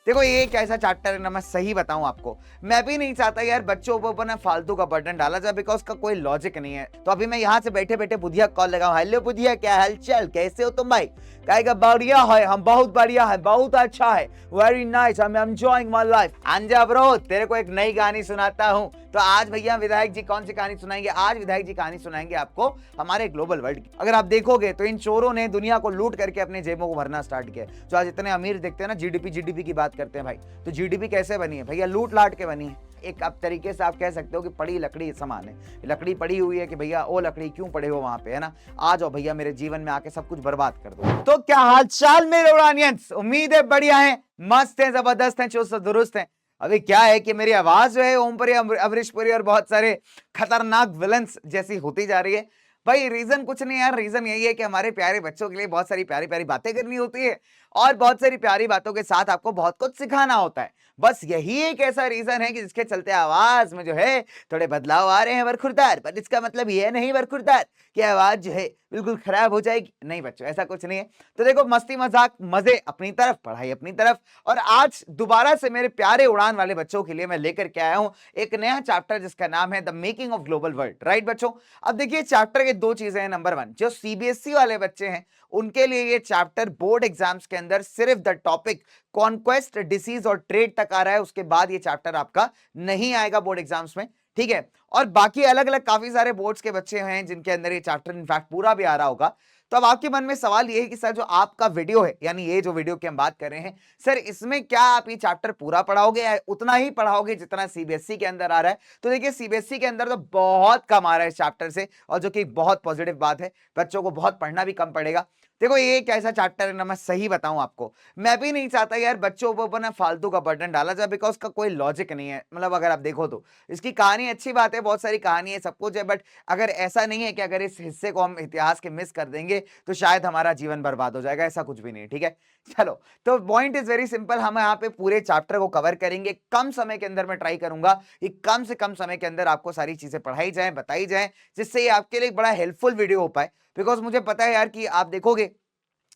देखो ये एक ऐसा चैप्टर है ना, मैं सही बताऊं आपको, मैं भी नहीं चाहता यार बच्चों के ऊपर ना फालतू का बर्डन डाला जाए, बिकॉज का कोई लॉजिक नहीं है। तो अभी मैं यहाँ से बैठे बैठे बुधिया कॉल लगाऊं, हेलो बुधिया क्या हालचाल, कैसे हो तुम भाई? कहेगा बढ़िया है, हम बहुत बढ़िया है, बहुत अच्छा है, very nice, I am enjoying my life. अंजा ब्रो, तेरे को एक नई कहानी सुनाता हूँ। तो आज भैया विधायक जी कौन सी कहानी सुनाएंगे? आज विधायक जी कहानी सुनाएंगे आपको हमारे ग्लोबल वर्ल्ड की। अगर आप देखोगे तो इन चोरों ने दुनिया को लूट करके अपने जेबों को भरना स्टार्ट किया। जो आज इतने अमीर दिखते हैं ना, जीडीपी की बात करते हैं भाई, तो जीडीपी कैसे बनी है भैया? लूट लाट के बनी है। एक अब तरीके से आप कह सकते हो कि पड़ी लकड़ी समान है। लकड़ी पड़ी हुई है कि भैया ओ लकड़ी क्यों पड़े हो वहां पे, है ना? आ जाओ भैया मेरे जीवन में आके सब कुछ बर्बाद कर दो। तो क्या हाल चाल मेरे उड़ानियंस? उम्मीद है बढ़िया है, मस्त है, जबरदस्त है, चुस्त दुरुस्त है। अभी क्या है कि मेरी आवाज जो है ओमपुरी, अमरीश पुरी और बहुत सारे खतरनाक विलन्स जैसी होती जा रही है। भाई रीजन कुछ नहीं यार, रीजन यही है कि हमारे प्यारे बच्चों के लिए बहुत सारी प्यारी प्यारी बातें करनी होती है और बहुत सारी प्यारी बातों के साथ आपको बहुत कुछ सिखाना होता है। बस यही एक ऐसा रीजन है कि जिसके चलते आवाज में जो है थोड़े बदलाव आ रहे हैं वरखुरदार। पर इसका मतलब यह नहीं वरखुरदार कि आवाज जो है बिल्कुल खराब हो जाएगी, नहीं बच्चों, ऐसा कुछ नहीं है। तो देखो मस्ती मजाक मजे अपनी तरफ, पढ़ाई अपनी तरफ। और आज दोबारा से मेरे प्यारे उड़ान वाले बच्चों के लिए मैं लेकर के आया हूं एक नया चैप्टर जिसका नाम है the making of global world. Right बच्चों? अब देखिए चैप्टर के दो चीजें हैं। नंबर वन, जो सीबीएसई वाले बच्चे हैं उनके लिए ये चैप्टर बोर्ड एग्जाम्स के अंदर सिर्फ द टॉपिक कॉन्क्वेस्ट, डिसीज और ट्रेड तक आ रहा है। उसके बाद ये चैप्टर आपका नहीं आएगा बोर्ड एग्जाम्स में, ठीक है? और बाकी अलग अलग काफी सारे बोर्ड्स के बच्चे हैं जिनके अंदर ये चैप्टर इनफैक्ट पूरा भी आ रहा होगा। तो अब आपके मन में सवाल ये है कि सर जो आपका वीडियो है, यानी ये जो वीडियो की हम बात कर रहे हैं, सर इसमें क्या आप ये चैप्टर पूरा पढ़ाओगे या उतना ही पढ़ाओगे जितना सीबीएसई के अंदर आ रहा है? तो देखिए सीबीएसई के अंदर तो बहुत कम आ रहा है इस चैप्टर से, और जो कि बहुत पॉजिटिव बात है, बच्चों को बहुत पढ़ना भी कम पड़ेगा। देखो ये एक ऐसा चैप्टर है ना, मैं सही बताऊं आपको, मैं भी नहीं चाहता यार बच्चों के ऊपर ना फालतू का बर्डन डाला जाए, बिकॉज का कोई लॉजिक नहीं है। मतलब अगर आप देखो तो इसकी कहानी अच्छी बात है, बहुत सारी कहानी है, सब कुछ है, बट अगर ऐसा नहीं है कि अगर इस हिस्से को हम इतिहास के मिस कर देंगे तो शायद हमारा जीवन बर्बाद हो जाएगा, ऐसा कुछ भी नहीं, ठीक है? चलो, तो पॉइंट इज वेरी सिंपल, हम यहाँ पे पूरे चैप्टर को कवर करेंगे कम समय के अंदर। मैं ट्राई करूंगा कि कम से कम समय के अंदर आपको सारी चीजें पढ़ाई जाए, बताई जाए, जिससे ये आपके लिए एक बड़ा हेल्पफुल वीडियो हो पाए। बिकॉज मुझे पता है यार कि आप देखोगे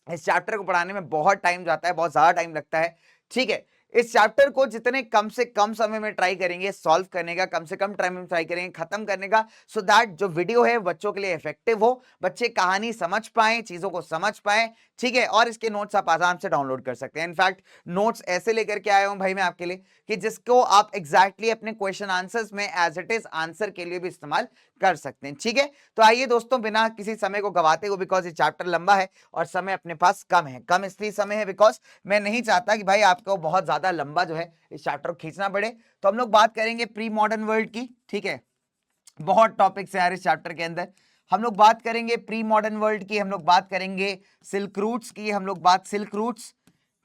इस चैप्टर को पढ़ाने में बहुत टाइम जाता है, बहुत ज्यादा टाइम लगता है, ठीक है? इस चैप्टर को जितने कम से कम समय में ट्राई करेंगे सॉल्व करने का, कम से कम टाइम में ट्राई करेंगे खत्म करने का, सो दैट जो वीडियो है बच्चों के लिए इफेक्टिव हो, बच्चे कहानी समझ पाए, चीजों को समझ पाए, ठीक है? और इसके नोट्स आप आराम से डाउनलोड कर सकते हैं। इनफैक्ट नोट्स ऐसे लेकर के आया हूं भाई मैं आपके लिए कि जिसको आप एग्जैक्टली अपने क्वेश्चन आंसर्स में एज इट इज आंसर के लिए भी इस्तेमाल कर सकते हैं, ठीक है? तो आइए दोस्तों, बिना किसी समय को गवाते हुए, बिकॉज ये चैप्टर लंबा है और समय अपने पास कम है, कम इसलिए समय है बिकॉज मैं नहीं चाहता कि भाई आपको बहुत ज्यादा लंबा जो है इस चैप्टर को खींचना पड़े। तो हम लोग बात करेंगे प्री मॉडर्न वर्ल्ड की, ठीक है? बहुत टॉपिक्स है यार इस चैप्टर के अंदर। हम लोग बात करेंगे प्री मॉडर्न वर्ल्ड की, हम लोग बात करेंगे सिल्क रूट्स की, हम लोग बात सिल्क रूट्स,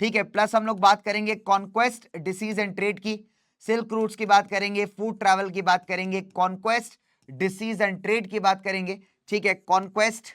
ठीक है? प्लस हम लोग बात करेंगे कॉन्क्वेस्ट, डिसीज एंड ट्रेड की। सिल्क रूट्स की बात करेंगे, फूड ट्रैवल की बात करेंगे, कॉन्क्वेस्ट, डिसीज एंड ट्रेड की बात करेंगे, ठीक है? कॉन्क्वेस्ट,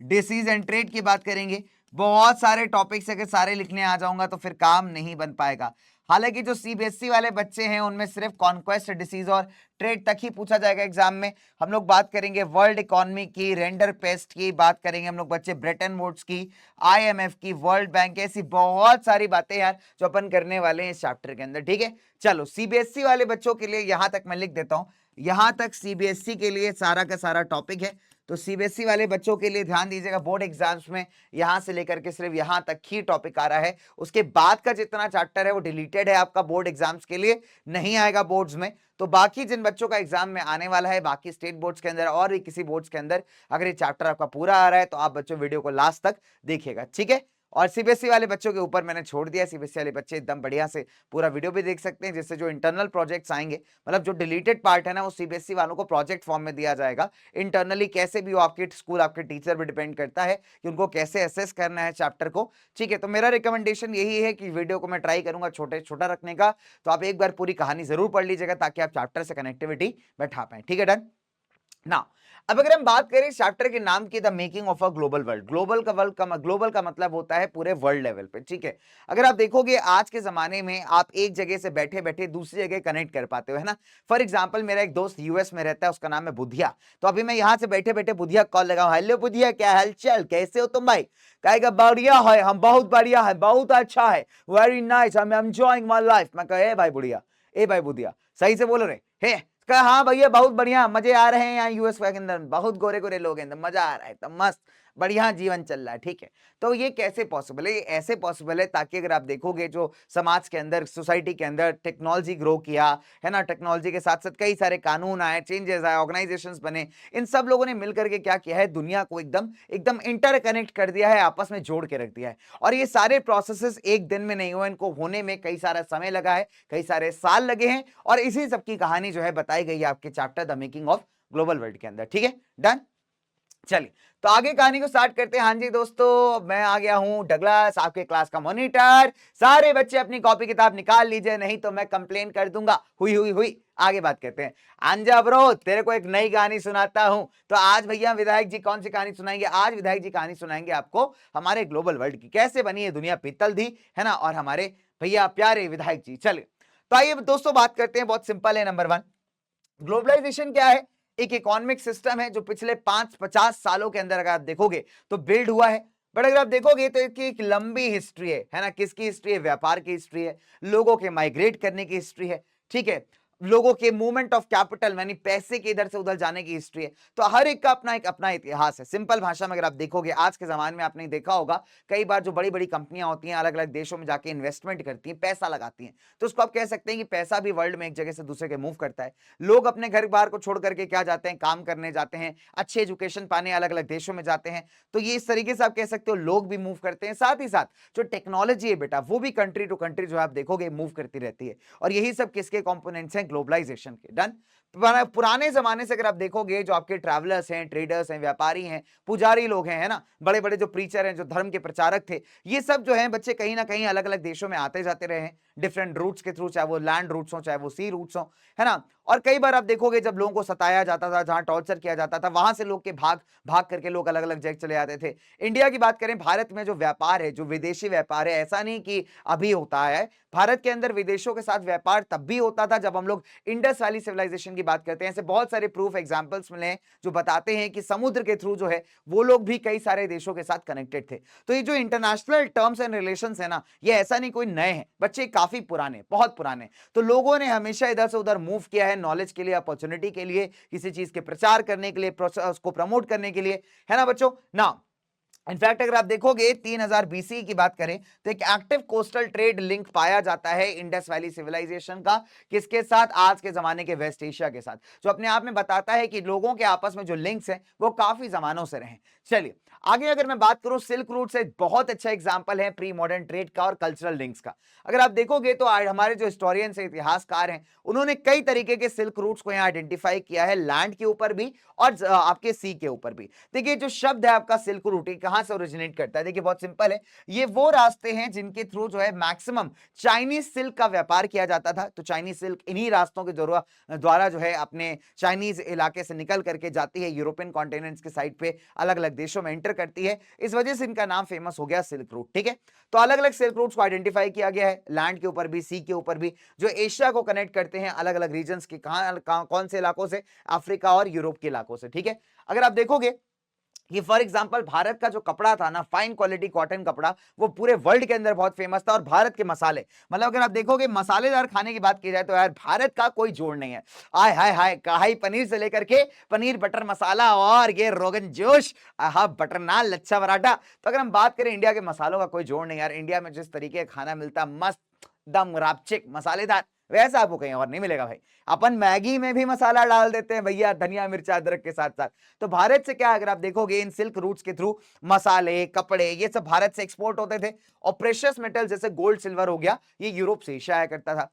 डिसीज एंड ट्रेड की बात करेंगे। बहुत सारे टॉपिक्स अगर सारे लिखने आ जाऊंगा तो फिर काम नहीं बन पाएगा। हालांकि जो सीबीएसई वाले बच्चे हैं उनमें सिर्फ कॉन्क्वेस्ट, डिसीज और ट्रेड तक ही पूछा जाएगा एग्जाम में। हम लोग बात करेंगे वर्ल्ड इकोनॉमी की, रेंडर पेस्ट की बात करेंगे हम लोग बच्चे, ब्रेटन वुड्स की, आईएमएफ की, वर्ल्ड बैंक, ऐसी बहुत सारी बातें यार जो अपन करने वाले हैं इस चैप्टर के अंदर, ठीक है? चलो, सीबीएसई वाले बच्चों के लिए यहां तक मैं लिख देता हूं, यहां तक सीबीएसई के लिए सारा का सारा टॉपिक है। तो सीबीएसई वाले बच्चों के लिए ध्यान दीजिएगा, बोर्ड एग्जाम्स में यहां से लेकर के सिर्फ यहां तक ही टॉपिक आ रहा है। उसके बाद का जितना चैप्टर है वो डिलीटेड है, आपका बोर्ड एग्जाम्स के लिए नहीं आएगा बोर्ड्स में। तो बाकी जिन बच्चों का एग्जाम में आने वाला है, बाकी स्टेट बोर्ड्स के अंदर और भी किसी बोर्ड्स के अंदर, अगर ये चैप्टर आपका पूरा आ रहा है तो आप बच्चों वीडियो को लास्ट तक देखिएगा, ठीक है? और सीबीएसई वाले बच्चों के ऊपर मैंने छोड़ दिया, सीबीएसई वाले बच्चे एकदम बढ़िया से पूरा वीडियो भी देख सकते हैं, जिससे जो इंटरनल प्रोजेक्ट्स आएंगे, मतलब जो डिलीटेड पार्ट है ना, वो सीबीएसई वालों को प्रोजेक्ट फॉर्म में दिया जाएगा इंटरनली। कैसे भी हो, आपके स्कूल, आपके टीचर भी डिपेंड करता है कि उनको कैसे असेस करना है चैप्टर को, ठीक है? तो मेरा रिकमेंडेशन यही है कि वीडियो को मैं ट्राई करूंगा छोटा रखने का, तो आप एक बार पूरी कहानी जरूर पढ़ लीजिएगा ताकि आप चैप्टर से कनेक्टिविटी बैठा पाए, ठीक है? डन ना? अब अगर हम बात करें चैप्टर के नाम की, the making of a global world, global का मतलब होता है पूरे वर्ल्ड लेवल पे, ठीक है। अगर आप देखोगे आज के जमाने में आप एक जगह से बैठे बैठे दूसरी जगह कनेक्ट कर पाते हो, है ना। फॉर एग्जाम्पल मेरा एक दोस्त यूएस में रहता है, उसका नाम है बुधिया। तो अभी मैं यहाँ से बैठे बैठे बुधिया कॉल लगाऊं, हेलो बुधिया क्या हालचाल, कैसे हो तुम भाई। कहेगा बढ़िया है, हम बहुत बढ़िया है, बहुत अच्छा है, very nice, I am enjoying my life. मैं कहे भाई बुढ़िया, ए भाई बुधिया, सही से बोलो रे, हे। कहा हाँ भैया बहुत बढ़िया, मजे आ रहे हैं यहाँ यूएस के अंदर, बहुत गोरे गोरे लोग हैं, मजा आ रहा है, एकदम मस्त बढ़िया जीवन चल रहा है, ठीक है। तो ये कैसे पॉसिबल है, ये ऐसे पॉसिबल है ताकि अगर आप देखोगे जो समाज के अंदर, सोसाइटी के अंदर टेक्नोलॉजी ग्रो किया है ना, टेक्नोलॉजी के साथ साथ कई सारे कानून आए, चेंजेस आए, ऑर्गेनाइजेशंस बने, इन सब लोगों ने मिलकर के क्या किया है, दुनिया को एकदम एकदम इंटरकनेक्ट कर दिया है, आपस में जोड़ के रख दिया है। और ये सारे प्रोसेसेस एक दिन में नहीं हुए, इनको होने में कई सारा समय लगा है, कई सारे साल लगे हैं, और इसी सब की कहानी जो है बताई गई है आपके chapter the making of global world के अंदर, ठीक है, डन। चलिए तो आगे कहानी को स्टार्ट करते हैं। हाँ जी दोस्तों, मैं आ गया हूं डगलस, आपके क्लास का मॉनिटर। सारे बच्चे अपनी कॉपी किताब निकाल लीजिए, नहीं तो मैं कंप्लेन कर दूंगा। हुई हुई हुई, आगे बात करते हैं। अंजा ब्रो, तेरे को एक नई कहानी सुनाता हूं। तो आज भैया विधायक जी कौन सी कहानी सुनाएंगे? आज विधायक जी कहानी सुनाएंगे आपको हमारे ग्लोबल वर्ल्ड की, कैसे बनी है दुनिया पीतल दी, है ना, और हमारे भैया प्यारे विधायक जी। चलिए तो आइए दोस्तों बात करते हैं, बहुत सिंपल है। नंबर 1, ग्लोबलाइजेशन क्या है? एक इकोनॉमिक सिस्टम है जो पिछले 5-50 सालों के अंदर अगर आप देखोगे तो बिल्ड हुआ है। बट अगर आप देखोगे तो इसकी एक लंबी हिस्ट्री है ना। किसकी हिस्ट्री है? व्यापार की हिस्ट्री है, लोगों के माइग्रेट करने की हिस्ट्री है, ठीक है, लोगों के मूवमेंट ऑफ कैपिटल यानी पैसे के इधर से उधर जाने की हिस्ट्री है। तो हर एक का अपना एक अपना इतिहास है। सिंपल भाषा में अगर आप देखोगे, आज के जमाने में आपने देखा होगा कई बार जो बड़ी बड़ी कंपनियां होती हैं अलग अलग देशों में जाके इन्वेस्टमेंट करती हैं, पैसा लगाती हैं, तो उसको आप कह सकते हैं कि पैसा भी वर्ल्ड में एक जगह से दूसरे के मूव करता है। लोग अपने घर बार को छोड़ करके क्या जाते हैं? काम करने जाते हैं, अच्छी एजुकेशन पाने अलग अलग देशों में जाते हैं। तो ये इस तरीके से आप कह सकते हो लोग भी मूव करते हैं। साथ ही साथ जो टेक्नोलॉजी है बेटा, वो भी कंट्री टू कंट्री जो आप देखोगे मूव करती रहती है। और यही सब किसके कंपोनेंट्स हैं? ग्लोबलाइजेशन के। डन। पुराने जमाने से अगर आप देखोगे जो आपके ट्रैवलर्स हैं, ट्रेडर्स हैं, व्यापारी हैं, पुजारी लोग हैं, है ना, बड़े बड़े जो प्रीचर हैं, जो धर्म के प्रचारक थे, ये सब जो है बच्चे कहीं ना कहीं अलग अलग देशों में आते जाते रहे हैं, डिफरेंट रूट्स के थ्रू, चाहे वो लैंड रूट्स हो, चाहे वो सी रूट्स हो, है ना। और कई बार आप देखोगे जब लोगों को सताया जाता था, जहां टॉर्चर किया जाता था, वहां से लोग के भाग भाग करके लोग अलग अलग जगह चले जाते थे। इंडिया की बात करें, भारत में जो व्यापार है, जो विदेशी व्यापार है, ऐसा नहीं कि अभी होता है। भारत के अंदर विदेशों के साथ व्यापार तब भी होता था जब हम लोग इंडस वैली सिविलाइजेशन की बात करते हैं। ऐसे बहुत सारे प्रूफ एग्जांपल्स मिले हैं जो बताते हैं कि समुद्र के थ्रू जो है वो लोग भी कई सारे देशों के साथ कनेक्टेड थे। तो ये जो इंटरनेशनल टर्म्स एंड रिलेशंस है ना, ये ऐसा नहीं कोई नए हैं बच्चे, काफी पुराने, बहुत पुराने। तो लोगों ने हमेशा इधर से उधर मूव किया है, नॉलेज के लिए, अपॉर्चुनिटी के लिए, किसी चीज के प्रचार करने के लिए, उसको प्रमोट करने के लिए, है ना बच्चों ना। इनफैक्ट अगर आप देखोगे 3000 बीसी की बात करें तो एक एक्टिव कोस्टल ट्रेड लिंक पाया जाता है इंडस वैली सिविलाइजेशन का। किसके साथ? आज के जमाने के वेस्ट एशिया के साथ, जो अपने आप में बताता है कि लोगों के आपस में जो लिंक्स हैं वो काफी जमानों से रहे। चलिए आगे अगर मैं बात करूं, सिल्क रूट से बहुत अच्छा एग्जांपल है प्री मॉडर्न ट्रेड का और कल्चरल लिंक्स का। अगर आप देखोगे तो हमारे जो हिस्टोरियंस है, इतिहासकार हैं, उन्होंने कई तरीके के सिल्क रूट्स को यहां आइडेंटिफाई किया है, लैंड के ऊपर भी और आपके सी के ऊपर भी। देखिए जो शब्द है आपका सिल्क रूट, कहां से ओरिजिनेट करता है? देखिए बहुत सिंपल है, ये वो रास्ते हैं जिनके थ्रू जो है मैक्सिमम चाइनीज सिल्क का व्यापार किया जाता था। तो चाइनीज सिल्क इन्हीं रास्तों के द्वारा जो है अपने चाइनीज इलाके से निकल करके जाती है यूरोपियन कॉन्टिनेंट्स के साइड पे, अलग अलग देशों में एंटर करती है। इस वजह से इनका नाम फेमस हो गया सिल्क रूट, ठीक है। तो अलग अलग सिल्क रूट्स को आइडेंटिफाई किया गया है, लैंड के ऊपर भी, सी के ऊपर भी, जो एशिया को कनेक्ट करते हैं अलग अलग रीजन के, कौन से इलाकों से? अफ्रीका और यूरोप के इलाकों से, ठीक है। अगर आप देखोगे ये फॉर एग्जांपल भारत का जो कपड़ा था ना, फाइन क्वालिटी कॉटन कपड़ा, वो पूरे वर्ल्ड के अंदर बहुत फेमस था। और भारत के मसाले, मतलब अगर आप देखोगे मसालेदार खाने की बात की जाए तो यार भारत का कोई जोड़ नहीं है। आय हाय हाय, कढ़ाई पनीर से लेकर के पनीर बटर मसाला और ये रोगन जोश, बटर नान, लच्छा पराठा। तो अगर हम बात करें इंडिया के मसालों का कोई जोड़ नहीं यार। इंडिया में जिस तरीके का खाना मिलता है, मस्त दम रापचिक मसालेदार, वैसा आपको कहीं और नहीं मिलेगा भाई। अपन मैगी में भी मसाला डाल देते हैं भैया, धनिया मिर्चा अदरक के साथ साथ। तो भारत से क्या, अगर आप देखोगे इन सिल्क रूट्स के थ्रू मसाले, कपड़े, ये सब भारत से एक्सपोर्ट होते थे। और प्रेशियस मेटल जैसे गोल्ड सिल्वर हो गया, ये यूरोप से एशिया आया करता था।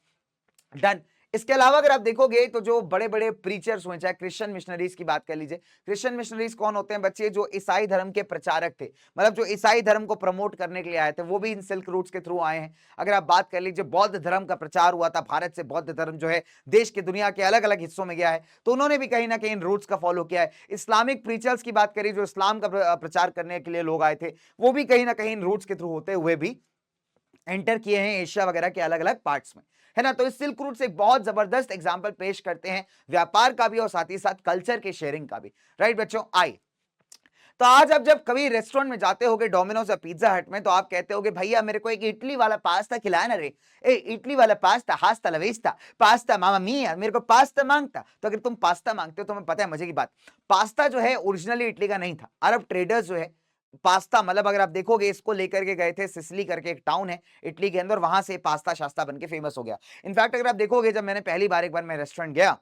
डन। इसके अलावा अगर आप देखोगे तो जो बड़े बड़े प्रीचर्स हुए, चाहे क्रिश्चियन मिशनरीज की बात कर लीजिए, क्रिश्चियन मिशनरीज कौन होते हैं बच्चे, जो ईसाई धर्म के प्रचारक थे, मतलब जो ईसाई धर्म को प्रमोट करने के लिए आए थे, वो भी इन सिल्क रूट्स के थ्रू आए हैं। अगर आप बात कर लीजिए, बौद्ध धर्म का प्रचार हुआ था, भारत से बौद्ध धर्म जो है देश के दुनिया के अलग अलग हिस्सों में गया है, तो उन्होंने भी कहीं ना कहीं इन रूट्स का फॉलो किया है। इस्लामिक प्रीचर्स की बात करिए, जो इस्लाम का प्रचार करने के लिए लोग आए थे, वो भी कहीं ना कहीं इन रूट्स के थ्रू होते हुए भी एंटर किए हैं एशिया वगैरह के अलग अलग पार्ट्स में, है ना। तो इस सिल्क रूट से एक बहुत जबरदस्त एग्जांपल पेश करते हैं व्यापार का भी और साथ ही साथ कल्चर के शेयरिंग का भी, राइट बच्चों। आई तो आज आप जब कभी रेस्टोरेंट में जाते होगे, डोमिनोज या पिज्जा हट में, तो आप कहते होगे भैया मेरे को एक इडली वाला पास्ता खिलाया ना रे, ए इडली वाला पास्ता, हास्ता लवेस्ता पास्ता, मामा मिया मेरे को पास्ता मांगता। तो अगर तुम पास्ता मांगते हो तो तुम्हें पता है मजे की बात, पास्ता जो है ओरिजिनली इटली का नहीं था। अरब ट्रेडर्स जो है पास्ता, मतलब अगर आप देखोगे इसको लेकर के गए थे, सिसिली करके एक टाउन है इटली के अंदर, वहां से पास्ता शास्ता बन के फेमस हो गया। इनफैक्ट अगर आप देखोगे, जब मैंने पहली बार एक बार मैं रेस्टोरेंट गया,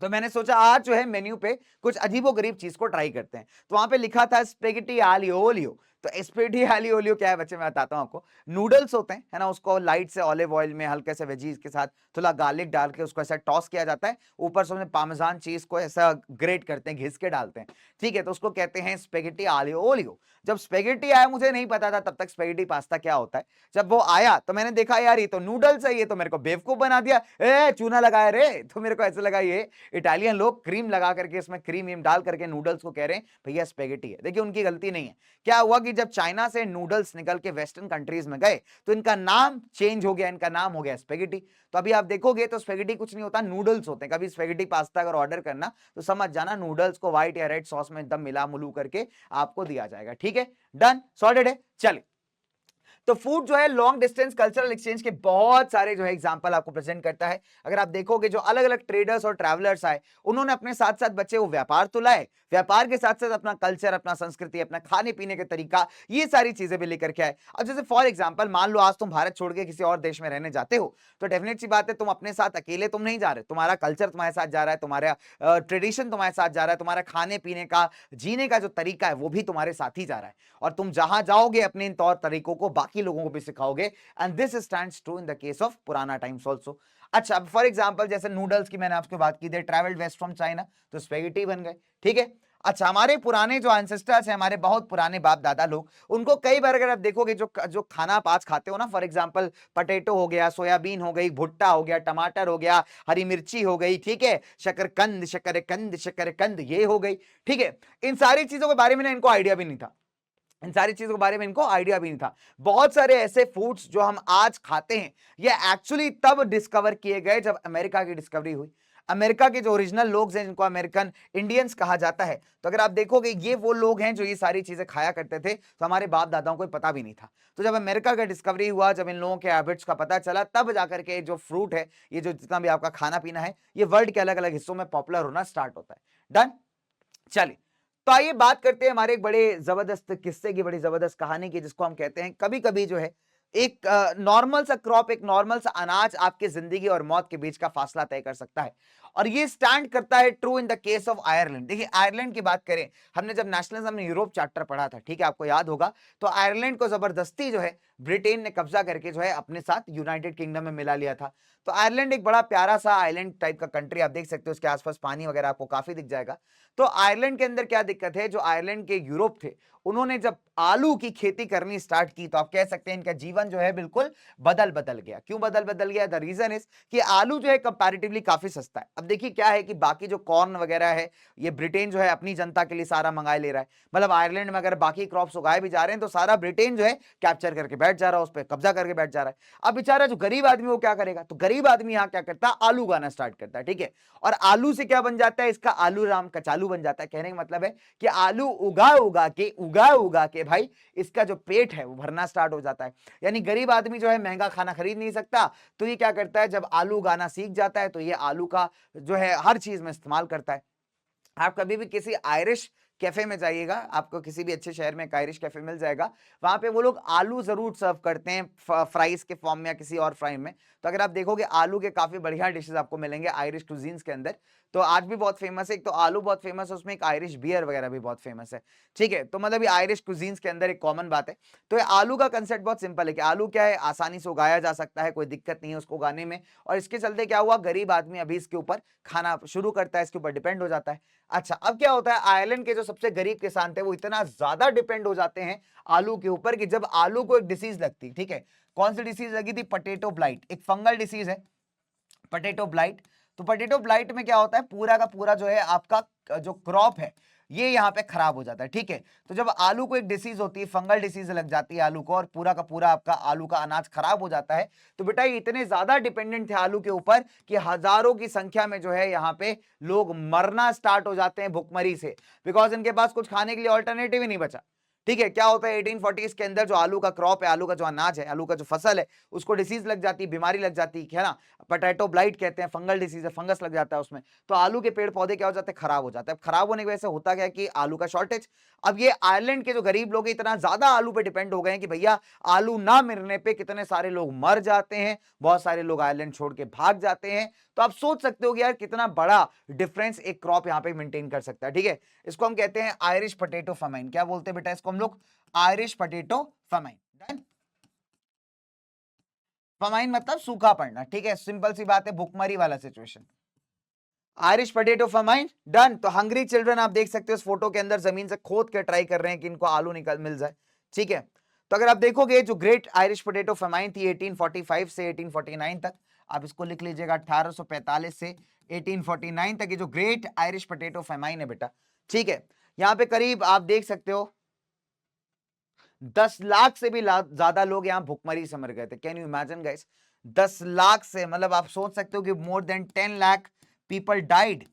तो मैंने सोचा आज जो है मेन्यू पे कुछ अजीबो गरीब चीज को ट्राई करते हैं। तो वहां पे लिखा था स्पेगेटी आलियो ओलियो। तो स्पेगेटी आलियो ओलियो क्या है बच्चे, मैं बताता हूं आपको। नूडल्स होते हैं, है ना, उसको लाइट से ऑलिव ऑयल में हल्के से वेजीज के साथ थोड़ा गार्लिक डाल के उसको ऐसा टॉस किया जाता है, ऊपर से उसमें पामेजान चीज को ऐसा ग्रेट करते हैं, घिस के डालते हैं, ठीक है। तो उसको कहते हैं स्पेगेटी आलियो ओलियो। जब स्पेगेटी आया, मुझे नहीं पता था तब तक स्पेगेटी पास्ता क्या होता है। जब वो आया तो मैंने देखा यार ये तो नूडल्स है, ये तो मेरे को बेवकूफ बना दिया, ए चूना लगाया रे। तो मेरे को ऐसा लगा ये इटालियन लोग क्रीम लगा करके, इसमें क्रीम डाल करके नूडल्स को कह रहे हैं भैया स्पेगेटी है। देखिए उनकी गलती नहीं है। क्या हुआ कि जब चाइना से नूडल्स निकल के वेस्टर्न कंट्रीज में गए, तो इनका नाम चेंज हो गया, इनका नाम हो गया स्पेगेटी। तो अभी आप देखोगे तो स्पेगेटी कुछ नहीं होता, नूडल्स होते हैं। कभी स्पेगेटी पास्ता अगर ऑर्डर करना तो समझ जाना नूडल्स को व्हाइट या रेड सॉस में एकदम मिला मुलू करके आपको दिया जाएगा, ठीक है। डन, सॉर्टेड है। चलिए, तो फूड जो है लॉन्ग डिस्टेंस कल्चरल एक्सचेंज के बहुत सारे जो है एग्जांपल आपको प्रेजेंट करता है। अगर आप देखोगे जो अलग अलग ट्रेडर्स और ट्रैवलर्स आए, उन्होंने अपने साथ साथ बच्चे वो व्यापार तो लाए, व्यापार के साथ साथ अपना कल्चर, अपना संस्कृति, अपना खाने पीने का तरीका, ये सारी चीजें भी लेकर के आए। अब जैसे फॉर एग्जाम्पल मान लो आज तुम भारत छोड़ के किसी और देश में रहने जाते हो, तो डेफिनेट सी बात है तुम अपने साथ अकेले तुम नहीं जा रहे, तुम्हारा कल्चर तुम्हारे साथ जा रहा है, तुम्हारा ट्रेडिशन तुम्हारे साथ जा रहा है, तुम्हारा खाने पीने का, जीने का जो तरीका है वो भी तुम्हारे साथ ही जा रहा है। और तुम जहां जाओगे अपने इन तौर तरीकों को बाकी लोगों को भी सिखाओगे, and this stands true in the case of पुराना टाइम्स ऑल्सो। अच्छा, फॉर एग्जांपल जैसे नूडल्स की मैंने आपको बात की, they travelled west from China, तो स्पेगेटी बन गए, ठीक है। अच्छा, हमारे पुराने जो एंसेस्टर्स हैं, हमारे बहुत पुराने बाप दादा लोग, उनको कई बार अगर आप देखोगे जो जो खाना आप आज खाते हो ना, फॉर एग्जांपल पटेटो हो गया, सोयाबीन हो गई, भुट्टा हो गया, टमाटर हो गया, हरी मिर्ची हो गई, ठीक है, शकरकंद शकरकंद शकरकंद ये हो गई, ठीक है। इन सारी चीजों के बारे में इनको आइडिया भी नहीं था, इन सारी चीजों के बारे में इनको आइडिया भी नहीं था। बहुत सारे ऐसे फूड्स जो हम आज खाते हैं, ये एक्चुअली तब डिस्कवर किए गए जब अमेरिका की डिस्कवरी हुई। अमेरिका के जो ओरिजिनल लोग हैं, जिनको अमेरिकन इंडियंस कहा जाता है, तो अगर आप देखोगे ये वो लोग हैं जो ये सारी चीजें खाया करते थे, तो हमारे बाप दादाओं को पता भी नहीं था। तो जब अमेरिका का डिस्कवरी हुआ, जब इन लोगों के हैबिट्स का पता चला, तब जाकर के जो फ्रूट है, ये जो जितना भी आपका खाना पीना है, ये वर्ल्ड के अलग अलग हिस्सों में पॉपुलर होना स्टार्ट होता है। डन, चलिए, तो आइए बात करते हैं हमारे एक बड़े जबरदस्त किस्से की, बड़ी जबरदस्त कहानी की, जिसको हम कहते हैं कभी कभी जो है एक नॉर्मल सा क्रॉप, एक नॉर्मल सा अनाज आपके जिंदगी और मौत के बीच का फासला तय कर सकता है। और ये स्टैंड करता है true in the case of Ireland. देखिए आयरलैंड की बात करें, हमने जब नेशनलिज्म में यूरोप चैप्टर पढ़ा था, ठीक है, आपको याद होगा, तो आयरलैंड को जबरदस्ती जो है ब्रिटेन ने कब्जा करके जो है अपने साथ यूनाइटेड किंगडम में मिला लिया था। तो आयरलैंड एक बड़ा प्यारा सा आइलैंड टाइप का कंट्री, आप देख सकते हो, उसके आसपास पानी वगैरह आपको काफी दिख जाएगा। तो आयरलैंड के अंदर क्या दिक्कत है, जो आयरलैंड के यूरोप थे, उन्होंने जब आलू की खेती करनी स्टार्ट की, तो आप कह सकते हैं इनका जीवन जो है बिल्कुल बदल बदल गया। क्यों बदल बदल गया? द रीजन इज कि आलू जो है कंपैरेटिवली काफी सस्ता है। अब देखिए क्या है कि बाकी जो कॉर्न वगैरह है, ये ब्रिटेन जो है अपनी जनता के लिए सारा मंगाए ले रहा है। मतलब आयरलैंड में अगर बाकी क्रॉप्स उगाए भी जा रहे हैं, तो सारा ब्रिटेन जो है कैप्चर करके बैठ जा रहा है, उस पर कब्जा करके बैठ जा रहा है। अब बेचारा जो गरीब आदमी वो क्या करेगा? तो गरीब आदमी यहाँ क्या करता है, आलू उगाना स्टार्ट करता है, ठीक है। और आलू से क्या बन जाता है, इसका आलू राम कचालू बन जाता है। कहने का मतलब है कि आलू उगा के भाई इसका जो पेट है वो भरना स्टार्ट हो जाता है। यानी गरीब आदमी जो है महंगा खाना खरीद नहीं सकता, तो ये क्या करता है, जब आलू उगाना सीख जाता है, तो ये आलू का जो है हर चीज में इस्तेमाल करता है। आप कभी भी किसी आयरिश कैफे में जाइएगा, आपको किसी भी अच्छे शहर में एक आयरिश कैफे मिल जाएगा, वहां पे वो लोग आलू जरूर सर्व करते हैं फ्राइज के फॉर्म में या किसी और फ्राई में। तो अगर आप देखोगे आलू के काफी बढ़िया डिशेस आपको मिलेंगे आयरिश कुजीन्स के अंदर। तो आज भी बहुत फेमस है, एक तो आलू बहुत फेमस है, उसमें एक आयरिश बियर वगैरह भी बहुत फेमस है। ठीक है, तो मतलब ये आयरिश कुजीन्स के अंदर एक कॉमन बात है। तो ये आलू का कंसेप्ट बहुत सिंपल है कि आलू क्या है, आसानी से उगाया जा सकता है, कोई दिक्कत नहीं है उसको उगाने में। और इसके चलते क्या हुआ, गरीब आदमी अभी इसके ऊपर खाना शुरू करता है, इसके ऊपर डिपेंड हो जाता है। अच्छा, अब क्या होता है, आयरलैंड के जो सबसे गरीब किसान थे वो इतना ज्यादा डिपेंड हो जाते हैं आलू के ऊपर कि जब आलू को एक डिसीज लगती, ठीक है, कौन सी डिसीज लगी थी, पोटैटो ब्लाइट, एक फंगल डिसीज है पोटैटो ब्लाइट। तो पोटैटो ब्लाइट में क्या होता है, पूरा का पूरा जो है आपका जो क्रॉप है ये यहाँ पे खराब हो जाता है। ठीक है, तो जब आलू को एक डिसीज होती है, फंगल डिसीज लग जाती है आलू को, और पूरा का पूरा आपका आलू का अनाज खराब हो जाता है। तो बेटा ये इतने ज्यादा डिपेंडेंट थे आलू के ऊपर कि हजारों की संख्या में जो है यहाँ पे लोग मरना स्टार्ट हो जाते हैं भुखमरी से, बिकॉज इनके पास कुछ खाने के लिए ऑल्टरनेटिव ही नहीं बचा। ठीक है, क्या होता है 1840s के अंदर जो आलू का क्रॉप है, आलू का जो अनाज है, आलू का जो फसल है, उसको डिसीज लग जाती है, बीमारी लग जाती है ना, पोटैटो ब्लाइट कहते हैं, फंगल डिसीज है, फंगस लग जाता है उसमें। तो आलू के पेड़ पौधे क्या हो जाते हैं, खराब हो जाते हैं। खराब होने की वजह से होता क्या है कि आलू का शॉर्टेज। अब ये आयरलैंड के जो गरीब लोग इतना ज्यादा आलू पे डिपेंड हो गए हैं कि भैया आलू ना मिलने पे कितने सारे लोग मर जाते हैं, बहुत सारे लोग आयरलैंड छोड़ के भाग जाते हैं। तो आप सोच सकते हो कि यार कितना बड़ा डिफरेंस एक क्रॉप यहाँ पे मेंटेन कर सकता है। ठीक है, इसको हम कहते हैं आयरिश पोटैटो फमाइन। क्या बोलते हैं बेटा इसको हम लोग, Irish potato famine. Done, famine मतलब सूखा पड़ना। ठीक है, सिंपल सी बात है, भुखमरी वाला situation. Irish potato famine done. तो हंग्री चिल्ड्रन आप देख सकते हो इस फोटो के अंदर जमीन से खोद के ट्राई कर रहे हैं कि इनको आलू निकल मिल जाए। ठीक है, तो अगर आप देखोगे जो ग्रेट आयरिश पोटैटो फमाइन थी 1845 से 1849 तक, आप इसको लिख लीजिएगा 1845 से 1849 तक, ये जो ग्रेट आयरिश पोटैटो फमाइन है बेटा। ठीक है, यहां पे करीब आप देख सकते हो 10 लाख से भी ज्यादा लोग यहां भुखमरी से मर गए थे। Can you imagine guys, 10 lakh से, मतलब आप सोच सकते हो कि more than 10 lakh people died.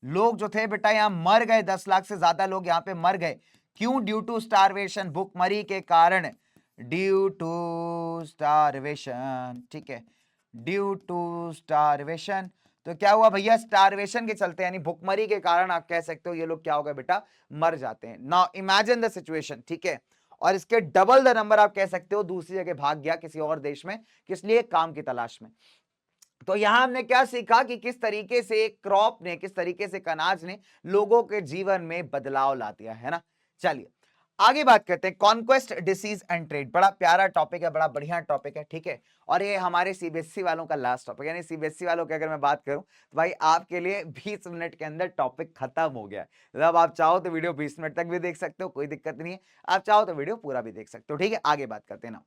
लोग जो थे बेटा यहां मर गए, 10 लाख से ज्यादा लोग यहां पे मर गए। क्यों? ड्यू टू स्टारवेशन, भुखमरी के कारण, ड्यू टू स्टारवेशन। ठीक है, ड्यू टू स्टारवेशन। तो क्या हुआ भैया, स्टारवेशन के चलते यानी भुखमरी के कारण आप कह सकते हो ये लोग क्या हो गए बेटा, मर जाते हैं। Now imagine the situation. ठीक है, और इसके डबल द नंबर आप कह सकते हो दूसरी जगह भाग गया किसी और देश में, किस लिए, काम की तलाश में। तो यहां हमने क्या सीखा कि किस तरीके से क्रॉप ने, किस तरीके से अनाज ने लोगों के जीवन में बदलाव ला दिया है ना। चलिए आगे बात करते हैं, कॉन्क्वेस्ट, डिसीज एंड ट्रेड। बड़ा प्यारा टॉपिक है, बड़ा बढ़िया टॉपिक है। ठीक है, और ये हमारे सीबीएसई वालों का लास्ट टॉपिक, यानी सीबीएसई वालों की अगर मैं बात करूं तो भाई आपके लिए 20 मिनट के अंदर टॉपिक खत्म हो गया है। मतलब आप चाहो तो वीडियो 20 मिनट तक भी देख सकते हो, कोई दिक्कत नहीं है, आप चाहो तो वीडियो पूरा भी देख सकते हो। ठीक है, आगे बात करते हैं ना।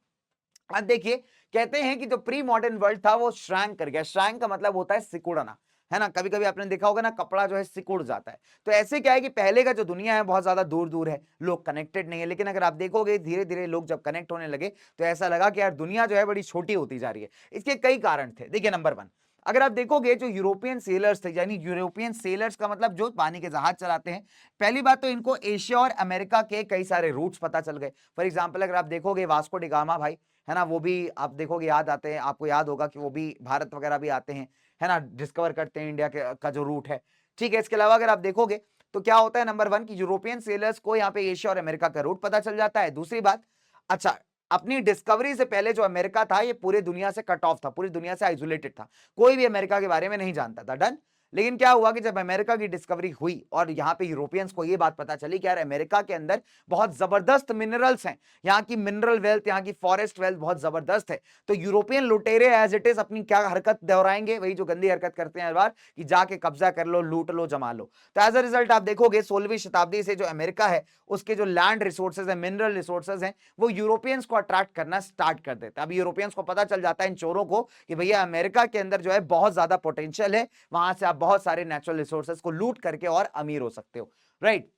अब देखिए, कहते हैं कि जो प्री मॉडर्न वर्ल्ड था वो श्रैंक कर गया। श्रैंक का मतलब होता है सिकुड़ना, है ना। कभी कभी आपने देखा होगा ना, कपड़ा जो है सिकुड़ जाता है। तो ऐसे क्या है कि पहले का जो दुनिया है बहुत ज्यादा दूर दूर है, लोग कनेक्टेड नहीं है, लेकिन अगर आप देखोगे धीरे धीरे लोग जब कनेक्ट होने लगे तो ऐसा लगा कि यार दुनिया जो है बड़ी छोटी होती जा रही है। इसके कई कारण थे। देखिए, नंबर 1, अगर आप देखोगे जो यूरोपियन सेलर्स थे, यानी यूरोपियन सेलर्स का मतलब जो पानी के जहाज चलाते हैं, पहली बात तो इनको एशिया और अमेरिका के कई सारे रूट्स पता चल गए। फॉर एग्जाम्पल अगर आप देखोगे वास्को डिगामा भाई, है ना, वो भी आप देखोगे याद आते हैं, आपको याद होगा कि वो भी भारत वगैरह भी आते हैं, है ना, डिस्कवर करते हैं इंडिया का जो रूट है। ठीक है, इसके अलावा अगर आप देखोगे तो क्या होता है, नंबर 1 की यूरोपियन सेलर्स को यहाँ पे एशिया और अमेरिका का रूट पता चल जाता है। दूसरी बात, अच्छा, अपनी डिस्कवरी से पहले जो अमेरिका था ये पूरे दुनिया से कट ऑफ था, पूरी दुनिया से आइसोलेटेड था, कोई भी अमेरिका के बारे में नहीं जानता था। डन। लेकिन क्या हुआ कि जब अमेरिका की डिस्कवरी हुई और यहाँ पे यूरोपियंस को ये बात पता चली कि यार अमेरिका के अंदर बहुत जबरदस्त मिनरल्स हैं, यहाँ की मिनरल वेल्थ, यहाँ की फॉरेस्ट वेल्थ बहुत जबरदस्त है। तो यूरोपियन लुटेरे एज इट इज अपनी क्या हरकत दोहराएंगे, वही जो गंदी हरकत करते हैं हर बार कि जाके कब्जा कर लो, लूट लो, जमा लो। तो एज अ रिजल्ट आप देखोगे 16वीं शताब्दी से जो अमेरिका है उसके जो लैंड रिसोर्सेज है, मिनरल रिसोर्सेज हैं, वो यूरोपियंस को अट्रैक्ट करना स्टार्ट कर देता है। अब यूरोपियंस को पता चल जाता है इन चोरों को कि भैया अमेरिका के अंदर जो है बहुत ज्यादा पोटेंशियल है, वहां से आप बहुत सारे नेचुरल रिसोर्सेज को लूट करके और अमीर हो सकते हो। राइट।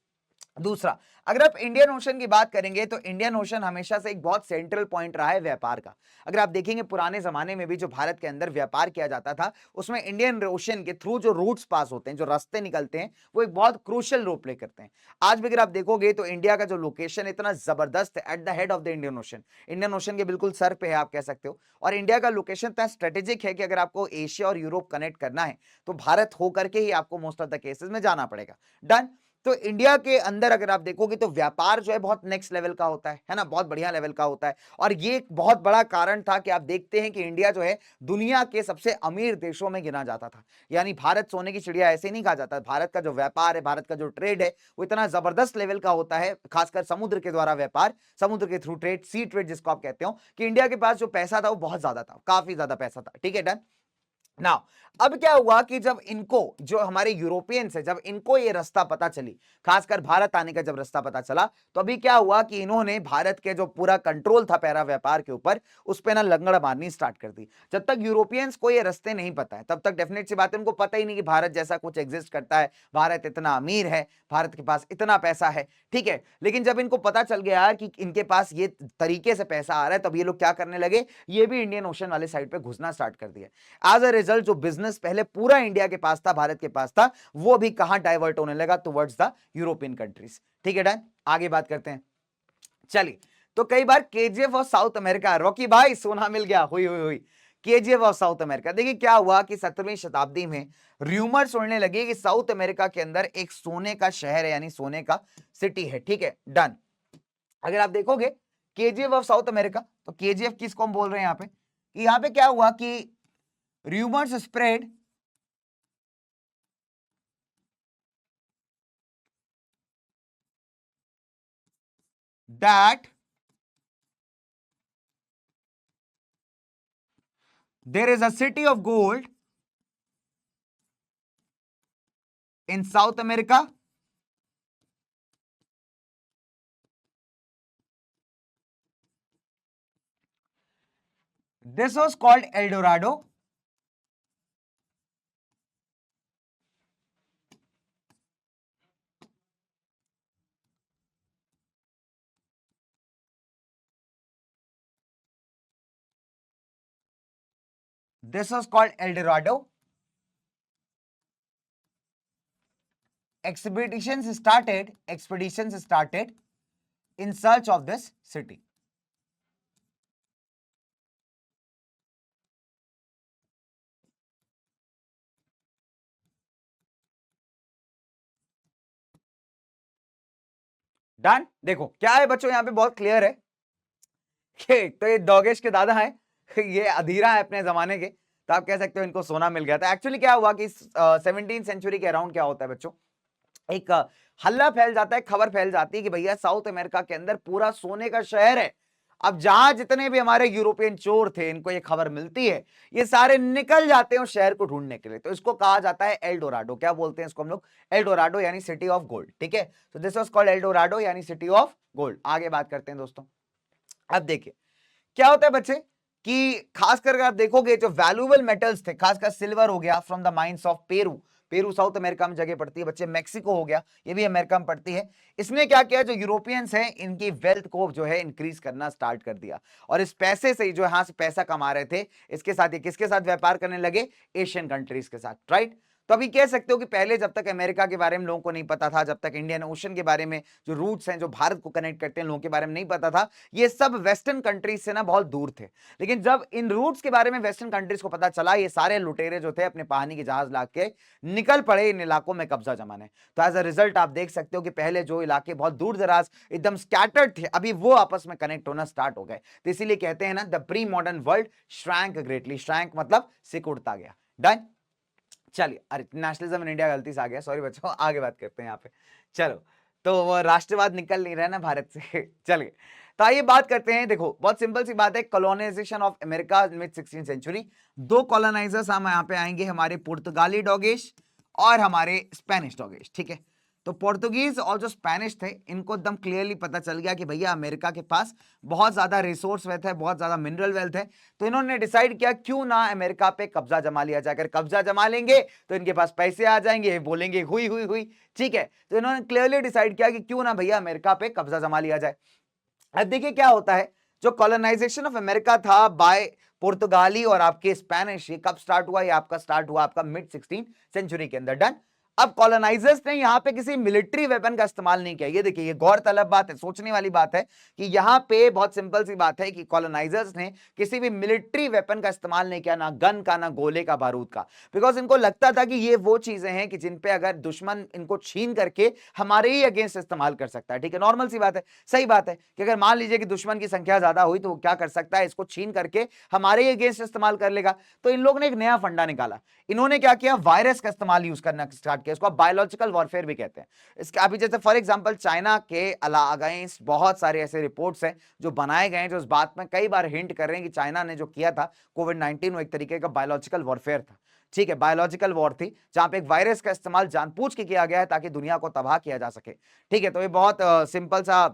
दूसरा, अगर आप इंडियन ओशन की बात करेंगे तो इंडियन ओशन हमेशा से एक बहुत सेंट्रल पॉइंट रहा है व्यापार का। अगर आप देखेंगे पुराने जमाने में भी जो भारत के अंदर व्यापार किया जाता था उसमें इंडियन ओशन के थ्रू जो रूट्स पास होते हैं, जो रास्ते निकलते हैं, वो एक बहुत क्रूशियल रोल प्ले करते हैं। आज भी अगर आप देखोगे तो इंडिया का जो लोकेशन इतना जबरदस्त है, at the head of the Indian ocean, Indian ocean के बिल्कुल सर पे है आप कह सकते हो। और इंडिया का लोकेशन इतना स्ट्रेटेजिक है कि अगर आपको एशिया और यूरोप कनेक्ट करना है तो भारत होकर के ही आपको मोस्ट ऑफ द केसेस में जाना पड़ेगा। डन। तो इंडिया के अंदर अगर आप देखोगे तो व्यापार जो है बहुत नेक्स्ट लेवल का होता है ना, बहुत बढ़िया लेवल का होता है। और ये एक बहुत बड़ा कारण था कि आप देखते हैं कि इंडिया जो है दुनिया के सबसे अमीर देशों में गिना जाता था। यानी भारत सोने की चिड़िया ऐसे नहीं कहा जाता। भारत का जो व्यापार है, भारत का जो ट्रेड है, वो इतना जबरदस्त लेवल का होता है, खासकर समुद्र के द्वारा व्यापार, समुद्र के थ्रू ट्रेड, सी ट्रेड जिसको आप कहते हो, कि इंडिया के पास जो पैसा था वो बहुत ज्यादा था, काफी ज्यादा पैसा था। ठीक है, डन। नाउ अब क्या हुआ कि जब इनको, जो हमारे यूरोपियंस है, जब इनको ये रास्ता पता चली, खासकर भारत आने का जब रास्ता पता चला, तो अभी क्या हुआ कि इन्होंने भारत के जो पूरा कंट्रोल था पैरा व्यापार के ऊपर, उस पे ना लंगड़ मारनी स्टार्ट कर दी। जब तक यूरोपियंस को ये रास्ते नहीं पता है, तब तक डेफिनेट सी बात है, उनको पता ही नहीं कि भारत जैसा कुछ एग्जिस्ट करता है, भारत इतना अमीर है, भारत के पास इतना पैसा है। ठीक है, लेकिन जब इनको पता चल गया कि इनके पास ये तरीके से पैसा आ रहा है, तब ये लोग क्या करने लगे, ये भी इंडियन ओशन वाले साइड पे घुसना स्टार्ट कर दिया। एज अ रिजल्ट जो बिजनेस पहले पूरा इंडिया के पास था, भारत के पास था, वो भी कहां डाइवर्ट होने लगा, टुवर्ड्स द यूरोपियन कंट्रीज। ठीक है, डन। आगे बात करते हैं, चलिए। तो कई बार KGF of South America, Rocky भाई सोना मिल गया, हुई केजीएफ ऑफ साउथ अमेरिका। देखिए क्या हुआ कि 17वीं शताब्दी में रूमर्स उड़ने लगे कि साउथ अमेरिका के अंदर एक सोने का शहर है, यानी सोने का सिटी है। ठीक है, डन। अगर आप देखोगे केजीएफ ऑफ साउथ अमेरिका, तो केजीएफ किसको हम बोल रहे हैं यहां पे, कि यहां पे क्या हुआ कि rumors spread that there is a city of gold in South America. This was called El Dorado. This was called El Dorado. Expeditions started in search of this city. Done. देखो क्या है बच्चों, यहां पे बहुत क्लियर है कि तो ये दोगेश के दादा हैं, ये अधीरा है अपने जमाने के, तो आप कह सकते हो इनको सोना मिल गया था। एक्चुअली क्या हुआ कि 17th सेंचुरी के अराउंड क्या होता है बच्चों, एक हल्ला फैल जाता है, खबर फैल जाती है कि भैया साउथ अमेरिका के अंदर पूरा सोने का शहर है। अब जहां जितने भी हमारे यूरोपियन चोर थे, इनको ये खबर मिलती है, ये सारे निकल जाते हैं उस शहर को ढूंढने के लिए। तो इसको कहा जाता है एल डोराडो। क्या बोलते हैं इसको हम लोग, एल डोराडो, यानी सिटी ऑफ गोल्ड। ठीक है, तो this was called L Dorado, यानी सिटी ऑफ गोल्ड। आगे बात करते हैं दोस्तों। अब देखिए क्या होता है बच्चे, कि खासकर आप देखोगे जो वैल्यूएबल मेटल्स थे, खासकर सिल्वर हो गया from the mines of Peru, Peru south America में जगह पड़ती है बच्चे, मैक्सिको हो गया, ये भी अमेरिका में पड़ती है। इसने क्या किया, जो यूरोपियंस हैं इनकी वेल्थ को जो है इंक्रीज करना स्टार्ट कर दिया, और इस पैसे से जो यहां से पैसा कमा रहे थे, इसके साथ ये किसके साथ व्यापार करने लगे, एशियन कंट्रीज के साथ, राइट। तो अभी कह सकते हो कि पहले जब तक अमेरिका के बारे में लोगों को नहीं पता था, जब तक इंडियन ओशन के बारे में जो रूट्स हैं जो भारत को कनेक्ट करते हैं लोगों के बारे में नहीं पता था, ये सब वेस्टर्न कंट्रीज से ना बहुत दूर थे। लेकिन जब इन रूट्स के बारे में वेस्टर्न कंट्रीज को पता चला, ये सारे लुटेरे जो थे अपने पानी के जहाज ला के निकल पड़े इन इलाकों में कब्जा जमाने। तो एज अ रिजल्ट आप देख सकते हो कि पहले जो इलाके बहुत दूर दराज एकदम स्कैटर्ड थे, अभी वो आपस में कनेक्ट होना स्टार्ट हो गए। तो इसीलिए कहते हैं ना, the pre modern world shrank greatly, shrank मतलब सिकुड़ता गया। डन। चलिए, अरे नेशनलिज्म इन इंडिया गलती से आ गया, सॉरी बच्चों, आगे बात करते हैं यहाँ पे। चलो, तो वो राष्ट्रवाद निकल नहीं रहा ना भारत से। चलिए, तो आइए बात करते हैं। देखो बहुत सिंपल सी बात है, colonisation of America mid 16th century. दो कॉलोनाइजर्स हम यहाँ पे आएंगे, हमारे पुर्तगाली डॉगेश और हमारे स्पेनिश डॉगेश। ठीक है, तो पोर्तुगीज और जो स्पेनिश थे, इनको एकदम क्लियरली पता चल गया कि भैया अमेरिका के पास बहुत ज्यादा रिसोर्स वेल्थ है, बहुत ज्यादा मिनरल वेल्थ है। तो इन्होंने डिसाइड किया क्यों ना अमेरिका पे कब्जा जमा लिया जाए, अगर कब्जा जमा लेंगे तो इनके पास पैसे आ जाएंगे, बोलेंगे हुई हुई हुई। ठीक है, तो इन्होंने क्लियरली डिसाइड किया कि क्यों ना भैया अमेरिका पे कब्जा जमा लिया जाए। अब देखिए क्या होता है, जो कॉलोनाइजेशन ऑफ अमेरिका था बाय पुर्तगाली और आपके स्पेनिश, ये कब स्टार्ट हुआ, ये आपका स्टार्ट हुआ आपका मिड 16th सेंचुरी के अंदर। डन। अब कॉलोनाइजर्स ने यहां पे किसी मिलिट्री वेपन का इस्तेमाल नहीं किया। ये देखिए, ये गौरतलब बात है, सोचने वाली बात है कि यहां पे बहुत सिंपल सी बात है कि कॉलोनाइजर्स ने किसी भी मिलिट्री वेपन का इस्तेमाल नहीं किया, ना गन का, ना गोले का, बारूद का, बिकॉज इनको लगता था कि ये वो चीजें हैं कि जिन पे अगर दुश्मन इनको छीन करके हमारे ही अगेंस्ट इस्तेमाल कर सकता है। ठीक है, नॉर्मल सी बात है, सही बात है कि अगर मान लीजिए कि दुश्मन की संख्या ज्यादा हुई तो वो क्या कर सकता है, इसको छीन करके हमारे ही अगेंस्ट इस्तेमाल कर लेगा। तो इन लोगों ने एक नया फंडा निकाला। इन्होंने क्या किया, वायरस का इस्तेमाल यूज करना स्टार्ट किया। इसको बायोलॉजिकल वॉरफेयर भी कहते हैं। इसके अभी जैसे फॉर एग्जांपल चाइना के अगेंस्ट बहुत सारे ऐसे रिपोर्ट्स हैं जो बनाए गए हैं, जो इस बात में कई बार हिंट कर रहे हैं कि चाइना ने जो किया था कोविड-19 वो एक तरीके का बायोलॉजिकल वॉरफेयर था। ठीक है, बायोलॉजिकल वॉर थी जहां पे एक वायरस का इस्तेमाल जानबूझ के किया गया है ताकि दुनिया को तबाह किया जा सके। ठीक है, तो ये बहुत सिंपल सा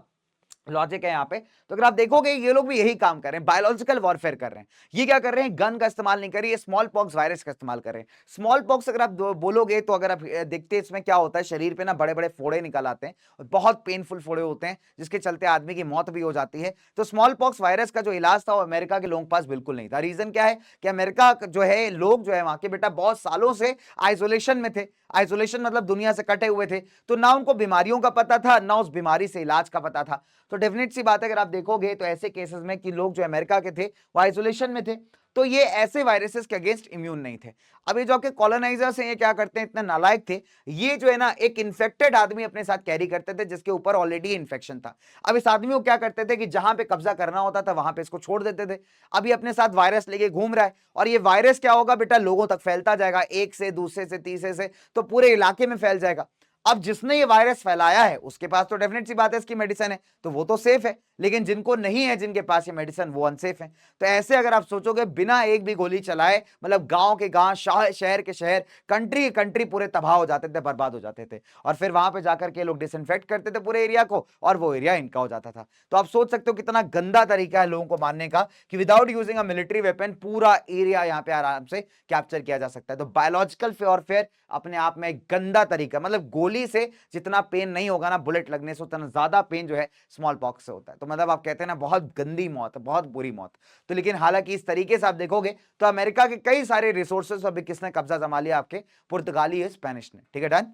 लॉजिक है यहाँ पे। तो अगर आप देखोगे ये लोग भी यही काम कर रहे हैं, बायोलॉजिकल वॉरफेयर कर रहे हैं। ये क्या कर रहे हैं, गन का इस्तेमाल नहीं कर रहे, ये स्मॉल पॉक्स वायरस का इस्तेमाल कर रहे हैं। स्मॉल पॉक्स अगर आप बोलोगे तो अगर आप देखते हैं इसमें क्या होता है, शरीर पे ना बड़े बड़े फोड़े निकल आते हैं और बहुत पेनफुल फोड़े होते हैं जिसके चलते आदमी की मौत भी हो जाती है। तो स्मॉल पॉक्स वायरस का जो इलाज था वो अमेरिका के लोगों के पास बिल्कुल नहीं था। रीजन क्या है कि अमेरिका जो है, लोग जो है वहां के बेटा बहुत सालों से आइसोलेशन में थे। आइसोलेशन मतलब दुनिया से कटे हुए थे, तो ना उनको बीमारियों का पता था, ना उस बीमारी से इलाज का पता था। तो डेफिनेट सी बात है, अगर आप देखोगे तो ऐसे केसेस में कि लोग जो अमेरिका के थे वो आइसोलेशन में थे, तो ये ऐसे वायरसेस के अगेंस्ट इम्यून नहीं थे। अब ये जो आपके कॉलोनाइजर्स हैं, ये क्या करते हैं, इतने नालायक थे, ये जो है ना एक इन्फेक्टेड आदमी अपने साथ कैरी करते थे जिसके ऊपर ऑलरेडी इन्फेक्शन था। अब इस आदमी को क्या करते थे कि जहां पे कब्जा करना होता था वहां पे इसको छोड़ देते थे। अब ये अपने साथ वायरस लेके घूम रहा है और ये वायरस क्या होगा बेटा, लोगों तक फैलता जाएगा, एक से, दूसरे से, तीसरे से, तो पूरे इलाके में फैल जाएगा। अब जिसने ये वायरस फैलाया है उसके पास तो डेफिनेट सी बात है इसकी मेडिसिन है, तो वो तो सेफ है, लेकिन जिनको नहीं है, जिनके पास ये मेडिसिन, वो अनसेफ है। तो ऐसे अगर आप सोचोगे बिना एक भी गोली चलाए, मतलब गांव के गांव, शहर के शहर, कंट्री के कंट्री पूरे तबाह हो जाते थे, बर्बाद हो जाते थे, और फिर वहां पे जाकर के लोग डिसइंफेक्ट करते थे पूरे एरिया को और वो एरिया इनका हो जाता था। तो आप सोच सकते हो कितना गंदा तरीका है लोगों को मारने का कि without using a military weapon पूरा एरिया यहाँ पे आराम से कैप्चर किया जा सकता है। तो बायोलॉजिकल वॉरफेयर अपने आप में एक गंदा तरीका, मतलब गोली से जितना पेन नहीं होगा ना बुलेट लगने से, उतना ज्यादा पेन जो है स्मॉल पॉक्स से होता है। तो मतलब आप कहते हैं ना बहुत गंदी मौत, बहुत बुरी मौत। तो लेकिन हालांकि इस तरीके से आप देखोगे तो अमेरिका के कई सारे रिसोर्सेस अभी किसने कब्जा जमा लिया, आपके पुर्तगाली, स्पेनिश ने। ठीक है, डन।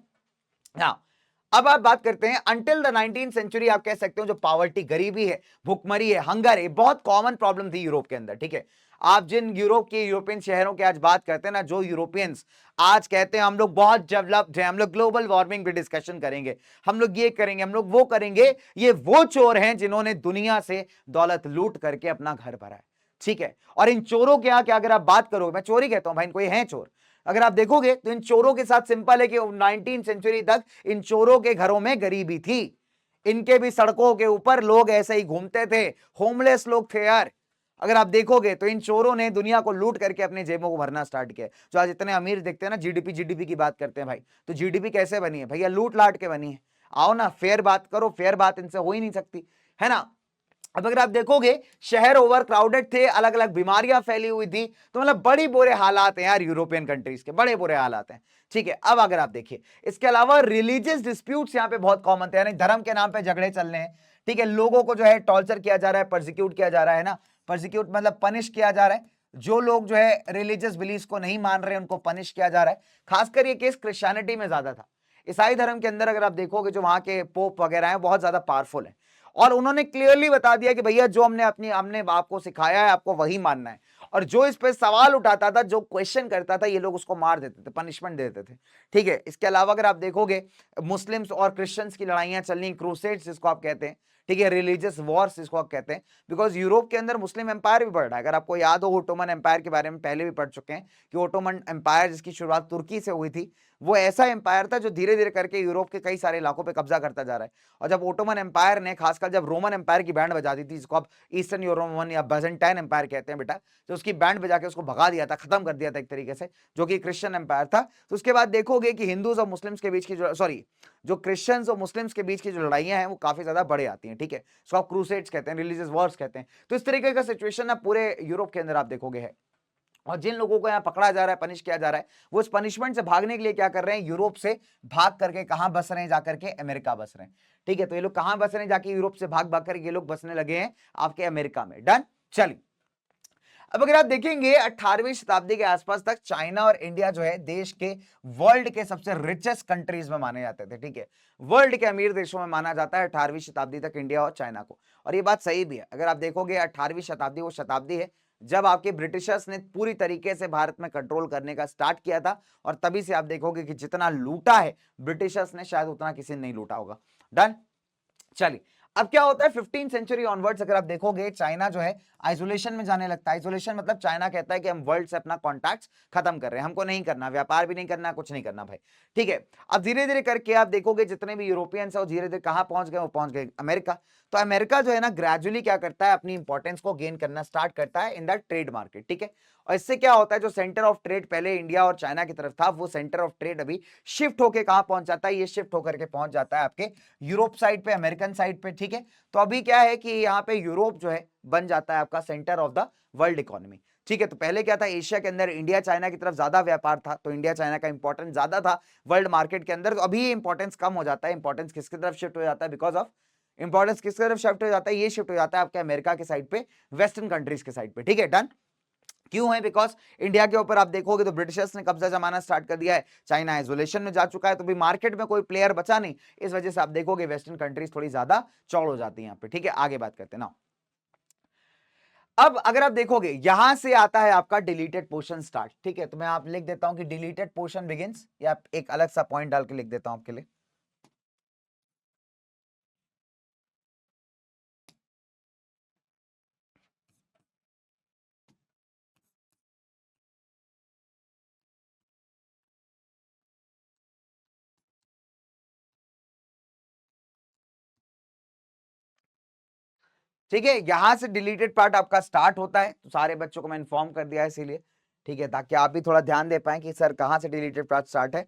हाँ, अब आप बात करते हैं अंटिल द 19th सेंचुरी, आप कह सकते हो जो पॉवर्टी, गरीबी है, भुखमरी है, हंगर है, बहुत कॉमन प्रॉब्लम थी यूरोप के अंदर। ठीक है, आप जिन यूरोप के, यूरोपियन शहरों की आज बात करते हैं ना, जो यूरोपियंस आज कहते हैं हम लोग बहुत डेवलप्ड हैं, हम लोग ग्लोबल वार्मिंग पे डिस्कशन करेंगे, हम लोग ये करेंगे, हम लोग वो करेंगे, ये वो चोर हैं जिन्होंने दुनिया से दौलत लूट करके अपना घर भरा है। ठीक है, और इन चोरों के क्या अगर आप बात करोगे, मैं चोरी कहता हूं भाई, इनको ये हैं चोर, अगर आप देखोगे तो इन चोरों के साथ सिंपल है कि 19th सेंचुरी तक इन चोरों के घरों में गरीबी थी, इनके भी सड़कों के ऊपर लोग ऐसे ही घूमते थे, होमलेस लोग थे यार। अगर आप देखोगे तो इन चोरों ने दुनिया को लूट करके अपने जेबों को भरना स्टार्ट किया। जो आज इतने अमीर दिखते हैं ना, जीडीपी जीडीपी की बात करते हैं भाई, तो जीडीपी कैसे बनी है भैया, लूट लाट के बनी है। आओ ना, फेयर बात करो, फेयर बात इनसे हो ही नहीं सकती, है ना। अब अगर आप देखोगे शहर ओवर क्राउडेड थे, अलग अलग बीमारियां फैली हुई थी, तो मतलब बड़ी बुरे हालात हैं यार यूरोपियन कंट्रीज के, बड़े बुरे हालात हैं। ठीक है, अब अगर आप देखिए इसके अलावा रिलीजियस डिस्प्यूट्स यहाँ पे बहुत कॉमन थे, यानी धर्म के नाम पे झगड़े चल रहे हैं। ठीक है, लोगों को जो है टॉर्चर किया जा रहा है, परसिक्यूट किया जा रहा है ना, परसिक्यूट मतलब पनिश किया जा रहा है। जो लोग जो है रिलीजियस बिलीफ को नहीं मान रहे उनको पनिश किया जा रहा है। खासकर ये केस क्रिश्चियनिटी में ज्यादा था। ईसाई धर्म के अंदर अगर आप देखोगे जो वहां के पोप वगैरह हैं बहुत ज्यादा पावरफुल है, और उन्होंने क्लियरली बता दिया कि भैया जो हमने आपको सिखाया है आपको वही मानना है, और जो इस पे सवाल उठाता था, जो क्वेश्चन करता था, ये लोग उसको मार देते थे, पनिशमेंट देते थे। ठीक है, इसके अलावा अगर आप देखोगे मुस्लिम्स और क्रिश्चियंस की लड़ाइयां चल रही, क्रूसेड्स जिसको आप कहते हैं, ठीक है, रिलीजियस वॉर्स जिसको आप कहते हैं, बिकॉज यूरोप के अंदर मुस्लिम एम्पायर भी बढ़ रहा है। अगर आपको याद हो ओटोमन एम्पायर के बारे में पहले भी पढ़ चुके हैं कि ओटोमन एम्पायर जिसकी शुरुआत तुर्की से हुई थी, वो ऐसा एम्पायर था जो धीरे धीरे करके यूरोप के कई सारे इलाकों पे कब्जा करता जा रहा है। और जब ओटोमन एम्पायर ने, खासकर जब रोमन एम्पायर की बैंड बजा दी थी, जिसको आप ईस्टर्न यूरोमन या बाइजेंटाइन एम्पायर कहते हैं बेटा, तो उसकी बैंड बजा के उसको भगा दिया था, खत्म कर दिया था एक तरीके से, जो कि क्रिश्चियन एम्पायर था। तो उसके बाद देखोगे कि हिंदूज और मुस्लिम्स के बीच की जो क्रिश्चियंस और मुस्लिम्स के बीच की जो लड़ाइयां हैं वो काफी ज्यादा बढ़ आती हैं। ठीक है, इसको आप क्रूसेड्स कहते हैं, रिलीजियस वॉर्स कहते हैं। तो इस तरीके का सिचुएशन ना पूरे यूरोप के अंदर आप देखोगे है। और जिन लोगों को यहाँ पकड़ा जा रहा है, पनिश किया जा रहा है, वो इस पनिशमेंट से भागने के लिए क्या कर रहे हैं, यूरोप से भाग करके कहां बस रहे हैं, जाकर के अमेरिका बस रहे हैं। ठीक है, तो ये लोग कहां बस रहे हैं, जाके यूरोप से भाग भाग कर ये लोग बसने लगे हैं आपके अमेरिका में। डन, चलिए अब अगर आप देखेंगे 18वीं शताब्दी के आसपास तक चाइना और इंडिया जो है देश के वर्ल्ड के सबसे रिचेस्ट कंट्रीज में माने जाते थे, ठीक है, वर्ल्ड के अमीर देशों में माना जाता है 18वीं शताब्दी तक इंडिया और चाइना को। और ये बात सही भी है। अगर आप देखोगे 18वीं शताब्दी वो शताब्दी है जब आपके ब्रिटिशर्स ने पूरी तरीके से भारत में कंट्रोल करने का स्टार्ट किया था, और तभी से आप देखोगे कि जितना लूटा है ब्रिटिशर्स ने शायद उतना किसी ने नहीं लूटा होगा। डन। चलिए, अब क्या होता है 15 सेंचुरी ऑनवर्ड्स अगर आप देखोगे चाइना जो है आइसोलेशन में जाने लगता है। आइसोलेशन मतलब चाइना कहता है कि हम वर्ल्ड से अपना कॉन्टैक्ट खत्म कर रहे हैं, हमको नहीं करना, व्यापार भी नहीं करना, कुछ नहीं करना भाई, ठीक है। अब धीरे धीरे करके आप देखोगे जितने भी यूरोपियंस है वो धीरे धीरे कहां पहुंच गए, वो पहुंच गए अमेरिका। तो अमेरिका जो है ना ग्रेजुअली क्या करता है, अपनी इंपॉर्टेंस को गेन करना स्टार्ट करता है इन द ट्रेड मार्केट, ठीक है। और इससे क्या होता है, जो सेंटर ऑफ ट्रेड पहले इंडिया और चाइना की तरफ था, वो सेंटर ऑफ ट्रेड अभी शिफ्ट होकर कहां पहुंच जाता है, ये शिफ्ट होकर के पहुंच जाता है आपके यूरोप साइड पे, अमेरिकन साइड पे, ठीक है। तो अभी क्या है कि यहाँ पे यूरोप जो है बन जाता है आपका centre of the world economy, ठीक है। तो पहले क्या था, एशिया के अंदर इंडिया चाइना की तरफ ज्यादा व्यापार था, तो इंडिया चाइना का इंपॉर्टेंस ज्यादा था वर्ल्ड मार्केट के अंदर। तो अभी ये इंपॉर्टेंस कम हो जाता है, इंपॉर्टेंस किसकी तरफ शिफ्ट हो जाता है, बिकॉज ऑफ इंपॉर्टेंस किसकी तरफ शिफ्ट हो जाता है, ये शिफ्ट हो जाता है आपके अमेरिका के साइड पे, वेस्टर्न कंट्रीज के साइड पे, ठीक है। डन। क्यों है, बिकॉज इंडिया के ऊपर आप देखोगे तो ब्रिटिशर्स ने कब्जा जमाना स्टार्ट कर दिया है, चाइना आइसोलेशन में जा चुका है, तो भी मार्केट में कोई प्लेयर बचा नहीं, इस वजह से आप देखोगे वेस्टर्न कंट्रीज थोड़ी ज्यादा चौड़ हो जाती है यहाँ पे, ठीक है। आगे बात करते हैं ना। अब अगर आप देखोगे यहां से आता है आपका डिलीटेड पोर्शन स्टार्ट, ठीक है। तो मैं आप लिख देता हूं कि डिलीटेड पोर्शन बिगिंस, या एक अलग सा पॉइंट डाल के लिख देता हूं आपके लिए। ठीक है, यहां से डिलीटेड पार्ट आपका स्टार्ट होता है, तो सारे बच्चों को मैं इन्फॉर्म कर दिया है इसीलिए, ठीक है, ताकि आप भी थोड़ा ध्यान दे पाए कि सर कहां से डिलीटेड पार्ट स्टार्ट है।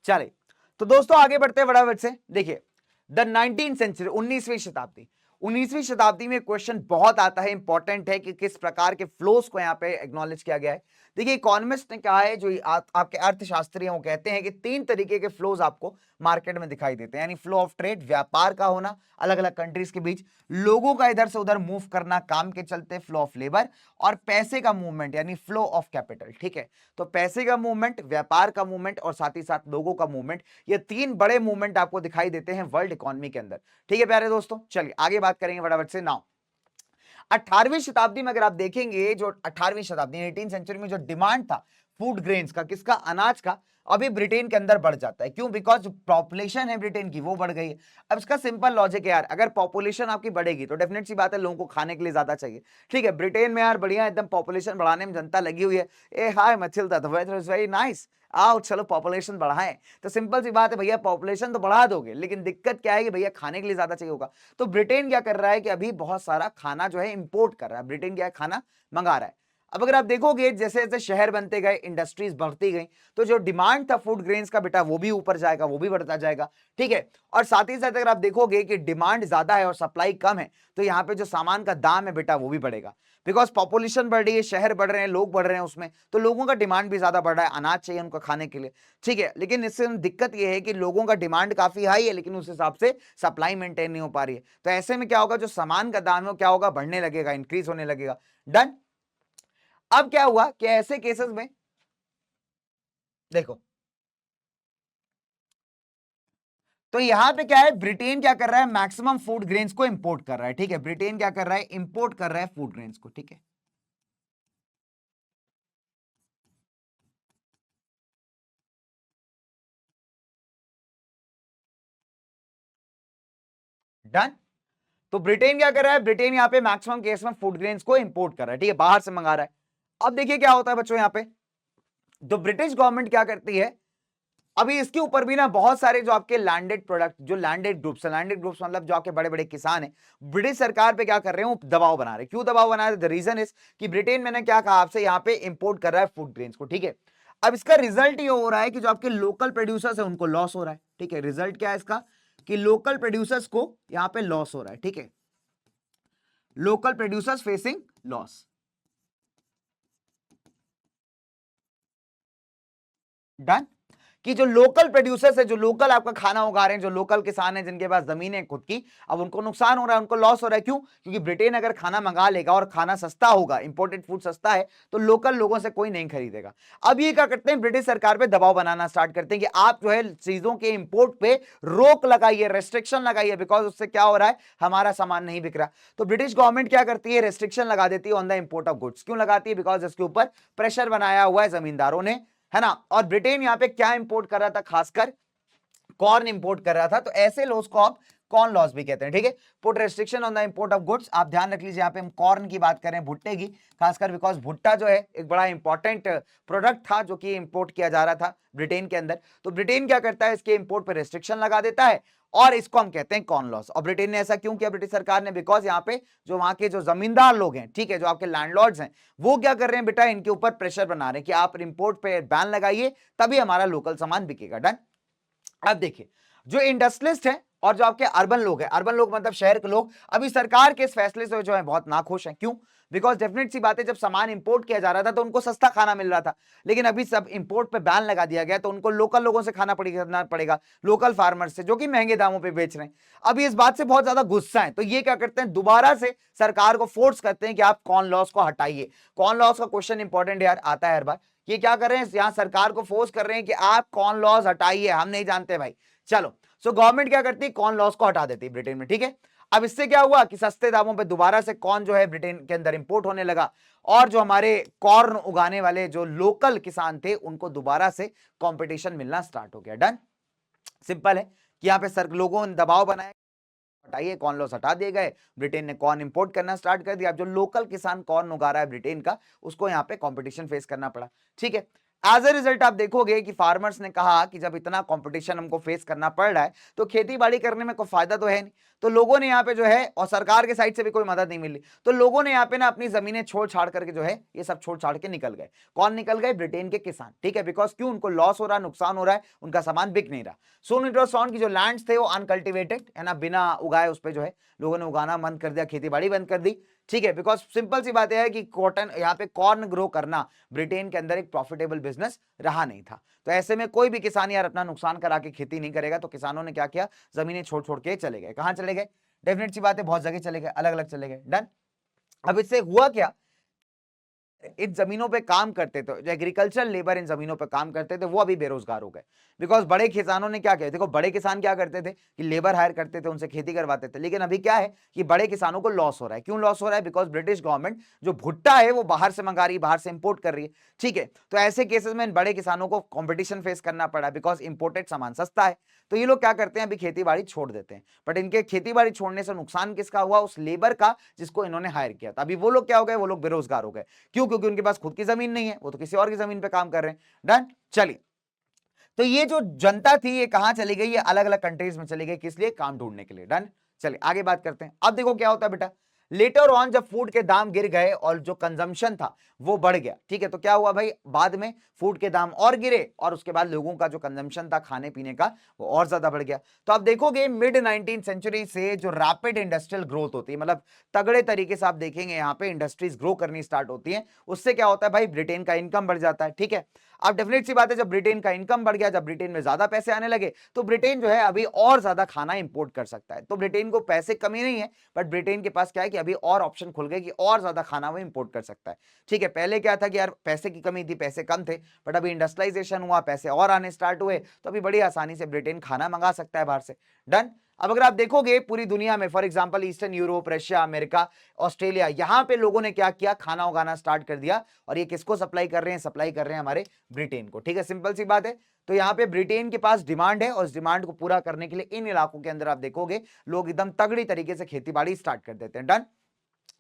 चले, तो दोस्तों आगे बढ़ते हैं फटाफट से। देखिए द 19वीं सेंचुरी, 19वीं शताब्दी, 19वीं शताब्दी में क्वेश्चन बहुत आता है, इंपॉर्टेंट है कि किस प्रकार के फ्लोस को यहाँ पे एक्नॉलेज किया गया है। देखिए इकोनॉमिस्ट ने कहा है, जो आपके अर्थशास्त्री हैं वो कहते हैं कि 3 तरीके के फ्लोज आपको मार्केट में दिखाई देते हैं, यानी फ्लो ऑफ ट्रेड, व्यापार का होना अलग अलग कंट्रीज के बीच, लोगों का इधर से उधर मूव करना काम के चलते फ्लो ऑफ लेबर, और पैसे का मूवमेंट यानी फ्लो ऑफ कैपिटल, ठीक है। तो पैसे का मूवमेंट, व्यापार का मूवमेंट और साथ ही साथ लोगों का मूवमेंट, ये 3 बड़े मूवमेंट आपको दिखाई देते हैं वर्ल्ड इकोनॉमी के अंदर, ठीक है प्यारे दोस्तों। चलिए आगे बात करेंगे फटाफट से। नाउ 18वीं शताब्दी में अगर आप देखेंगे, जो 18वीं शताब्दी 18 सेंचुरी में जो डिमांड था फूड ग्रेन्स का, किसका, अनाज का, अभी ब्रिटेन के अंदर बढ़ जाता है। क्यों, बिकॉज पॉपुलेशन है ब्रिटेन की वो बढ़ गई है। अब इसका सिंपल लॉजिक है यार, अगर पॉपुलेशन आपकी बढ़ेगी तो डेफिनेट सी बात है लोगों को खाने के लिए ज्यादा चाहिए, ठीक है। ब्रिटेन में यार बढ़िया एकदम पॉपुलेशन बढ़ाने में जनता लगी हुई है। ए hi Mathilda, the weather is very nice, आओ चलो पॉपुलेशन बढ़ाएं। तो सिंपल सी बात है भैया, पॉपुलेशन तो बढ़ा दोगे, लेकिन दिक्कत क्या है कि भैया खाने के लिए ज्यादा चाहिए होगा। तो ब्रिटेन क्या कर रहा है कि अभी बहुत सारा खाना जो है इंपोर्ट कर रहा है, ब्रिटेन क्या है, खाना मंगा रहा है। अब अगर आप देखोगे जैसे जैसे शहर बनते गए, इंडस्ट्रीज बढ़ती गई, तो जो डिमांड था फूड ग्रेन्स का बेटा वो भी ऊपर जाएगा, वो भी बढ़ता जाएगा, ठीक है। और साथ ही साथ अगर आप देखोगे कि डिमांड ज्यादा है और सप्लाई कम है, तो यहाँ पे जो सामान का दाम है बेटा वो भी बढ़ेगा, बिकॉज पॉपुलेशन बढ़ रही है, शहर बढ़ रहे हैं, लोग बढ़ रहे हैं उसमें, तो लोगों का डिमांड भी ज्यादा बढ़ रहा है, अनाज चाहिए उनको खाने के लिए, ठीक है। लेकिन इससे दिक्कत यह है कि लोगों का डिमांड काफी हाई है, लेकिन उस हिसाब से सप्लाई मेंटेन नहीं हो पा रही है। तो ऐसे में क्या होगा, जो सामान का दाम है वो क्या होगा, बढ़ने लगेगा, इंक्रीज होने लगेगा। डन। अब क्या हुआ कि ऐसे केसेस में देखो, तो यहां पे क्या है, ब्रिटेन क्या कर रहा है, मैक्सिमम फूड ग्रेन्स को इंपोर्ट कर रहा है, ठीक है। ब्रिटेन क्या कर रहा है, इंपोर्ट कर रहा है फूड ग्रेन्स को, ठीक है। डन। तो ब्रिटेन क्या कर रहा है, ब्रिटेन यहां पे मैक्सिमम केस में फूड ग्रेन्स को इंपोर्ट कर रहा है, ठीक है, बाहर से मंगा रहा है। अब देखिए क्या होता है बच्चों, यहां पे तो ब्रिटिश गवर्नमेंट क्या करती है, अभी इसके ऊपर भी ना बहुत सारे जो आपके लैंडेड प्रोडक्ट, जो लैंडेड ग्रुप्स मतलब जो आपके बड़े बड़े किसान हैं, ब्रिटिश सरकार पे क्या कर रहे हैं, वो दबाव बना रहे हैं। क्यों दबाव बना रहे हैं, द रीजन इज कि ब्रिटेन मैंने क्या कहा आपसे, यहाँ पे इंपोर्ट कर रहा है फूड ग्रेन्स को, ठीक है। अब इसका रिजल्ट ये हो रहा है कि जो आपके लोकल प्रोड्यूसर्स है उनको लॉस हो रहा है, ठीक है। रिजल्ट क्या है इसका, कि लोकल प्रोड्यूसर्स को यहां पे लॉस हो रहा है, ठीक है। Local producers facing loss. Done. कि जो लोकल प्रोड्यूसर्स है, जो लोकल आपका खाना उगा रहे हैं, जो लोकल किसान है जिनके पास जमीन है खुद की, अब उनको नुकसान हो रहा है, उनको लॉस हो रहा है। क्यों? क्योंकि ब्रिटेन अगर खाना मंगा लेगा और खाना सस्ता होगा, इंपोर्टेड फूड सस्ता है, तो लोकल लोगों से कोई नहीं खरीदेगा। अब ये क्या करते हैं, ब्रिटिश सरकार पे दबाव बनाना स्टार्ट करते हैं कि आप जो है चीजों के इंपोर्ट पे रोक लगाइए, रेस्ट्रिक्शन लगाइए, बिकॉज उससे क्या हो रहा है, हमारा सामान नहीं बिक रहा। तो ब्रिटिश गवर्नमेंट क्या करती है, रेस्ट्रिक्शन लगा देती है on the import of goods. क्यों लगाती है? बिकॉज इसके ऊपर प्रेशर बनाया हुआ है जमींदारों ने, है ना। और ब्रिटेन यहां पे क्या इंपोर्ट कर रहा था, खासकर कॉर्न इंपोर्ट कर रहा था। तो ऐसे लॉस को आप कॉर्न लॉस भी कहते हैं, ठीक है। Put restriction on the import of goods. आप ध्यान रख लीजिए, यहां पे हम कॉर्न की बात करें, भुट्टे की, खासकर बिकॉज भुट्टा जो है एक बड़ा इंपॉर्टेंट प्रोडक्ट था जो कि इंपोर्ट किया जा रहा था ब्रिटेन के अंदर। तो ब्रिटेन क्या करता है, इसके इंपोर्ट पर रेस्ट्रिक्शन लगा देता है और इसको हम कहते हैं कॉर्न लॉस। और ब्रिटेन ने ऐसा क्यों किया, ब्रिटिश सरकार ने? बिकॉज यहाँ पे जो वहां के जो जमींदार लोग हैं, ठीक है, जो आपके लैंडलॉर्ड्स हैं, वो क्या कर रहे हैं बेटा, इनके ऊपर प्रेशर बना रहे हैं कि आप इंपोर्ट पे बैन लगाइए, तभी हमारा लोकल सामान बिकेगा। डन। अब देखिए, जो इंडस्ट्रियलिस्ट है और जो आपके अर्बन लोग हैं, अर्बन लोग मतलब शहर के लोग, अभी सरकार के इस फैसले से जो है बहुत नाखुश हैं। क्यों? बिकॉज डेफिनेट सी बात है, जब सामान इंपोर्ट किया जा रहा था तो उनको सस्ता खाना मिल रहा था, लेकिन अभी सब इंपोर्ट पे बैन लगा दिया गया, तो उनको लोकल लोगों से खाना पड़ेगा, लोकल फार्मर्स से, जो कि महंगे दामों पे बेच रहे हैं। अभी इस बात से बहुत ज्यादा गुस्सा है, तो ये क्या करते हैं, दोबारा से सरकार को फोर्स करते हैं कि आप कॉर्न लॉस को हटाइए। कॉर्न लॉस का क्वेश्चन इंपॉर्टेंट यार आता है हर बार। ये क्या कर रहे हैं, यहां सरकार को फोर्स कर रहे हैं कि आप कॉर्न लॉस हटाइए, हम नहीं जानते भाई। चलो, सो गवर्नमेंट क्या करती है, कॉर्न लॉस को हटा देती है ब्रिटेन में, ठीक है। अब इससे क्या हुआ कि सस्ते दामों पे दोबारा से कॉर्न जो है ब्रिटेन के अंदर इंपोर्ट होने लगा, और जो हमारे कॉर्न उगाने वाले जो लोकल किसान थे उनको दोबारा से कंपटीशन मिलना स्टार्ट हो गया। डन। सिंपल है कि यहां पे सर लोगों ने दबाव बनाया, हटाइए, कॉर्न लॉस हटा दिए गए, ब्रिटेन ने कॉर्न इंपोर्ट करना स्टार्ट कर दिया। अब जो लोकल किसान कॉर्न उगा रहा है ब्रिटेन का, उसको यहाँ पे कंपटीशन फेस करना पड़ा, ठीक है। एज ए रिजल्ट आप देखोगे कि फार्मर्स ने कहा कि जब इतना कंपटीशन हमको फेस करना पड़ रहा है तो खेती बाड़ी करने में कोई फायदा तो है नहीं। तो लोगों ने यहाँ पे जो है, और सरकार के साइड से भी कोई मदद नहीं मिली, तो लोगों ने यहाँ पे ना अपनी जमीनें छोड़ छाड़ करके जो है ये सब छोड़ छाड़ के निकल गए। कौन निकल गए? ब्रिटेन के किसान, ठीक है। बिकॉज क्यों? उनको लॉस हो रहा है, नुकसान हो रहा है, उनका सामान बिक नहीं रहा। सोन इट वाज फाउंड की जो लैंड्स थे वो अनकल्टिवेटेड है ना, बिना उगाए उस पर जो है लोगों ने उगाना बंद कर दिया, खेती बाड़ी बंद कर दी, ठीक है। बिकॉज सिंपल सी बात है कि कॉटन, यहाँ पे कॉर्न ग्रो करना ब्रिटेन के अंदर एक प्रॉफिटेबल बिजनेस रहा नहीं था। तो ऐसे में कोई भी किसान यार अपना नुकसान करा के खेती नहीं करेगा। तो किसानों ने क्या किया, जमीनें छोड़ छोड़ के चले गए। कहां चले गए? डेफिनेट सी बात है, बहुत जगह चले गए, अलग अलग चले गए। डन। अब इससे हुआ क्या, इन जमीनों पे काम करते थे, जो एग्रीकल्चरल लेबर इन जमीनों पे काम करते थे, वो अभी बेरोजगार हो गए। बिकॉज बड़े किसानों ने क्या किया, देखो बड़े किसान क्या करते थे कि लेबर हायर करते थे, उनसे खेती करवाते थे, लेकिन अभी क्या है कि बड़े किसानों को लॉस हो रहा है। क्यों लॉस हो रहा है? बिकॉज ब्रिटिश गवर्नमेंट जो भुट्टा है वो बाहर से मंगा रही है, बाहर से इंपोर्ट कर रही है, ठीक है। तो ऐसे केसेस में इन बड़े किसानों को कॉम्पिटिशन फेस करना पड़ा, बिकॉज इंपोर्टेड सामान सस्ता है। तो ये लोग क्या करते हैं, अभी खेती बाड़ी छोड़ देते हैं। बट इनके खेती बाड़ी छोड़ने से नुकसान किसका हुआ? उस लेबर का जिसको इन्होंने हायर किया था। अभी वो लोग क्या हो गए, वो लोग बेरोजगार हो गए। क्यों? क्योंकि उनके पास खुद की जमीन नहीं है, वो तो किसी और की जमीन पे काम कर रहे हैं। डन। चलिए, तो ये जो जनता थी ये कहां चली गई? ये अलग अलग कंट्रीज में चली गई, किस लिए? काम ढूंढने के लिए। डन। चलिए आगे बात करते हैं। अब देखो क्या होता है बेटा, लेटर ऑन जब फूड के दाम गिर गए और जो कंजम्पशन था वो बढ़ गया, ठीक है, तो क्या हुआ भाई, बाद में फूड के दाम और गिरे और उसके बाद लोगों का जो कंजम्पशन था खाने पीने का वो और ज्यादा बढ़ गया। तो आप देखोगे मिड 19th सेंचुरी से जो रैपिड इंडस्ट्रियल ग्रोथ होती है, मतलब तगड़े तरीके से आप देखेंगे यहाँ पे इंडस्ट्रीज ग्रो करनी स्टार्ट होती है, उससे क्या होता है भाई, ब्रिटेन का इनकम बढ़ जाता है, ठीक है। अब डेफिनेट सी बात है, जब ब्रिटेन का इनकम बढ़ गया, जब ब्रिटेन में ज्यादा पैसे आने लगे, तो ब्रिटेन जो है अभी और ज्यादा खाना इंपोर्ट कर सकता है। तो ब्रिटेन को पैसे कमी नहीं है, बट ब्रिटेन के पास क्या है कि अभी और ऑप्शन खुल गए कि और ज्यादा खाना वो इंपोर्ट कर सकता है, ठीक है। पहले क्या था कि यार पैसे की कमी थी, पैसे कम थे, बट अभी इंडस्ट्रियलाइजेशन हुआ, पैसे और आने स्टार्ट हुए, तो अभी बड़ी आसानी से ब्रिटेन खाना मंगा सकता है बाहर से। डन। अब अगर आप देखोगे पूरी दुनिया में, for example eastern Europe, Russia, America, Australia, यहां पे लोगों ने क्या किया, खाना उगाना स्टार्ट कर दिया। और ये किसको सप्लाई कर रहे हैं? सप्लाई कर रहे हैं हमारे ब्रिटेन को, ठीक है। सिंपल सी बात है। तो यहाँ पे ब्रिटेन के पास डिमांड है और इस डिमांड को पूरा करने के लिए इन इलाकों के अंदर आप देखोगे लोग एकदम तगड़ी तरीके से खेती बाड़ी स्टार्ट कर देते हैं। डन।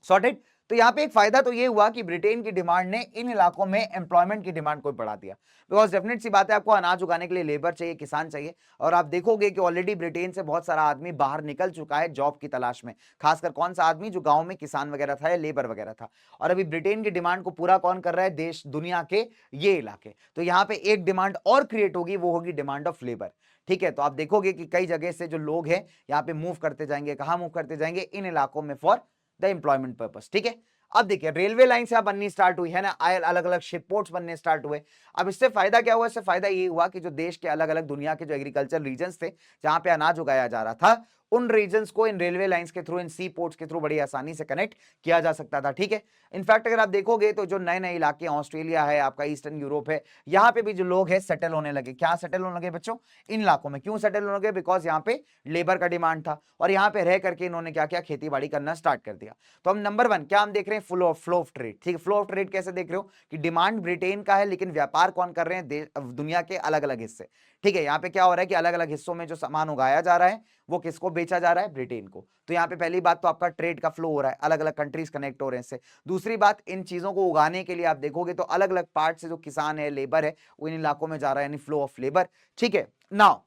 सॉर्टेड। तो यहाँ पे एक फायदा तो ये हुआ कि ब्रिटेन की डिमांड ने इन इलाकों में एम्प्लॉयमेंट की डिमांड को बढ़ा दिया। बिकॉज डेफिनेट सी बात है, आपको अनाज उगाने के लिए लेबर चाहिए, किसान चाहिए, और आप देखोगे कि ऑलरेडी ब्रिटेन से बहुत सारा आदमी बाहर निकल चुका है जॉब की तलाश में। खासकर कौन सा आदमी? जो गांव में किसान वगैरह था या लेबर वगैरह था। और अभी ब्रिटेन की डिमांड को पूरा कौन कर रहा है? देश, दुनिया के ये इलाके। तो यहाँ पे एक डिमांड और क्रिएट होगी, वो होगी डिमांड ऑफ लेबर, ठीक है। तो आप देखोगे कि कई जगह से जो लोग हैं यहाँ पे मूव करते जाएंगे, कहाँ मूव करते जाएंगे? इन इलाकों में, फॉर द एम्प्लॉयमेंट पर्पस, ठीक है। अब देखिए रेलवे लाइन से बननी स्टार्ट हुई है ना, अलग अलग शिप पोर्ट्स बनने स्टार्ट हुए। अब इससे फायदा क्या हुआ? इससे फायदा ये हुआ कि जो देश के अलग अलग दुनिया के जो एग्रीकल्चर रीजन्स थे जहां पे अनाज उगाया जा रहा था, उन रीजन्स को इन रेलवे लाइंस के थ्रू, इन सी पोर्ट्स के थ्रू बड़ी आसानी से कनेक्ट किया जा सकता था। ठीक है, इनफैक्ट अगर आप देखोगे तो जो नए नए इलाके, ऑस्ट्रेलिया है, आपका ईस्टर्न यूरोप है, यहाँ पे भी जो लोग हैं सेटल होने लगे। क्या सेटल होने लगे बच्चों? इन इलाकों में। क्यों सेटल होने लगे? बिकॉज यहाँ पे लेबर का डिमांड था और यहाँ पे रह करके इन्होंने क्या किया? खेती बाड़ी करना स्टार्ट कर दिया। तो हम नंबर 1 क्या हम देख रहे हैं? Flow of trade. ठीक है, फ्लो ऑफ ट्रेड कैसे देख रहे हो कि डिमांड ब्रिटेन का है लेकिन व्यापार कौन कर रहे हैं? दुनिया के अलग अलग हिस्से। ठीक है, यहाँ पे क्या हो रहा है कि अलग अलग हिस्सों में जो सामान उगाया जा रहा है वो किसको बेचा जा रहा है? ब्रिटेन को। तो यहाँ पे पहली बात तो आपका ट्रेड का फ्लो हो रहा है, अलग अलग कंट्रीज कनेक्ट हो रहे हैं इससे। दूसरी बात, इन चीजों को उगाने के लिए आप देखोगे तो अलग अलग पार्ट से जो किसान है, लेबर है, वो इन इलाकों में जा रहा है, यानी फ्लो ऑफ लेबर। ठीक है, नाउ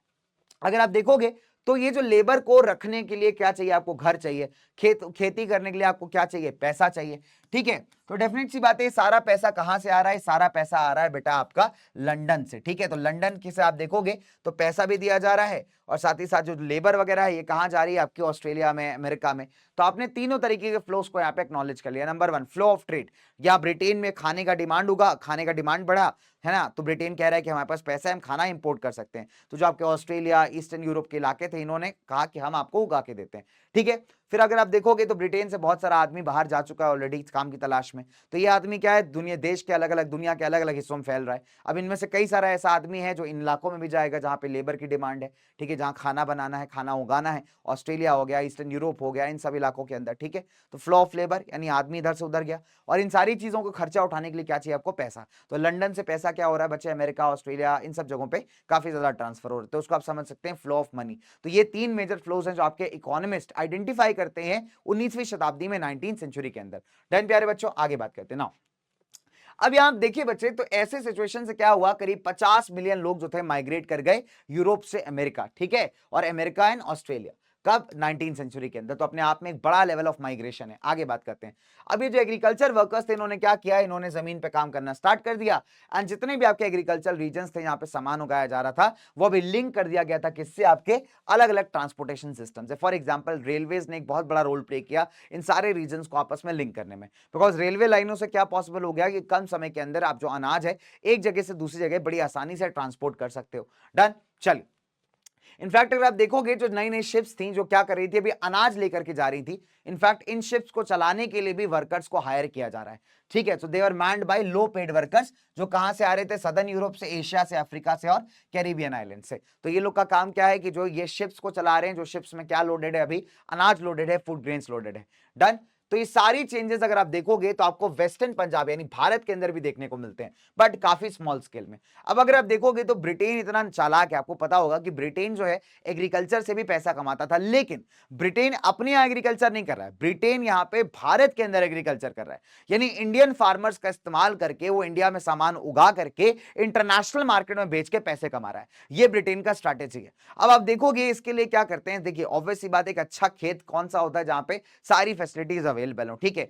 अगर आप देखोगे तो ये जो लेबर को रखने के लिए क्या चाहिए? आपको घर चाहिए। खेती करने के लिए आपको क्या चाहिए? पैसा चाहिए। ठीक है, तो डेफिनेट सी बात है, सारा पैसा कहां से आ रहा है? सारा पैसा आ रहा है बेटा आपका लंदन से। ठीक है, तो लंदन की से आप देखोगे तो पैसा भी दिया जा रहा है और साथ ही साथ जो लेबर वगैरह है ये कहां जा रही है? आपकी ऑस्ट्रेलिया में, अमेरिका में। तो आपने तीनों तरीके के फ्लोस को यहाँ पे एक्नॉलेज कर लिया। नंबर 1 फ्लो ऑफ ट्रेड, या ब्रिटेन में खाने का डिमांड होगा, खाने का डिमांड बढ़ा है ना, तो ब्रिटेन कह रहा है कि हमारे पास पैसा है, हम खाना इंपोर्ट कर सकते हैं। तो जो आपके ऑस्ट्रेलिया, ईस्टर्न यूरोप के इलाके थे, इन्होंने कहा कि हम आपको उगा के देते हैं। ठीक है, फिर अगर आप देखोगे तो ब्रिटेन से बहुत सारा आदमी बाहर जा चुका है ऑलरेडी काम की तलाश में। तो ये आदमी क्या है? दुनिया देश के अलग अलग, दुनिया के अलग अलग हिस्सों में फैल रहा है। अब इनमें से कई सारा ऐसा आदमी है जो इन इलाकों में भी जाएगा जहां पे लेबर की डिमांड है। ठीक है, जहां खाना बनाना है, खाना उगाना है। ऑस्ट्रेलिया हो गया, ईस्टर्न यूरोप हो गया, इन सब इलाकों के अंदर। ठीक है, तो फ्लो ऑफ लेबर यानी आदमी इधर से उधर गया और इन सारी चीजों को खर्चा उठाने के लिए क्या चाहिए? आपको पैसा। तो लंदन से पैसा क्या हो रहा है बच्चे? अमेरिका, ऑस्ट्रेलिया, इन सब जगहों पे काफी ज्यादा ट्रांसफर हो रहा है। तो उसको आप समझ सकते हैं फ्लो ऑफ मनी। तो ये 3 मेजर फ्लोज हैं जो आपके इकोनॉमिस्ट आइडेंटिफाई करते हैं 19वीं शताब्दी में, 19th सेंचुरी के अंदर। डन प्यारे बच्चों, आगे बात करते हैं ना। अब यहां देखिए बच्चे, तो ऐसे सिचुएशन से क्या हुआ? करीब 50 मिलियन लोग जो थे माइग्रेट कर गए यूरोप से अमेरिका। ठीक है, और अमेरिका एंड ऑस्ट्रेलिया। कब? 19th सेंचुरी के अंदर। तो अपने आप में एक बड़ा लेवल ऑफ माइग्रेशन है। आगे बात करते हैं। अब ये जो एग्रीकल्चर वर्कर्स थे, इन्होंने क्या किया? इन्होंने जमीन पे काम करना स्टार्ट कर दिया एंड जितने भी आपके एग्रीकल्चर रीजन्स थे, यहाँ पे सामान उगाया जा रहा था, वो भी लिंक कर दिया गया था किससे? आपके अलग अलग ट्रांसपोर्टेशन सिस्टम से। फॉर एग्जाम्पल रेलवेज ने एक बहुत बड़ा रोल प्ले किया इन सारे रीजन्स को आपस में लिंक करने में, बिकॉज रेलवे लाइनों से क्या पॉसिबल हो गया कि कम समय के अंदर आप जो अनाज है एक जगह से दूसरी जगह बड़ी आसानी से ट्रांसपोर्ट कर सकते हो। डन, चलिए। इनफैक्ट अगर आप देखोगे जो नई नई शिप्स थी जो क्या कर रही थी? अभी अनाज लेकर के जा रही थी। इनफैक्ट इन शिप्स को चलाने के लिए भी वर्कर्स को हायर किया जा रहा है। ठीक है, तो they are manned by low paid workers, जो कहां से आ रहे थे? सदर्न यूरोप से, एशिया से, अफ्रीका से और कैरिबियन आइलैंड से। तो ये लोग का काम क्या है कि जो ये शिप्स को चला रहे हैं, जो शिप्स में क्या लोडेड है? अभी अनाज लोडेड है, फूड ग्रेन्स लोडेड है। डन। तो ये सारी चेंजेस अगर आप देखोगे तो आपको वेस्टर्न पंजाब यानी भारत के अंदर भी देखने को मिलते हैं, बट काफी स्मॉल स्केल में। अब अगर आप देखोगे तो ब्रिटेन इतना चालाक है, आपको पता होगा कि ब्रिटेन जो है एग्रीकल्चर से भी पैसा कमाता था, लेकिन ब्रिटेन अपने यहां एग्रीकल्चर नहीं कर रहा है, ब्रिटेन यहां पे भारत के अंदर एग्रीकल्चर कर रहा है। यानी इंडियन फार्मर्स का इस्तेमाल करके वो इंडिया में सामान उगा करके इंटरनेशनल मार्केट में बेच के पैसे कमा रहा है। ये ब्रिटेन का स्ट्रैटेजी है। अब आप देखोगे इसके लिए क्या करते हैं? देखिए ऑब्वियस सी बात, एक अच्छा खेत कौन सा होता है? जहां पे सारी फैसिलिटीज अवेलेबल हो। ठीक है,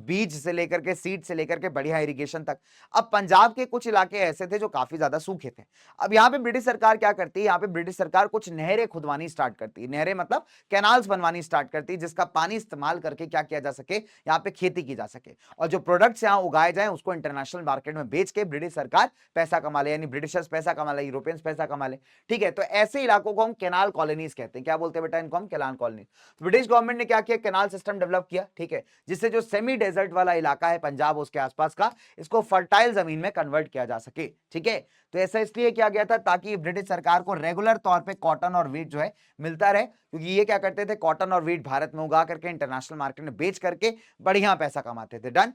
बीज से लेकर के, सीड से लेकर के बढ़िया इरिगेशन तक। अब पंजाब के कुछ इलाके ऐसे थे जो काफी ज्यादा सूखे थे। अब यहां पे ब्रिटिश सरकार क्या करती है? यहां पे ब्रिटिश सरकार कुछ नहरें खुदवानी स्टार्ट करती है। नहरें मतलब कैनाल्स बनवानी स्टार्ट करती है, जिसका पानी इस्तेमाल करके क्या किया जा सके? यहां पे खेती की जा सके और जो प्रोडक्ट्स यहां उगाए जाए उसको इंटरनेशनल मार्केट में बेच के ब्रिटिश सरकार पैसा कमा ले, यानी ब्रिटिशर्स पैसा कमा ले, यूरोपियंस पैसा कमा ले। ठीक है, तो ऐसे इलाकों को हम कैनाल कॉलोनीज कहते हैं। क्या बोलते हैं बेटा इनको? हम कैनाल कॉलोनी। ब्रिटिश गवर्नमेंट ने क्या किया? कैनाल सिस्टम डेवलप किया। ठीक है, जिससे जो सेमी डेजर्ट वाला इलाका है पंजाब उसके आसपास का, इसको फर्टाइल जमीन में कन्वर्ट किया जा सके। ठीक है, तो ऐसा इसलिए किया गया था ताकि ब्रिटिश सरकार को रेगुलर तौर पे कॉटन और वीट जो है मिलता रहे, क्योंकि ये क्या करते थे? कॉटन और वीट भारत में उगा करके इंटरनेशनल मार्केट में बेच करके बढ़िया पैसा कमाते थे। डन।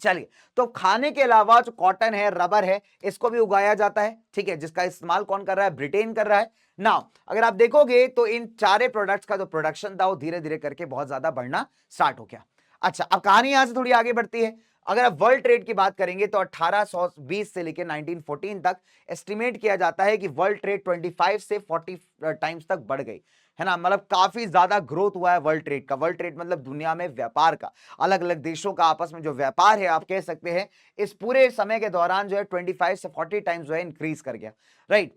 चलिए, तो खाने के अलावा जो कॉटन है, रबर है, इसको भी उगाया जाता है। ठीक है, जिसका इस्तेमाल कौन कर रहा है? ब्रिटेन कर रहा है। नाउ अगर आप देखोगे तो इन चारे प्रोडक्ट्स का जो प्रोडक्शन था वो धीरे धीरे करके बहुत ज्यादा बढ़ना स्टार्ट हो गया। अच्छा, अब कहानी यहां से थोड़ी आगे बढ़ती है। अगर आप वर्ल्ड ट्रेड की बात करेंगे तो 1820 से लेकर 1914 तक एस्टिमेट किया जाता है कि वर्ल्ड ट्रेड 25 से 40 टाइम्स तक बढ़ गई है ना। मतलब काफी ज्यादा ग्रोथ हुआ है वर्ल्ड ट्रेड का। वर्ल्ड ट्रेड मतलब दुनिया में व्यापार का, अलग अलग देशों का आपस में जो व्यापार है, आप कह सकते हैं इस पूरे समय के दौरान जो है 25 से 40 टाइम्स जो है इंक्रीज कर गया। राइट।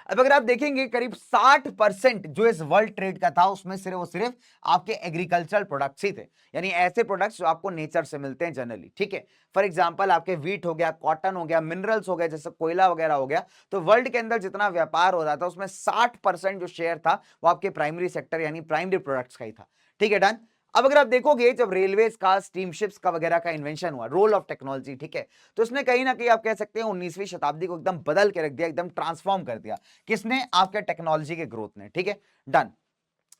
अब अगर आप देखेंगे करीब 60% जो इस वर्ल्ड ट्रेड का था उसमें सिर्फ और सिर्फ आपके एग्रीकल्चरल प्रोडक्ट्स ही थे, यानी ऐसे प्रोडक्ट्स जो आपको नेचर से मिलते हैं जनरली, ठीक है। फॉर एग्जांपल आपके व्हीट हो गया, कॉटन हो गया, मिनरल्स हो गया, जैसे कोयला वगैरह हो गया। तो वर्ल्ड के अंदर जितना व्यापार हो रहा था उसमें 60% जो शेयर था वो आपके प्राइमरी सेक्टर यानी प्राइमरी प्रोडक्ट्स का ही था, ठीक है, डन। अब अगर आप देखोगे जब रेलवेज का, स्टीमशिप्स का वगैरह का इन्वेंशन हुआ, रोल ऑफ टेक्नोलॉजी, ठीक है, तो उसने कहीं ना कहीं आप कह सकते हैं 19वीं शताब्दी को एकदम बदल के रख दिया, एकदम ट्रांसफॉर्म कर दिया। किसने? आपके टेक्नोलॉजी के ग्रोथ ने, ठीक है, डन।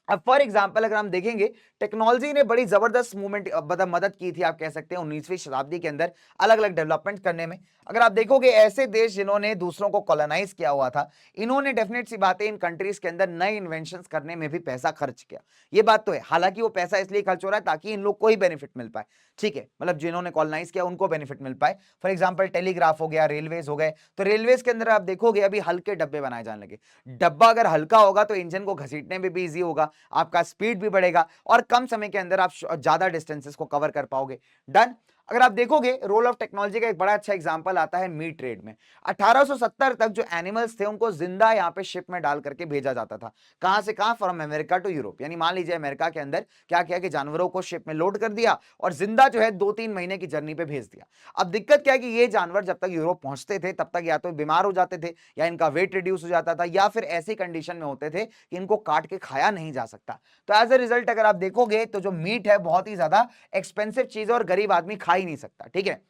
अब फॉर एग्जाम्पल अगर हम देखेंगे टेक्नोलॉजी ने बड़ी जबरदस्त मूवमेंट मदद की थी, आप कह सकते हैं 19वीं शताब्दी के अंदर अलग अलग डेवलपमेंट करने में। अगर आप देखोगे ऐसे देश जिन्होंने दूसरों को कॉलोनाइज किया हुआ था, इन्होंने डेफिनेट सी बात है इन कंट्रीज के अंदर नए इन्वेंशंस करने में भी पैसा खर्च किया, ये बात तो है। हालांकि वो पैसा इसलिए खर्च हो रहा है ताकि इन लोग को ही बेनिफिट मिल पाए, ठीक है, मतलब जिन्होंने कॉलोनाइज किया उनको बेनिफिट मिल पाए। फॉर एग्जाम्पल टेलीग्राफ हो गया, रेलवेज हो गए, तो रेलवेज के अंदर आप देखोगे अभी हल्के डब्बे बनाए जाने लगे। डब्बा अगर हल्का होगा तो इंजन को घसीटने में भी इजी होगा, आपका स्पीड भी बढ़ेगा और कम समय के अंदर आप ज्यादा डिस्टेंसेस को कवर कर पाओगे, डन। अगर आप देखोगे रोल ऑफ टेक्नोलॉजी का एक बड़ा अच्छा एग्जांपल आता है मीट ट्रेड में। 1870 तक जो एनिमल्स थे उनको जिंदा यहां पे शिप में डाल करके भेजा जाता था। कहां से कहां? फ्रॉम अमेरिका टू यूरोप, यानी मान लीजिए अमेरिका के अंदर क्या किया कि जानवरों को शिप में लोड कर दिया और जिंदा जो है 2-3 महीने की जर्नी पे भेज दिया। अब दिक्कत क्या है कि ये जानवर जब तक यूरोप पहुंचते थे तब तक या तो बीमार हो जाते थे, या इनका वेट रिड्यूस हो जाता था, या फिर ऐसी कंडीशन में होते थे कि इनको काट के खाया नहीं जा सकता। तो एज ए रिजल्ट अगर आप देखोगे तो जो मीट है बहुत ही ज्यादा एक्सपेंसिव चीज है और गरीब आदमी खा ही नहीं सकता, ठीक है।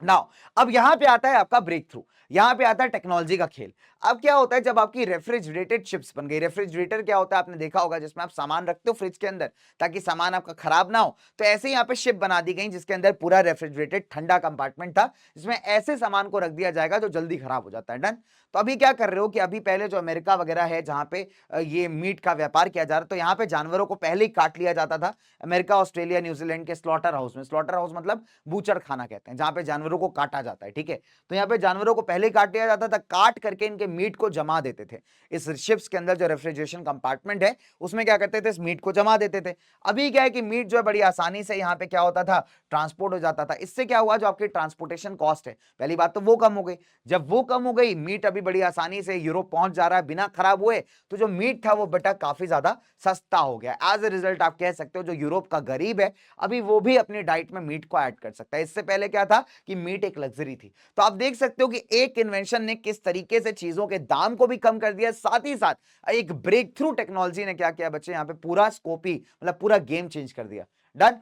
नाउ अब यहां पे आता है आपका ब्रेक थ्रू, यहां पे आता है टेक्नोलॉजी का खेल। अब क्या होता है जब आपकी रेफ्रिजरेटेड चिप्स बन गई, रेफ्रिजरेटर क्या होता है आपने देखा होगा, जिसमें आप सामान रखते हो फ्रिज के अंदर ताकि सामान आपका खराब ना हो। तो ऐसे ही यहाँ पे शिप बना दी गई जिसके अंदर पूरा रेफ्रिजरेटेड ठंडा कंपार्टमेंट था, जिसमें ऐसे सामान को रख दिया जाएगा जो जल्दी खराब हो जाता है, डन। तो अभी क्या कर रहे हो कि अभी पहले जो अमेरिका वगैरह है जहां पे ये मीट का व्यापार किया जा रहा है, तो यहाँ पे जानवरों को पहले ही काट लिया जाता था। अमेरिका, ऑस्ट्रेलिया, न्यूजीलैंड के स्लॉटर हाउस में, स्लॉटर हाउस मतलब बूचर खाना कहते हैं, जहां पे जानवरों को काटा जाता है, ठीक है। तो यहाँ पे जानवरों को पहले काट दिया जाता था, काट करके इनके मीट को जमा देते थे इस शिप्स के अंदर। जो रेफ्रिजरेशन कंपार्टमेंट है उसमें क्या करते थे, इस मीट को जमा देते थे। अभी क्या है कि मीट जो है बड़ी आसानी से यहाँ पे क्या होता था, ट्रांसपोर्ट हो जाता था। इससे क्या हुआ, जो आपकी ट्रांसपोर्टेशन कॉस्ट है पहली बात तो वो कम हो गई। जब वो कम हो गई, मीट अभी बड़ी आसानी से यूरोप पहुंच जा रहा है बिना खराब हुए, तो जो मीट था वो बेटा काफी ज्यादा सस्ता हो गया। एज ए रिजल्ट आप कह सकते हो जो यूरोप का गरीब है अभी वो भी अपनी डाइट में मीट को ऐड कर सकता है। इससे पहले क्या था कि मीट एक लग्जरी थी। तो आप देख सकते हो कि एक इन्वेंशन ने किस तरीके से चीजों के दाम को भी कम कर दिया, साथ ही साथ एक ब्रेक थ्रू टेक्नोलॉजी ने क्या किया बच्चे, यहां पे पूरा स्कोप ही मतलब पूरा गेम चेंज कर दिया, डन।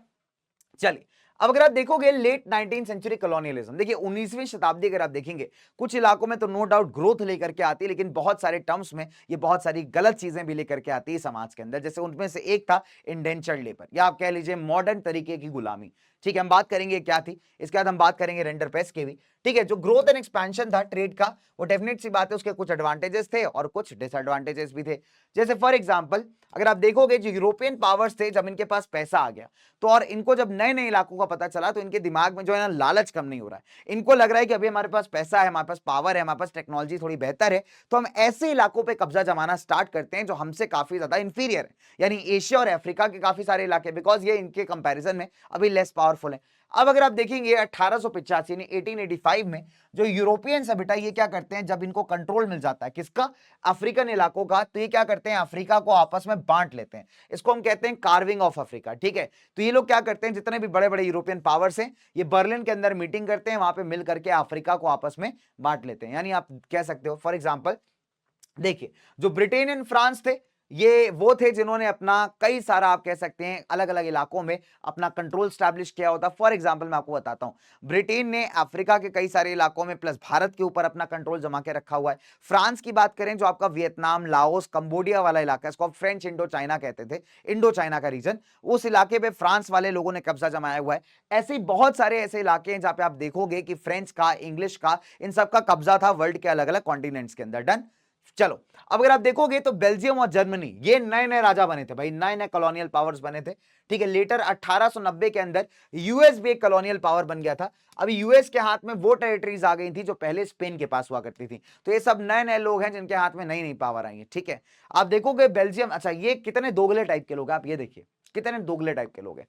चलिए अब अगर आप देखोगे लेट 19th सेंचुरी कॉलोनियलिज्म, देखिए 19वीं शताब्दी अगर आप देखेंगे कुछ इलाकों में तो नो डाउट ग्रोथ लेकर के आती है, लेकिन बहुत सारे टर्म्स में ये बहुत सारी गलत चीजें भी लेकर के आती है समाज के अंदर। जैसे उनमें से एक था इंडेंचर्ड लेबर, या आप कह लीजिए मॉडर्न तरीके की गुलामी, ठीक है। हम बात करेंगे क्या थी, इसके बाद हम बात करेंगे रेंडर पेस की भी, ठीक है। जो ग्रोथ एंड एक्सपेंशन था ट्रेड का, वो डेफिनेट सी बात है उसके कुछ एडवांटेजेस थे और कुछ डिसएडवांटेजेस भी थे। जैसे फॉर एग्जांपल अगर आप देखोगे जो यूरोपियन पावर्स थे, जब इनके पास पैसा आ गया तो और इनको जब नए नए इलाकों का पता चला तो इनके दिमाग में जो है ना लालच कम नहीं हो रहा है। इनको लग रहा है कि अभी हमारे पास पैसा है, हमारे पास पावर है, हमारे पास टेक्नोलॉजी थोड़ी बेहतर है, तो हम ऐसे इलाकों पे कब्जा जमाना स्टार्ट करते हैं जो हमसे काफी ज्यादा इंफीरियर है, यानी एशिया और अफ्रीका के काफी सारे इलाके, बिकॉज ये इनके कंपैरिजन में अभी लेस पावरफुल है। अब अगर आप देखेंगे 1885 यानी 1885 में जो यूरोपियंस है बेटा, ये क्या करते हैं जब इनको कंट्रोल मिल जाता है किसका, अफ्रीकन इलाकों का, तो ये क्या करते हैं अफ्रीका को आपस में बांट लेते हैं। इसको हम कहते हैं कार्विंग ऑफ अफ्रीका, ठीक है। तो ये लोग क्या करते हैं, जितने भी बड़े बड़े यूरोपियन पावर्स हैं ये बर्लिन के अंदर मीटिंग करते हैं, वहां पे मिल करके अफ्रीका को आपस में बांट लेते हैं। यानी आप कह सकते हो फॉर एग्जाम्पल देखिए जो ब्रिटेन एंड फ्रांस थे ये वो थे जिन्होंने अपना कई सारा आप कह सकते हैं अलग अलग इलाकों में अपना कंट्रोल स्टैब्लिश किया होता। फॉर एग्जांपल मैं आपको बताता हूं, ब्रिटेन ने अफ्रीका के कई सारे इलाकों में प्लस भारत के ऊपर अपना कंट्रोल जमा के रखा हुआ है। फ्रांस की बात करें जो आपका वियतनाम, लाओस, कंबोडिया वाला इलाका है, इसको आप फ्रेंच इंडो चाइना कहते थे, इंडो चाइना का रीजन, उस इलाके पे फ्रांस वाले लोगों ने कब्जा जमाया हुआ है। ऐसे बहुत सारे ऐसे इलाके हैं जहां पे आप देखोगे कि फ्रेंच का, इंग्लिश का, इन सब का कब्जा था वर्ल्ड के अलग अलग कॉन्टिनेंट्स के अंदर, डन। चलो अब अगर आप देखोगे तो बेल्जियम और जर्मनी ये नए नए राजा बने थे भाई, नए नए कॉलोनियल पावर्स बने थे, ठीक है। लेटर 1890 के अंदर यूएस भी एक कॉलोनियल पावर बन गया था। अभी यूएस के हाथ में वो टेरिटरीज आ गई थी जो पहले स्पेन के पास हुआ करती थी। तो ये सब नए नए लोग हैं जिनके हाथ में नई नई पावर आई है, ठीक है। आप देखोगे बेल्जियम, अच्छा ये कितने दोगले टाइप के लोग हैं, आप ये देखिए कितने दोगले टाइप के लोग हैं।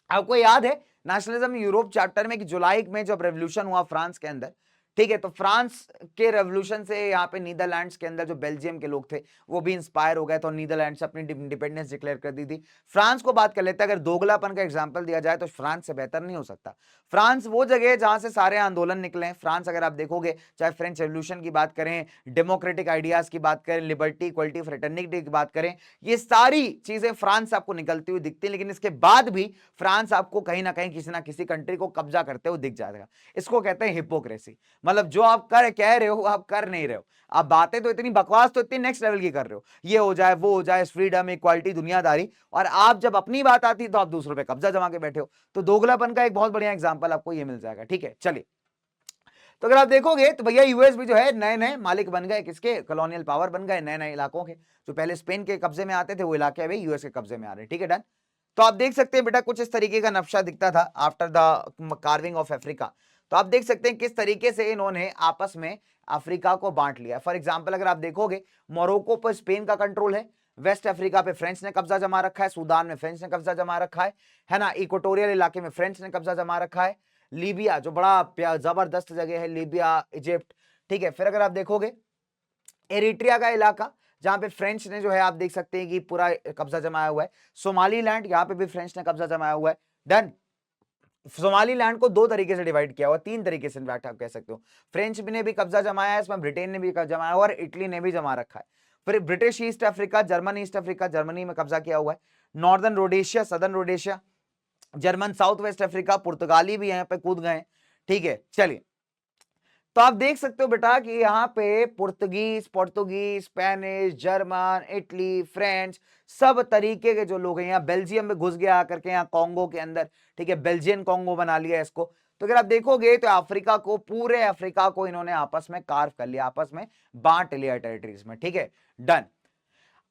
आपको याद है नेशनलिज्म यूरोप चैप्टर में कि जुलाई में जब रेवोल्यूशन हुआ फ्रांस के अंदर, ठीक है, तो फ्रांस के रेवोल्यूशन से यहाँ पे नीदरलैंड्स के अंदर जो बेल्जियम के लोग थे वो भी इंस्पायर हो गए, तो नीदरलैंड से अपनी इंडिपेंडेंस डिक्लेयर कर दी थी। फ्रांस को बात कर लेते हैं, अगर दोगलापन का एग्जांपल दिया जाए तो फ्रांस से बेहतर नहीं हो सकता। फ्रांस वो जगह है जहां से सारे आंदोलन निकले हैं। फ्रांस अगर आप देखोगे, चाहे फ्रेंच रेवोल्यूशन की बात करें, डेमोक्रेटिक आइडियाज की बात करें, लिबर्टी, इक्वलिटी, फ्रेटर्निटी की बात करें, ये सारी चीजें फ्रांस आपको निकलती हुई दिखती है। लेकिन इसके बाद भी फ्रांस आपको कहीं ना कहीं किसी ना किसी कंट्री को कब्जा करते हुए दिख जाएगा। इसको कहते हैं हिपोक्रेसी। मतलब जो आप कह रहे हो आप कर नहीं रहे हो, आप बातें तो इतनी बकवास तो इतनी नेक्स्ट लेवल की कर रहे हो, ये हो जाए वो हो जाए, फ्रीडम, इक्वालिटी, दुनियादारी, और आप जब अपनी बात आती तो आप दूसरों पे कब्जा जमा के बैठे हो। तो दोगलापन का एक बहुत बढ़िया एग्जांपल आपको ये मिल जाएगा। ठीक है, चलिए, तो अगर आप देखोगे तो भैया यूएस भी जो है नए नए मालिक बन गए, किसके? कॉलोनियल पावर बन गए, नए नए इलाकों के। जो पहले स्पेन के कब्जे में आते थे वो इलाके अभी यूएस के कब्जे में आ रहे हैं। ठीक है, डन। तो आप देख सकते हैं बेटा कुछ इस तरीके का नक्शा दिखता था after the carving of Africa. तो आप देख सकते हैं किस तरीके से इन्होंने आपस में अफ्रीका को बांट लिया। फॉर एग्जाम्पल अगर आप देखोगे, मोरक्को पर स्पेन का कंट्रोल है, वेस्ट अफ्रीका पे फ्रेंच ने कब्जा जमा रखा है, सूडान में फ्रेंच ने कब्जा जमा रखा है ना, इक्वेटोरियल इलाके में फ्रेंच ने कब्जा जमा रखा है, लीबिया जो बड़ा जबरदस्त जगह है, लीबिया, इजिप्ट। ठीक है, फिर अगर आप देखोगे एरिट्रिया का इलाका जहां पे फ्रेंच ने जो है आप देख सकते हैं कि पूरा कब्जा जमाया हुआ है, सोमालीलैंड, यहां पे भी फ्रेंच ने कब्जा जमाया हुआ है। डन। सोमालीलैंड को दो तरीके से डिवाइड किया हुआ, तीन तरीके से इनफैक्ट आप कह सकते हो। फ्रेंच ने भी कब्जा जमाया है इसमें, ब्रिटेन ने भी कब्जा जमाया हुआ और इटली ने भी जमा रखा है। फिर British east Africa, German east Africa, Germany में कब्जा किया हुआ है। Northern Rhodesia, southern Rhodesia, German south west Africa, पुर्तगाली भी यहाँ पे कूद गए। ठीक है, चलिए, तो आप देख सकते हो बेटा कि यहाँ पे Portuguese, Spanish, German, Italy, French, सब तरीके के जो लोग हैं, यहाँ बेल्जियम में घुस गया आकर के, यहाँ कॉन्गो के अंदर। ठीक है, बेल्जियन कॉन्गो बना लिया इसको। तो अगर आप देखोगे तो अफ्रीका को, पूरे अफ्रीका को इन्होंने आपस में कार्व कर लिया, आपस में बांट लिया टेरिटरीज में। ठीक है, डन।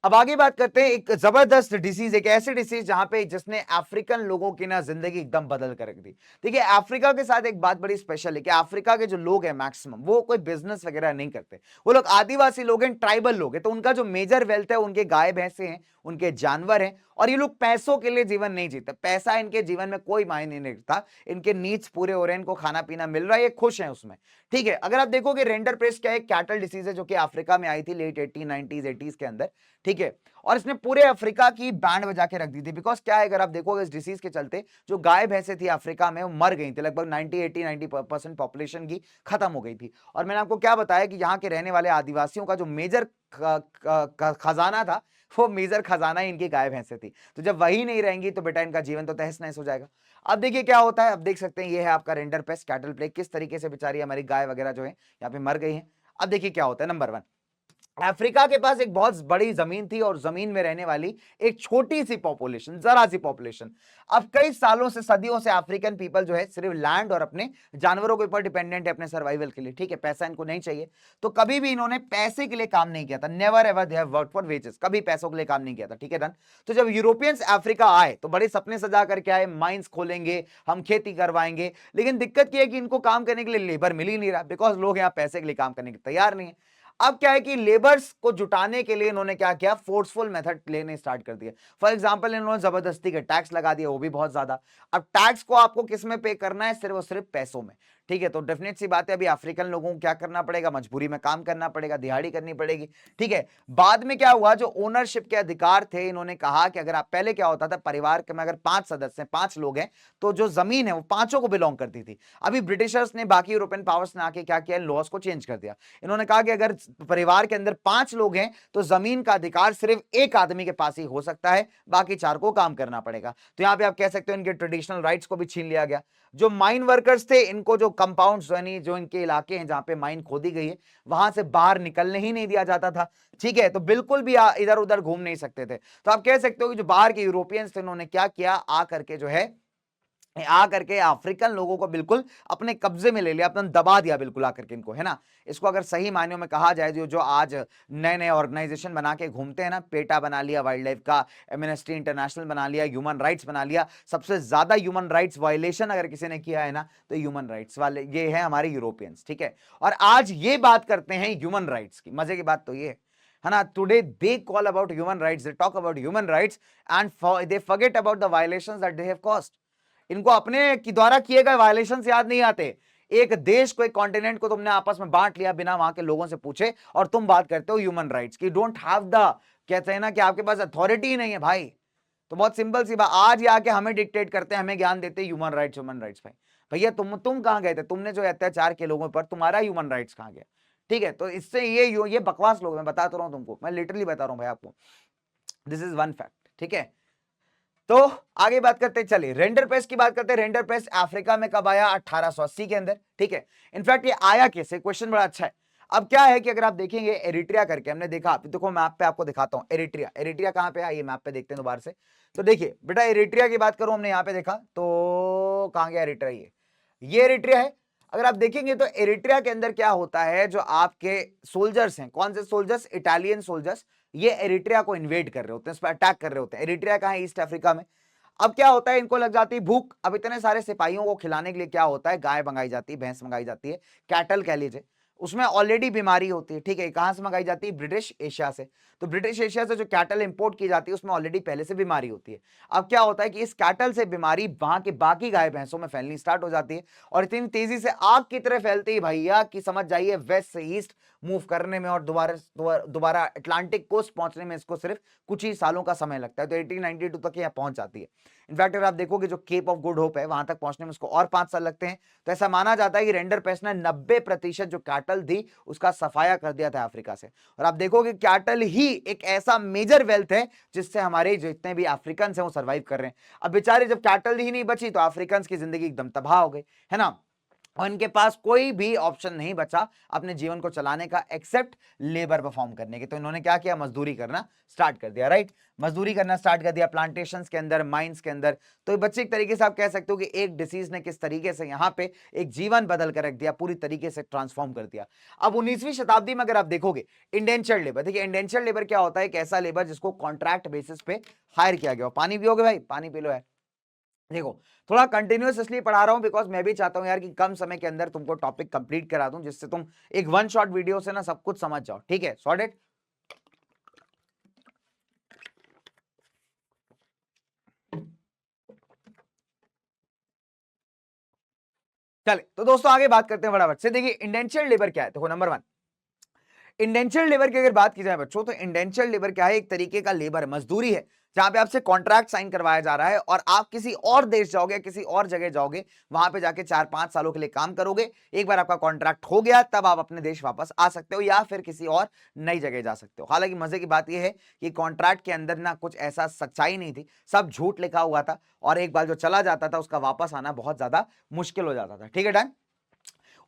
अब आगे बात करते हैं एक जबरदस्त डिसीज, एक ऐसी डिसीज जहां पे जिसने अफ्रीकन लोगों की ना जिंदगी एकदम बदल कर रख दी। देखिए, अफ्रीका के साथ एक बात बड़ी स्पेशल है कि अफ्रीका के जो लोग हैं मैक्सिमम वो कोई बिजनेस वगैरह नहीं करते। वो लोग आदिवासी लोग हैं, ट्राइबल लोग हैं, तो उनका जो मेजर वेल्थ है उनके गाय भैंसे हैं, उनके जानवर हैं, और ये लोग पैसों के लिए जीवन नहीं जीते। पैसा इनके जीवन में कोई मायने नहीं रखता, इनके नीड्स पूरे हो रहे हैं, इनको खाना पीना मिल रहा है, ये खुश हैं उसमें। ठीक है, अगर आप देखोगे रेंडर पेस्ट क्या है, कैटल डिसीज है जो कि अफ्रीका में आई थी लेट 1890s 80s के अंदर। ठीक है, और इसने पूरे अफ्रीका की बैंड बजा के रख दी थी। बिकॉज क्या है, अगर आप देखोगे इस डिसीज के चलते जो गाय भैंसे थी अफ्रीका में वो मर गई थी, लगभग 90 पॉपुलेशन की खत्म हो गई थी। और मैंने आपको क्या बताया कि यहाँ के रहने वाले आदिवासियों का जो मेजर खजाना था, वो मेजर खजाना ही इनकी गाय भैंसे थी। तो जब वही नहीं रहेंगी तो बेटा इनका जीवन तो तहस नहस हो जाएगा। अब देखिए क्या होता है, अब देख सकते हैं ये है आपका रेंडर पेस्ट कैटल प्लेग, किस तरीके से बेचारी हमारी गाय वगैरह जो है यहाँ पे मर गई है। अब देखिए क्या होता है, नंबर 1, अफ्रीका के पास एक बहुत बड़ी जमीन थी और जमीन में रहने वाली एक छोटी सी पॉपुलेशन, जरा सी पॉपुलेशन। अब कई सालों से, सदियों से अफ्रीकन पीपल जो है सिर्फ लैंड और अपने जानवरों के ऊपर डिपेंडेंट है अपने सर्वाइवल के लिए। ठीक है, पैसा इनको नहीं चाहिए, तो कभी भी इन्होंने पैसे के लिए काम नहीं किया था। Never ever they have worked for wages, कभी पैसों के लिए काम नहीं किया था। ठीक है, डन। तो जब यूरोपियंस अफ्रीका आए तो बड़े सपने सजा करके आए, माइंस खोलेंगे, हम खेती करवाएंगे, लेकिन दिक्कत यह है कि इनको काम करने के लिए लेबर मिल ही नहीं रहा, बिकॉज लोग यहाँ पैसे के लिए काम करने के तैयार नहीं है। अब क्या है कि लेबर्स को जुटाने के लिए इन्होंने क्या किया, फोर्सफुल मेथड लेने स्टार्ट कर दिए। फॉर एग्जांपल इन्होंने जबरदस्ती के टैक्स लगा दिया, वो भी बहुत ज्यादा। अब टैक्स को आपको किस में पे करना है, सिर्फ और सिर्फ पैसों में। ठीक है, तो डेफिनेट सी बात है अभी अफ्रीकन लोगों को क्या करना पड़ेगा, मजबूरी में काम करना पड़ेगा, दिहाड़ी करनी पड़ेगी। ठीक है, बाद में क्या हुआ, जो ओनरशिप के अधिकार थे, इन्होंने कहा कि अगर आप, पहले क्या होता था, परिवार में अगर 5 सदस्य हैं, 5 लोग हैं, तो जो जमीन है वो पांचों को बिलोंग करती थी। अभी ब्रिटिशर्स ने, बाकी यूरोपियन पावर्स ने आके क्या किया, लॉस को चेंज कर दिया। इन्होंने कहा कि अगर परिवार के अंदर 5 लोग हैं तो जमीन का अधिकार सिर्फ एक आदमी के पास ही हो सकता है, बाकी 4 को काम करना पड़ेगा। तो यहां पे आप कह सकते हो इनके ट्रेडिशनल राइट्स को भी छीन लिया गया। जो माइन वर्कर्स थे, इनको जो कंपाउंड्स यानी जो इनके इलाके हैं जहां पे माइन खोदी गई है, वहां से बाहर निकलने ही नहीं दिया जाता था। ठीक है, तो बिल्कुल भी इधर उधर घूम नहीं सकते थे। तो आप कह सकते हो कि जो बाहर के यूरोपियंस थे उन्होंने क्या किया, आ करके जो है आकर अफ्रीकन लोगों को बिल्कुल अपने कब्जे में ले लिया, अपना दबा दिया बिल्कुल आकर के इनको, है ना। इसको अगर सही मायनों में कहा जाए, जो आज नए नए ऑर्गेनाइजेशन बना के घूमते हैं ना, पेटा बना लिया वाइल्ड लाइफ का, एमनेस्टी इंटरनेशनल बना लिया, ह्यूमन राइट्स बना लिया। सबसे ज्यादा ह्यूमन राइट्स वायलेशन अगर किसी ने किया है ना, तो ह्यूमन राइट्स वाले ये है हमारे यूरोपियंस। ठीक है, और आज ये बात करते हैं ह्यूमन राइट्स की। मजे की बात तो ये है ना, today they call about human rights, they talk about human rights and they forget about the violations that they have caused. इनको अपने की द्वारा किए गए वायलेशंस याद नहीं आते, एक देश को, एक कॉन्टिनेंट को तुमने आपस में बांट लिया बिना वहां के लोगों से पूछे, और तुम बात करते हो ह्यूमन राइट्स की। डोंट हैव द, कहते हैं ना कि आपके पास अथॉरिटी ही नहीं है भाई। तो बहुत सिंपल सी बात, आज ही आके हमें डिक्टेट करते हैं, हमें ज्ञान देते हैं ह्यूमन राइट्स, ह्यूमन राइट्स। भाई भैया तुम कहां गए थे? तुमने जो अत्याचार के लोगों पर, तुम्हारा ह्यूमन राइट्स कहां गया? ठीक है, तो इससे ये बकवास लोग, मैं बता तो रहा हूं तुमको, मैं लिटरली बता रहा हूं भाई आपको, दिस इज वन फैक्ट। ठीक है, तो आगे बात करते हैं, चलिए रेंडर पेस्ट की बात करते हैं। रेंडर पेस्ट अफ्रीका में कब आया? 1880 के अंदर। ठीक है, इनफैक्ट ये आया कैसे, क्वेश्चन बड़ा अच्छा है। अब क्या है कि अगर आप देखेंगे एरिट्रिया करके, हमने देखा, देखो मैप पे आपको दिखाता हूं, एरिट्रिया, एरिट्रिया कहां पे है ये मैप पे देखते हैं दोबारा से। तो देखिए बेटा, एरिट्रिया की बात करूं, हमने यहां पे देखा, तो कहां गया एरिट्रिया? ये एरिट्रिया है। अगर आप देखेंगे तो एरिट्रिया के अंदर क्या होता है, जो आपके सोल्जर्स हैं, कौन से सोल्जर्स? इटालियन सोल्जर्स, ये एरिट्रिया को इन्वेड कर रहे होते हैं, इस पर अटैक कर रहे होते हैं। एरिट्रिया कहां है? ईस्ट अफ्रीका में। अब क्या होता है, इनको लग जाती है भूख। अब इतने सारे सिपाहियों को खिलाने के लिए क्या होता है, गाय मंगाई जाती है, भैंस मंगाई जाती है, कैटल कह लीजिए, उसमें ऑलरेडी बीमारी होती है। ठीक है, कहां से मंगाई जाती है? ब्रिटिश एशिया से। तो ब्रिटिश एशिया से जो कैटल इंपोर्ट की जाती है उसमें ऑलरेडी पहले से बीमारी होती है। अब क्या होता है कि इस कैटल से बीमारी वहां के बाकी गाय भैंसों में फैलनी स्टार्ट हो जाती है, और इतनी तेजी से आग की तरह फैलती है भैया कि समझ जाइए वेस्ट से ईस्ट मूव करने में और दोबारा अटलांटिक कोस्ट पहुंचने में इसको सिर्फ कुछ ही सालों का समय लगता है। तो 1892 तक यहां पहुंच जाती है। इनफैक्ट अगर आप देखोगे जो केप ऑफ गुड होप है, वहां तक पहुंचने में उसको और 5 साल लगते हैं। तो ऐसा माना जाता है कि रेंडर पेस्ट ने 90% जो कैटल थी उसका सफाया कर दिया था अफ्रीका से। और आप देखोगे कैटल ही एक ऐसा मेजर वेल्थ है जिससे हमारे जितने भी अफ्रीकन हैं वो सर्वाइव कर रहे हैं। अब बेचारे जब कैटल ही नहीं बची तो अफ्रीकन की जिंदगी एकदम तबाह हो गई, है ना। और इनके पास कोई भी ऑप्शन नहीं बचा अपने जीवन को चलाने का एक्सेप्ट लेबर परफॉर्म करने के। तो इन्होंने क्या किया? मजदूरी करना स्टार्ट कर दिया, राइट। मजदूरी करना स्टार्ट कर दिया प्लांटेशंस के अंदर, माइंस के अंदर। तो बच्चे एक तरीके से आप कह सकते हो कि एक डिसीज ने किस तरीके से यहाँ पे एक जीवन बदल कर रख दिया, पूरी तरीके से ट्रांसफॉर्म कर दिया। अब 19वीं शताब्दी में अगर आप देखोगे इंडेंचर्ड लेबर, देखिए इंडेंचर्ड लेबर क्या होता है? एक ऐसा लेबर जिसको कॉन्ट्रैक्ट बेसिस पे हायर किया गया। पानी पियोगे भाई? पानी पी लो यार। देखो थोड़ा कंटिन्यूअस इसलिए पढ़ा रहा हूं बिकॉज मैं भी चाहता हूं यार कि कम समय के अंदर तुमको टॉपिक कंप्लीट करा दूं, जिससे तुम एक वन शॉट वीडियो से ना सब कुछ समझ जाओ। ठीक है, सॉर्टेड। चले तो दोस्तों आगे बात करते हैं फटाफट से। देखिए इंडेंचर्ड लेबर क्या है, देखो नंबर 1, इंडेंचर्ड लेबर की अगर बात की जाए बच्चों, तो इंडेंचर्ड लेबर क्या है? एक तरीके का लेबर मजदूरी है, जहां पे आपसे कॉन्ट्रैक्ट साइन करवाया जा रहा है और आप किसी और देश जाओगे, किसी और जगह जाओगे, वहां पे जाके 4-5 सालों के लिए काम करोगे। एक बार आपका कॉन्ट्रैक्ट हो गया तब आप अपने देश वापस आ सकते हो या फिर किसी और नई जगह जा सकते हो। हालांकि मजे की बात यह है कि कॉन्ट्रैक्ट के अंदर ना कुछ ऐसा सच्चाई नहीं थी, सब झूठ लिखा हुआ था, और एक बार जो चला जाता था उसका वापस आना बहुत ज्यादा मुश्किल हो जाता था। ठीक है, डन।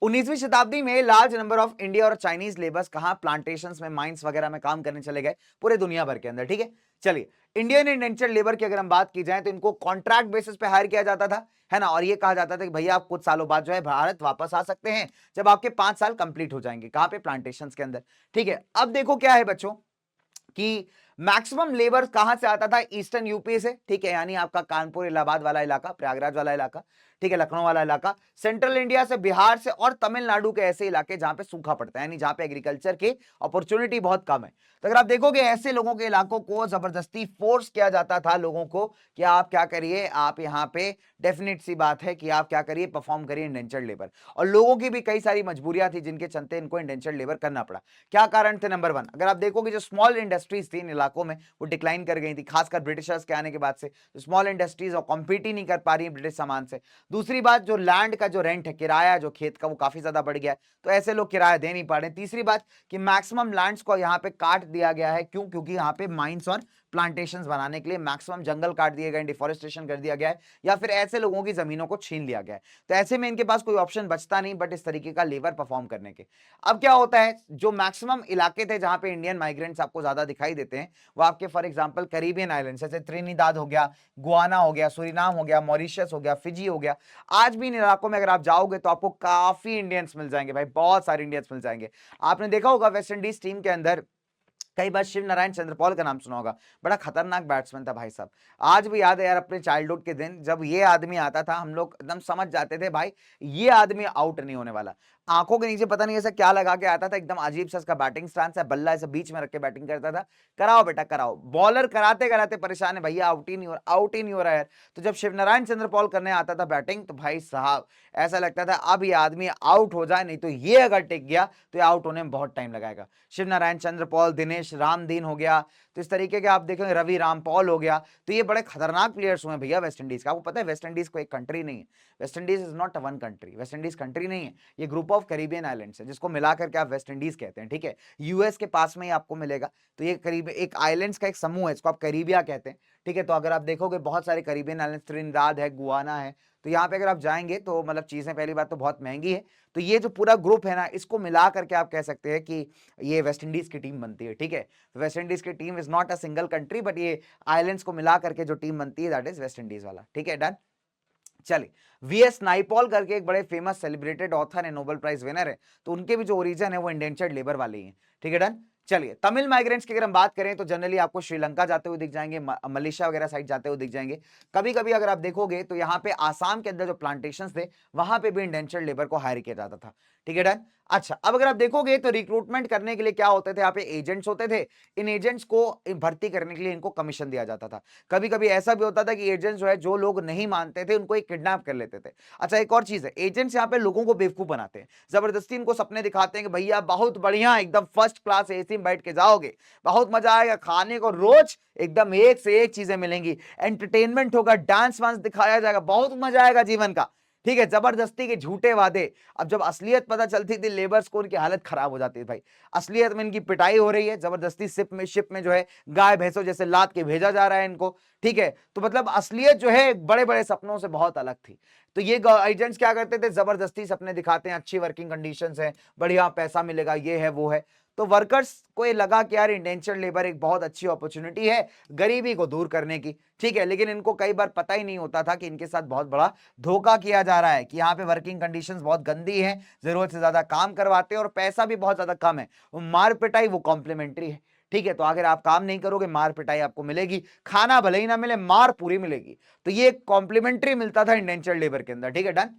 19वीं शताब्दी में लार्ज नंबर ऑफ इंडिया और चाइनीज लेबर्स कहां? प्लांटेशंस में, माइंस वगैरह में काम करने चले गए पूरे दुनिया भर के अंदर। ठीक है, चलिए इंडियन इंडेंचर्ड लेबर की अगर हम बात की जाए तो इनको कॉन्ट्रैक्ट बेसिस पे हायर किया जाता था, है ना। और ये कहा जाता था कि भैया आप कुछ सालों बाद जो है भारत वापस आ सकते हैं जब आपके 5 साल कंप्लीट हो जाएंगे। कहां पे? प्लांटेशंस के अंदर। ठीक है, अब देखो क्या है बच्चों कि मैक्सिमम लेबर कहां से आता था? ईस्टर्न यूपी से। ठीक है, यानी आपका कानपुर इलाहाबाद वाला इलाका, प्रयागराज वाला इलाका, ठीक है, लखनऊ वाला इलाका, सेंट्रल इंडिया से, बिहार से, और तमिलनाडु के ऐसे इलाके जहां पे सूखा पड़ता है, यानी जहां पे एग्रीकल्चर की अपॉर्चुनिटी बहुत कम है। तो अगर आप देखोगे ऐसे लोगों के इलाकों को जबरदस्ती फोर्स किया जाता था लोगों को कि आप क्या करिए, आप यहाँ पे डेफिनेट सी बात है कि आप क्या करिए, परफॉर्म करिए इंडेंचर्ड लेबर। और लोगों की भी कई सारी मजबूरियां थी जिनके चलते इनको इंडेंचर्ड लेबर करना पड़ा। क्या कारण थे? नंबर 1, अगर आप देखोगे जो स्मॉल इंडस्ट्रीज थी इन इलाकों में वो डिक्लाइन कर गई थी, खासकर ब्रिटिशर्स के आने के बाद से। तो स्मॉल इंडस्ट्रीज और कॉम्पीट ही नहीं कर पा रही ब्रिटिश सामान से। दूसरी बात, जो लैंड का जो रेंट है, किराया जो खेत का, वो काफी ज्यादा बढ़ गया है, तो ऐसे लोग किराया दे नहीं पा रहे। तीसरी बात कि मैक्सिमम लैंड्स को यहाँ पे काट दिया गया है। क्यों? क्योंकि यहाँ पे माइंस और प्लांटेशंस बनाने के लिए मैक्सिमम जंगल काट दिए गए, डिफोरेस्टेशन कर दिया गया है, या फिर ऐसे लोगों की जमीनों को छीन लिया गया है। तो ऐसे में इनके पास कोई ऑप्शन बचता नहीं बट इस तरीके का लेबर परफॉर्म करने के। अब क्या होता है, जो मैक्सिमम इलाके थे जहां पे इंडियन माइग्रेंट्स आपको ज्यादा दिखाई देते हैं, वो आपके फॉर एग्जांपल कैरिबियन आइलैंड, जैसे त्रिनिदाद हो गया, गुआना हो गया, सूरीनाम हो गया, मॉरिशस हो गया, फिजी हो गया। आज भी इन इलाकों में अगर आप जाओगे तो आपको काफी इंडियंस मिल जाएंगे भाई, बहुत सारे इंडियंस मिल जाएंगे। आपने देखा होगा वेस्ट इंडीज टीम के अंदर कई बार शिव नारायण चंद्रपॉल का नाम सुना होगा, बड़ा खतरनाक बैट्समैन था भाई साहब। आज भी याद है यार अपने चाइल्डहुड के दिन, जब ये आदमी आता था हम लोग एकदम समझ जाते थे भाई ये आदमी आउट नहीं होने वाला। आंखों के नीचे पता नहीं ऐसा क्या लगा के आता था, एकदम अजीब सा इसका बैटिंग स्टांस है, बल्ला ऐसे बीच में रख के बैटिंग करता था। कराओ बेटा कराओ, बॉलर कराते कराते परेशान है भैया, आउट ही नहीं हो रहा, आउट ही नहीं हो रहा यार। तो जब शिव नारायण चंद्रपॉल करने आता था बैटिंग, तो भाई साहब ऐसा लगता था अब ये आदमी आउट हो जाए, नहीं तो ये अगर टिक गया तो ये आउट होने में बहुत टाइम लगाएगा। शिव नारायण चंद्रपॉल, दिनेश रामदीन हो गया, तो इस तरीके के आप देखेंगे, रवि रामपॉल हो गया, तो ये बड़े खतरनाक प्लेयर्स हुए भैया वेस्ट इंडीज का। आपको पता है वेस्ट इंडीज को एक कंट्री नहीं है, West Indies is not a one country, West Indies country नहीं है, ये ग्रुप ऑफ कैरिबियन आइलैंड्स है जिसको मिलाकर के आप वेस्ट इंडीज कहते हैं, ठीक है। यूएस के पास में ही आपको मिलेगा, तो ये करीब एक आइलैंड्स का एक समूह है, इसको आप कैरिबिया कहते हैं, ठीक है। तो अगर आप देखोगे बहुत सारे कैरिबियन आइलैंड्स, त्रिनिदाद है, गुआना है, तो यहाँ पे अगर आप जाएंगे तो मतलब चीजें पहली बात तो बहुत महंगी है। तो ये जो पूरा ग्रुप है ना, इसको मिला करके आप कह सकते हैं कि ये वेस्ट इंडीज की टीम बनती है, ठीक है। वेस्ट इंडीज की team is not a single country, but ये आइलैंड्स को मिला करके जो टीम बनती है दैट इज वेस्ट इंडीज वाला, ठीक है। डन। चलिए, वीएस नाइपॉल करके एक बड़े फेमस सेलिब्रेटेड ऑथर है, नोबेल प्राइज विनर है, तो उनके भी जो ओरिजिन है वो इंडेंचर्ड लेबर वाले ही है, ठीक है। डन। चलिए, तमिल माइग्रेंट्स की अगर हम बात करें तो जनरली आपको श्रीलंका जाते हुए दिख जाएंगे, मलेशिया वगैरह साइड जाते हुए दिख जाएंगे। कभी कभी अगर आप देखोगे तो यहाँ पे आसाम के अंदर जो प्लांटेशंस थे वहां पे भी इंडेंचर्ड लेबर को हायर किया जाता था, ठीक है। डन। अच्छा, अब अगर आप देखोगे तो रिक्रूटमेंट करने के लिए क्या होते थे, यहाँ पे एजेंट्स होते थे, इन एजेंट्स को भर्ती करने के लिए इनको कमीशन दिया जाता था। कभी कभी ऐसा भी होता था कि एजेंट्स जो है, जो लोग नहीं मानते थे उनको एक किडनैप कर लेते थे। अच्छा, एक और चीज है, एजेंट्स यहाँ पे लोगों को बेवकूफ बनाते हैं, जबरदस्ती इनको सपने दिखाते हैं कि भैया बहुत बढ़िया एकदम फर्स्ट क्लास एसी में बैठ के जाओगे, बहुत मजा आएगा, खाने को रोज एकदम एक से एक चीजें मिलेंगी, एंटरटेनमेंट होगा, डांस वांस दिखाया जाएगा, बहुत मजा आएगा जीवन का, ठीक है। जबरदस्ती के झूठे वादे। अब जब असलियत पता चलती थी लेबर्स को, उनकी हालत खराब हो जाती थी भाई। असलियत में इनकी पिटाई हो रही है, जबरदस्ती शिप में जो है गाय भैंसों जैसे लाद के भेजा जा रहा है इनको, ठीक है। तो मतलब असलियत जो है बड़े बड़े सपनों से बहुत अलग थी। तो ये एजेंट्स क्या करते थे, जबरदस्ती सपने दिखाते हैं, अच्छी वर्किंग कंडीशंस है, बढ़िया पैसा मिलेगा, ये है वो है। तो वर्कर्स को ये लगा कि यार इंडेंचर्ड लेबर एक बहुत अच्छी अपॉर्चुनिटी है गरीबी को दूर करने की, ठीक है। लेकिन इनको कई बार पता ही नहीं होता था कि इनके साथ बहुत बड़ा धोखा किया जा रहा है, कि यहाँ पे वर्किंग कंडीशंस बहुत गंदी है, जरूरत से ज्यादा काम करवाते हैं और पैसा भी बहुत ज्यादा कम है, मार पिटाई वो कॉम्प्लीमेंट्री है, ठीक है। तो अगर आप काम नहीं करोगे मार पिटाई आपको मिलेगी, खाना भले ही ना मिले मार पूरी मिलेगी। तो ये कॉम्प्लीमेंट्री मिलता था इंडेंचर्ड लेबर के अंदर, ठीक है। डन।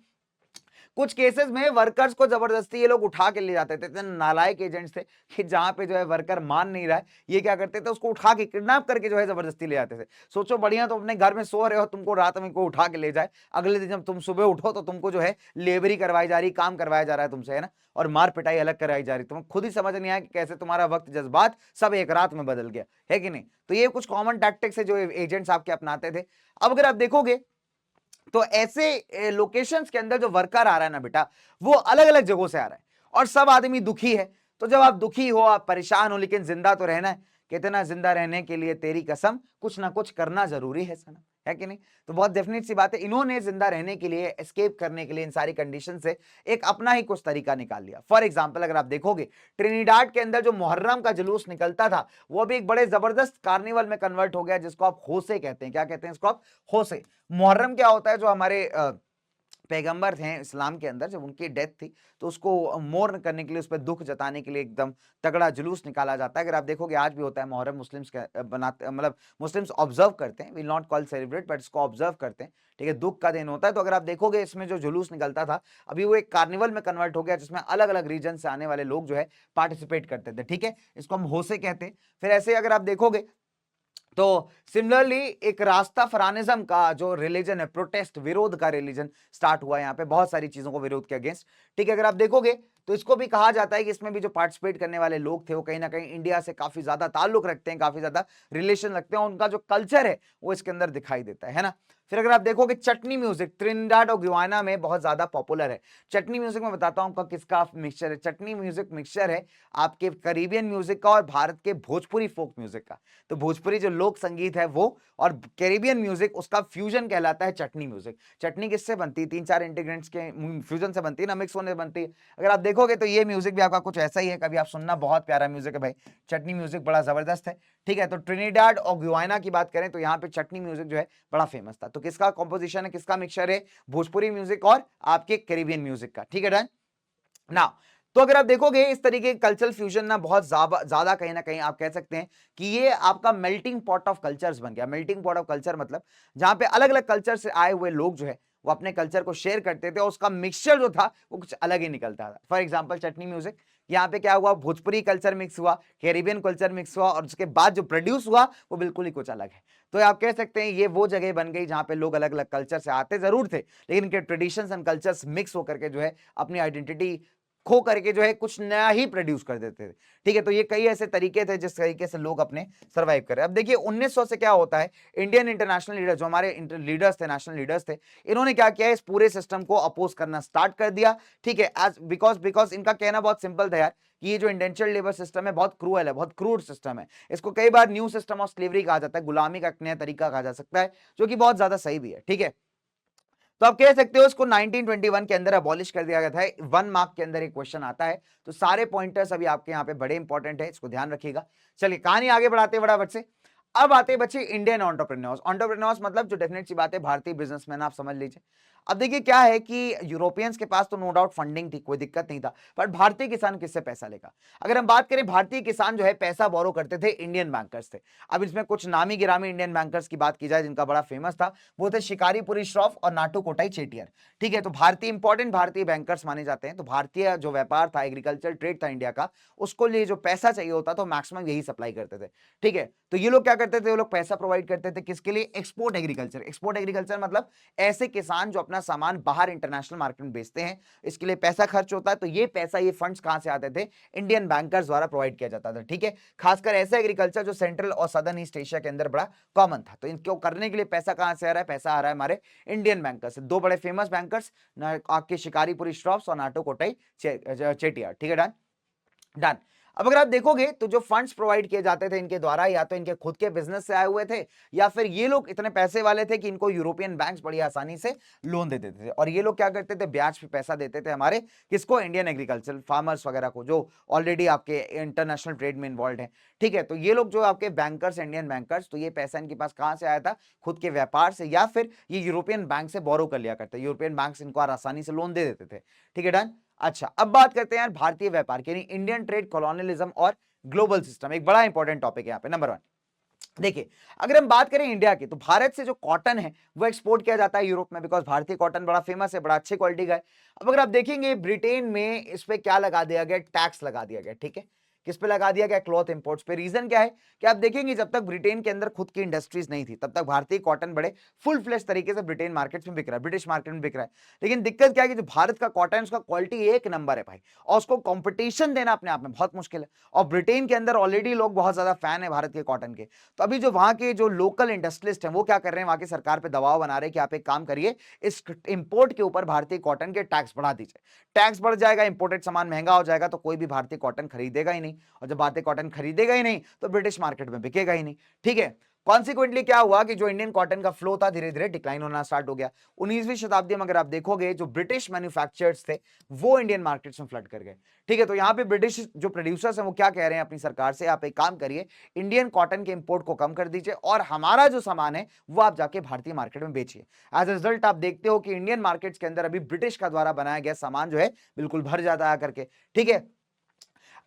कुछ केसेस में वर्कर्स को जबरदस्ती ये लोग उठा के ले जाते थे, इतने नालायक एजेंट्स थे कि जहां पे जो है वर्कर मान नहीं रहा है, ये क्या करते थे, उसको उठा के किडनैप करके जो है जबरदस्ती ले जाते थे। सोचो बढ़िया, तो अपने घर में सो रहे हो, तुमको रात में को उठा के ले जाए, अगले दिन जब तुम सुबह उठो तो तुमको जो है लेबरी करवाई जा रही, काम करवाया जा रहा है तुमसे, है ना, और मार पिटाई अलग कराई जा रही। तुम्हें खुद ही समझ नहीं आया कि कैसे तुम्हारा वक्त जज्बात सब एक रात में बदल गया है कि नहीं। तो ये कुछ कॉमन टैक्टिक्स है जो एजेंट्स आपके अपनाते थे। अब अगर आप देखोगे तो ऐसे लोकेशंस के अंदर जो वर्कर आ रहा है ना बेटा, वो अलग अलग जगहों से आ रहा है और सब आदमी दुखी है। तो जब आप दुखी हो, आप परेशान हो, लेकिन जिंदा तो रहना है, कितना जिंदा रहने के लिए तेरी कसम, कुछ ना कुछ करना जरूरी है सनम, है कि नहीं। तो बहुत डेफिनेट सी बात है, इन्होंने जिंदा रहने के लिए, एस्केप करने के लिए इन सारी कंडीशन से एक अपना ही कुछ तरीका निकाल लिया। फॉर एग्जाम्पल अगर आप देखोगे ट्रिनिडाड के अंदर जो मुहर्रम का जुलूस निकलता था, वो भी एक बड़े जबरदस्त कार्निवल में कन्वर्ट हो गया, जिसको आप होसे कहते हैं। क्या कहते हैं इसको आप? होसे। मुहर्रम क्या होता है, जो हमारे पैगंबर थे इस्लाम के अंदर, जब उनकी डेथ थी तो उसको मोर्न करने के लिए, उस पर दुख जताने के लिए एकदम तगड़ा जुलूस निकाला जाता है। अगर आप देखोगे आज भी होता है मुहर्रम, मुस्लिम्स बनाते, मतलब मुस्लिम्स ऑब्जर्व करते हैं, will not call celebrate but इसको ऑब्जर्व करते हैं, ठीक है। दुख का दिन होता है। तो अगर आप देखोगे इसमें जो जुलूस निकलता था, अभी वो एक कार्निवल में कन्वर्ट हो गया, जिसमें अलग अलग रीजन से आने वाले लोग जो है पार्टिसिपेट करते थे, ठीक है। इसको हम होसे कहते हैं। फिर ऐसे अगर आप देखोगे तो सिमिलरली एक रास्ता फरानिज्म का जो रिलीजन है, प्रोटेस्ट, विरोध का रिलीजन स्टार्ट हुआ यहाँ पे, बहुत सारी चीजों को विरोध के अगेंस्ट, ठीक है। अगर आप देखोगे तो इसको भी कहा जाता है कि इसमें भी जो पार्टिसिपेट करने वाले लोग थे वो कहीं ना कहीं इंडिया से काफी ज्यादा ताल्लुक रखते हैं, काफी ज्यादा रिलेशन रखते हैं, उनका जो कल्चर है वो इसके अंदर दिखाई देता है ना। फिर अगर आप देखोगे चटनी म्यूजिक त्रिनिडाड और गुयाना में बहुत ज्यादा पॉपुलर है। चटनी म्यूजिक में बताता हूं आपका किसका मिक्सचर है। चटनी म्यूजिक मिक्सचर है आपके कैरिबियन म्यूजिक का और भारत के भोजपुरी फोक म्यूजिक का। तो भोजपुरी जो लोक संगीत है वो और कैरिबियन म्यूजिक, उसका फ्यूजन कहलाता है चटनी म्यूजिक। चटनी किससे बनती है? 3-4 इंग्रेडिएंट्स के फ्यूजन से बनती है ना, मिक्स होने से बनती है। अगर आप देखोगे तो ये म्यूजिक भी आपका कुछ ऐसा ही है, कभी आप सुनना, बहुत प्यारा म्यूजिक है भाई, चटनी म्यूजिक बड़ा जबरदस्त है, ठीक है। तो ट्रिनिडाड और गुयाना की बात करें तो यहाँ पे चटनी म्यूजिक जो है बड़ा फेमस था। तो किसका कॉम्पोजिशन है, किसका मिक्सचर है? भोजपुरी म्यूजिक और आपके कैरिबियन म्यूजिक का, ठीक है। डन। नाउ तो अगर आप देखोगे इस तरीके के कल्चरल फ्यूजन ना बहुत ज्यादा कहीं ना कहीं आप कह सकते हैं कि ये आपका मेल्टिंग पॉट ऑफ कल्चर्स बन गया। मेल्टिंग पॉट ऑफ कल्चर मतलब जहां पे अलग अलग कल्चर से आए हुए लोग जो है वो अपने कल्चर को शेयर करते थे और उसका मिक्सचर जो था वो कुछ अलग ही निकलता था। फॉर एग्जाम्पल चटनी म्यूजिक, यहाँ पे क्या हुआ, भोजपुरी कल्चर मिक्स हुआ, कैरिबियन कल्चर मिक्स हुआ और उसके बाद जो प्रोड्यूस हुआ वो बिल्कुल ही कुछ अलग है। तो आप कह सकते हैं ये वो जगह बन गई जहां पे लोग अलग अलग कल्चर से आते जरूर थे लेकिन इनके ट्रेडिशंस एंड कल्चर्स मिक्स होकर के जो है अपनी आइडेंटिटी खो करके जो है कुछ नया ही प्रोड्यूस कर देते थे। ठीक है, तो ये कई ऐसे तरीके थे जिस तरीके से लोग अपने सर्वाइव कर रहे। अब देखिए 1900 से क्या होता है, इंडियन इंटरनेशनल लीडर जो हमारे लीडर्स थे, नेशनल लीडर्स थे, इन्होंने क्या किया, इस पूरे सिस्टम को अपोज करना स्टार्ट कर दिया। ठीक है, एज बिकॉज बिकॉज इनका कहना बहुत सिंपल था यार कि ये जो इंडेंचर लेबर सिस्टम है बहुत क्रूअल है, बहुत क्रूड सिस्टम है। इसको कई बार न्यू सिस्टम ऑफ स्लेवरी कहा जाता है, गुलामी का एक नया तरीका कहा जा सकता है, जो कि बहुत ज्यादा सही भी है। ठीक है, तो आप कह सकते हो इसको 1921 के अंदर अबॉलिश कर दिया गया था। 1 मार्क के अंदर एक क्वेश्चन आता है, तो सारे पॉइंटर्स अभी आपके यहाँ पे बड़े इंपॉर्टेंट है, इसको ध्यान रखिएगा। चलिए कहानी आगे बढ़ाते हैं फटाफट से। अब आते बच्चे इंडियन एंटरप्रेन्योर्स। एंटरप्रेन्योर्स मतलब जो डेफिनेट सी बात है भारतीय बिजनेसमैन, आप समझ लीजिए। अब देखिए क्या है कि यूरोपियंस के पास तो नो डाउट फंडिंग थी, कोई दिक्कत नहीं था, पर भारतीय किसान किससे पैसा लेगा? अगर हम बात करें भारतीय किसान जो है पैसा बोरो करते थे, इंडियन बैंकर्स थे। अब इसमें कुछ नामी गिरामी इंडियन बैंकर्स की बात की जाए जिनका बड़ा फेमस था, वो थे शिकारीपुरी श्रॉफ और नाटू कोटाई चेटियर। ठीक है, तो भारतीय इंपॉर्टेंट भारतीय बैंकर्स माने जाते हैं। तो भारतीय जो व्यापार था, एग्रीकल्चर ट्रेड था इंडिया का, उसको लिए जो पैसा चाहिए होता तो मैक्सिमम यही सप्लाई करते थे। ठीक है, तो ये लोग क्या करते थे, वो लोग पैसा प्रोवाइड करते थे किसके लिए? Export agriculture. एक्सपोर्ट एग्रीकल्चर मतलब ऐसे किसान जो अपना सामान बाहर इंटरनेशनल मार्केट में बेचते हैं, इसके लिए पैसा खर्च होता है। तो ये पैसा, ये फंड्स कहां से आते थे? इंडियन बैंकर्स द्वारा प्रोवाइड किया जाता था। ठीक है, खासकर ऐसा एग्रीकल्चर जो सेंट्रल और सदर्न ईस्ट एशिया के अंदर बड़ा कॉमन था। तो इनको करने के लिए पैसा कहां से आ रहा है? पैसा आ रहा है हमारे इंडियन बैंकर्स से। दो बड़े फेमस बैंकर्स आपके शिकारीपुरी श्रॉफ्स और नाटो कोटाई चेटियार। ठीक है, डन डन। अब अगर आप देखोगे तो जो फंड्स प्रोवाइड किए जाते थे इनके द्वारा, या तो इनके खुद के बिजनेस से आए हुए थे, या फिर ये लोग इतने पैसे वाले थे कि इनको यूरोपियन बैंक्स बड़ी आसानी से लोन दे देते थे। और ये लोग क्या करते थे? ब्याज पे पैसा देते थे हमारे किसको? इंडियन एग्रीकल्चर फार्मर्स वगैरह को, जो ऑलरेडी आपके इंटरनेशनल ट्रेड में इन्वॉल्व है। ठीक है, तो ये लोग जो आपके बैंकर्स, इंडियन बैंकर्स, तो ये पैसा इनके पास कहां से आया था? खुद के व्यापार से, या फिर ये यूरोपियन बैंक से बोरो कर लिया करते। यूरोपियन बैंक इनको आसानी से लोन दे देते थे। ठीक है, डन। अच्छा, अब बात करते हैं यार भारतीय व्यापार की, इंडियन ट्रेड, कॉलोनियलिज्म और ग्लोबल सिस्टम। एक बड़ा इंपॉर्टेंट टॉपिक है यहाँ पे। नंबर 1, देखिए अगर हम बात करें इंडिया की, तो भारत से जो कॉटन है वो एक्सपोर्ट किया जाता है यूरोप में, बिकॉज भारतीय कॉटन बड़ा फेमस है, बड़ा अच्छी क्वालिटी का है। अब अगर आप देखेंगे ब्रिटेन में इस पे क्या लगा दिया गया? टैक्स लगा दिया गया। ठीक है, किस पे लगा दिया गया? क्लॉथ इंपोर्ट्स पे। रीजन क्या है कि आप देखेंगे जब तक ब्रिटेन के अंदर खुद की इंडस्ट्रीज नहीं थी तब तक भारतीय कॉटन बड़े फुल फ्लेश तरीके से ब्रिटेन मार्केट में बिक रहा है, ब्रिटिश मार्केट में बिक रहा है। लेकिन दिक्कत क्या है कि जो भारत का कॉटन, उसका क्वालिटी एक नंबर है भाई, और उसको कंपटीशन देना अपने आप में बहुत मुश्किल है। और ब्रिटेन के अंदर ऑलरेडी लोग बहुत ज्यादा फैन है भारत के कॉटन के। तो अभी जो वहां के जो लोकल इंडस्ट्रियलिस्ट हैं वो क्या कर रहे हैं? वहां की सरकार पे दबाव बना रहे हैं कि आप एक काम करिए, इस इंपोर्ट के ऊपर भारतीय कॉटन के टैक्स बढ़ा दीजिए। टैक्स बढ़ जाएगा, इंपोर्टेड सामान महंगा हो जाएगा, तो कोई भी भारतीय कॉटन खरीदेगा ही नहीं, और जब भारतीय कॉटन खरीदेगा ही नहीं तो ब्रिटिश मार्केट में बिकेगा ही नहीं। ठीक है, कॉन्सिक्वेंटली क्या हुआ कि जो इंडियन कॉटन का फ्लो था धीरे धीरे डिक्लाइन होना स्टार्ट हो गया। 19वीं शताब्दी में अगर आप देखोगे जो ब्रिटिश मैन्युफैक्चरर्स थे वो इंडियन मार्केट्स में फ्लड कर गए। ठीक है, तो यहां पे ब्रिटिश जो प्रोड्यूसर्स हैं वो क्या कह रहे हैं अपनी सरकार से? आप एक काम करिए, इंडियन कॉटन के इंपोर्ट को कम कर दीजिए और हमारा जो सामान है वो आप जाके भारतीय मार्केट में बेचिए। एज ए रिजल्ट आप देखते हो कि इंडियन मार्केट्स के अंदर अभी ब्रिटिश का द्वारा बनाया गया सामान जो है बिल्कुल भर जाता है करके। ठीक है,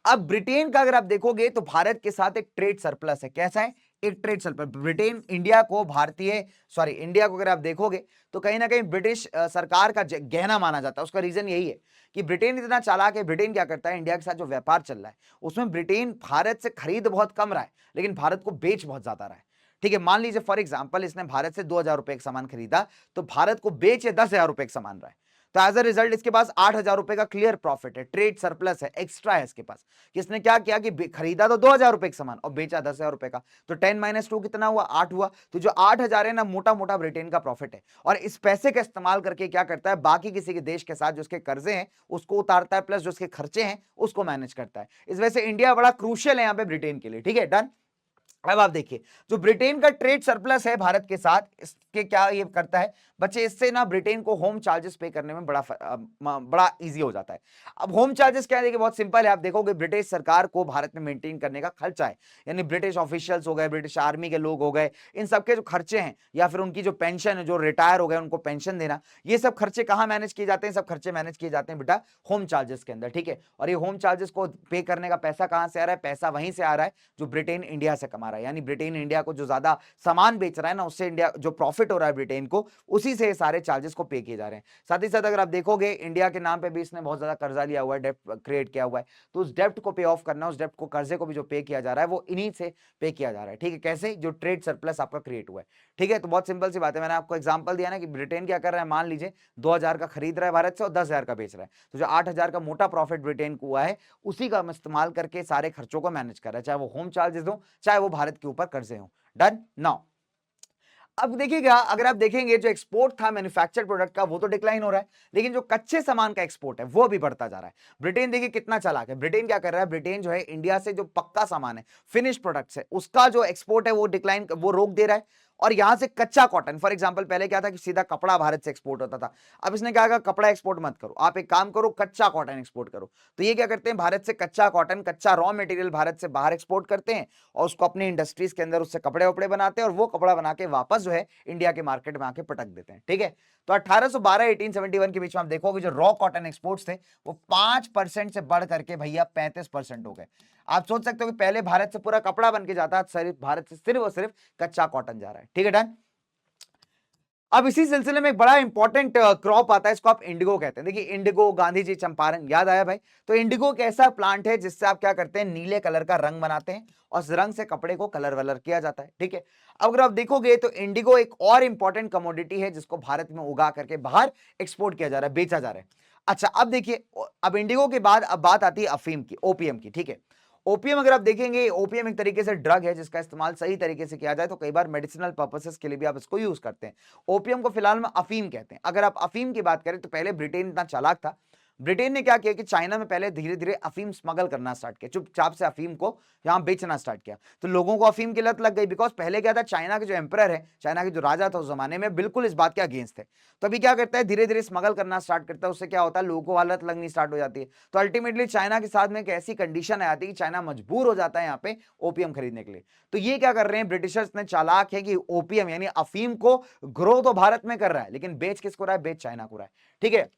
अब ब्रिटेन का अगर आप देखोगे तो भारत के साथ एक ट्रेड सरप्लस है। कैसा है? एक ट्रेड सरप्लस। ब्रिटेन इंडिया को इंडिया को अगर आप देखोगे तो कहीं ना कहीं ब्रिटिश सरकार का गहना माना जाता है। उसका रीजन यही है कि ब्रिटेन इतना चालाक है। ब्रिटेन क्या करता है? इंडिया के साथ जो व्यापार चल रहा है उसमें ब्रिटेन भारत से खरीद बहुत कम रहा है लेकिन भारत को बेच बहुत ज्यादा रहा है। ठीक है, मान लीजिए फॉर एग्जाम्पल इसने भारत से 2,000 रुपए का सामान खरीदा तो भारत को बेच 10,000 रुपए का सामान रहा है। तो एज अ रिजल्ट इसके पास 8,000 रुपए का क्लियर प्रॉफिट है, ट्रेड सरप्लस है, एक्स्ट्रा है इसके पास। किसने क्या किया कि खरीदा तो 2,000 रुपए का सामान और बेचा 10,000 रुपए का, तो 10 - 2 कितना हुआ? 8 हुआ। तो जो 8,000 है ना, मोटा मोटा ब्रिटेन का प्रॉफिट है। और इस पैसे का इस्तेमाल करके क्या करता है? बाकी किसी के देश के साथ जो उसके कर्जे हैं उसको उतारता है, प्लस जो उसके खर्चे हैं उसको मैनेज करता है। इस वजह से इंडिया बड़ा क्रूशियल है यहाँ पे ब्रिटेन के लिए। ठीक है, डन। अब आप देखिए, जो ब्रिटेन का ट्रेड सरप्लस है भारत के साथ, इसके क्या ये करता है बच्चे, इससे ना ब्रिटेन को होम चार्जेस पे करने में बड़ा इजी हो जाता है। अब होम चार्जेस क्या है, देखिए बहुत सिंपल है। आप देखोगे ब्रिटिश सरकार को भारत में मेंटेन करने का खर्चा है, यानी ब्रिटिश ऑफिशियल्स हो गए, ब्रिटिश आर्मी के लोग हो गए, इन सबके जो खर्चे हैं, या फिर उनकी जो पेंशन है, जो रिटायर हो गए उनको पेंशन देना, ये सब खर्चे कहाँ मैनेज किए जाते हैं? सब खर्चे मैनेज किए जाते हैं बेटा होम चार्जेस के अंदर, ठीक है। और ये होम चार्जेस को पे करने का पैसा कहां से आ रहा है? पैसा वहीं से आ रहा है जो ब्रिटेन इंडिया से कमा रहा है, यानी ब्रिटेन इंडिया को जो ज्यादा सामान बेच रहा है ना, उससे इंडिया जो प्रॉफिट हो रहा है ब्रिटेन को, उसी से सारे चार्जेस को पे किए जा रहे हैं। साथ ही साथ अगर आप देखोगे, इंडिया के नाम पे भी इसने बहुत ज्यादा कर्जा लिया हुआ है, डेप्ट क्रिएट किया हुआ है, तो उस डेप्ट को पे ऑफ करना, उस डेप्ट को, कर्जे को भी जो पे किया जा रहा है, वो इन्हीं से पे किया जा रहा है, ठीक है। कैसे? जो ट्रेड सरप्लस आपका क्रिएट हुआ है, ठीक है। तो बहुत सिंपल सी बात है, मैंने आपको एग्जांपल दिया ना कि ब्रिटेन क्या कर रहा है, मान लीजिए 2000 का खरीद रहा है भारत से और 10,000 का बेच रहा है, तो जो 8,000 का मोटा प्रॉफिट ब्रिटेन को हुआ है, उसी का हम इस्तेमाल करके सारे खर्चों को मैनेज कर रहा है, चाहे वो होम चार्जेस हो, चाहे वो भारत के ऊपर कर्जे हो। डन। नाउ अब देखिएगा, अगर आप देखेंगे जो एक्सपोर्ट था मैन्युफैक्चर्ड प्रोडक्ट का, वो तो डिक्लाइन हो रहा है, लेकिन जो कच्चे सामान का एक्सपोर्ट है वो भी बढ़ता जा रहा है। ब्रिटेन देखिए कितना चालाक है, ब्रिटेन क्या कर रहा है, ब्रिटेन जो है इंडिया से जो पक्का सामान है, फिनिश प्रोडक्ट्स है, उसका जो एक्सपोर्ट है वो डिक्लाइन, वो रोक दे रहा है। और यहां से कच्चा कॉटन, फॉर एग्जांपल पहले क्या था कि सीधा कपड़ा भारत से एक्सपोर्ट होता था, अब इसने क्या कहा, कपड़ा एक्सपोर्ट मत करो, आप एक काम करो, कच्चा कॉटन एक्सपोर्ट करो। तो ये क्या करते हैं, भारत से कच्चा कॉटन, कच्चा रॉ मटेरियल भारत से बाहर एक्सपोर्ट करते हैं, और उसको अपनी इंडस्ट्रीज के अंदर उससे कपड़े वपड़े बनाते हैं, और वो कपड़ा बना के वापस जो है इंडिया के मार्केट में आके पटक देते हैं, ठीक है। तो 1812 1871 के बीच में आप देखोगे जो रॉ कॉटन एक्सपोर्ट्स थे वो 5% से बढ़ करके भैया 35% हो गए। आप सोच सकते हो कि पहले भारत से पूरा कपड़ा बन के जाता, सिर्फ भारत से सिर्फ और सिर्फ कच्चा कॉटन जा रहा है, ठीक है। डन। अब इसी सिलसिले में एक बड़ा इंपॉर्टेंट क्रॉप आता है, इसको आप इंडिगो कहते हैं। देखिए इंडिगो, गांधी जी, चंपारण, याद आया भाई? तो इंडिगो एक ऐसा प्लांट है जिससे आप क्या करते हैं, नीले कलर का रंग बनाते हैं, और उस रंग से कपड़े को कलर वलर किया जाता है, ठीक है। अब अगर आप देखोगे तो इंडिगो एक और इंपॉर्टेंट कमोडिटी है जिसको भारत में उगा करके बाहर एक्सपोर्ट किया जा रहा है, बेचा जा रहा है। अच्छा अब देखिए, अब इंडिगो के बाद अब बात आती है अफीम की, ओपीएम की, ठीक है। ओपीएम अगर आप देखेंगे, ओपीएम एक तरीके से ड्रग है जिसका इस्तेमाल सही तरीके से किया जाए तो कई बार मेडिसिनल पर्पसेस के लिए भी आप इसको यूज करते हैं। ओपीएम को फिलहाल में अफीम कहते हैं। अगर आप अफीम की बात करें तो पहले ब्रिटेन इतना चालाक था, ब्रिटेन ने क्या किया कि चाइना में पहले धीरे धीरे अफीम स्मगल करना स्टार्ट किया, चुपचाप से अफीम को यहां बेचना स्टार्ट किया, तो लोगों को अफीम की लत लग गई। बिकॉज पहले क्या था, चाइना के जो एम्परर है, चाइना के जो राजा था उस जमाने में, बिल्कुल इस बात के अगेंस्ट थे। तो अभी क्या करता है, धीरे धीरे स्मगल करना स्टार्ट करता है, उससे क्या होता है, लोगों को हालत लगनी स्टार्ट हो जाती है। तो अल्टीमेटली चाइना के साथ में एक ऐसी कंडीशन आ जाती है कि चाइना मजबूर हो जाता है यहाँ पे ओपीएम खरीदने के लिए। तो ये क्या कर रहे हैं ब्रिटिशर्स ने, चालाक है कि ओपीएम यानी अफीम को ग्रो तो भारत में कर रहा है, लेकिन बेच किसको रहा है, बेच चाइना को रहा है, ठीक है।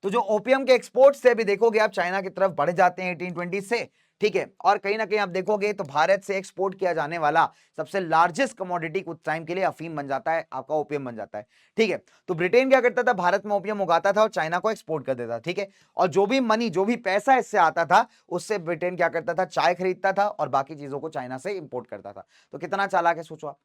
तो जो ओपीएम के एक्सपोर्ट से भी देखोगे आप चाइना की तरफ बढ़ जाते हैं 1820 से, ठीक है। और कहीं ना कहीं आप देखोगे तो भारत से एक्सपोर्ट किया जाने वाला सबसे लार्जेस्ट कमोडिटी कुछ टाइम के लिए अफीम बन जाता है, आपका ओपीएम बन जाता है, ठीक है। तो ब्रिटेन क्या करता था, भारत में ओपीएम उगाता था और चाइना को एक्सपोर्ट कर देता, ठीक है। और जो भी मनी, जो भी पैसा इससे आता था, उससे ब्रिटेन क्या करता था, चाय खरीदता था और बाकी चीजों को चाइना से इंपोर्ट करता था। तो कितना चालाक है सोचो आप।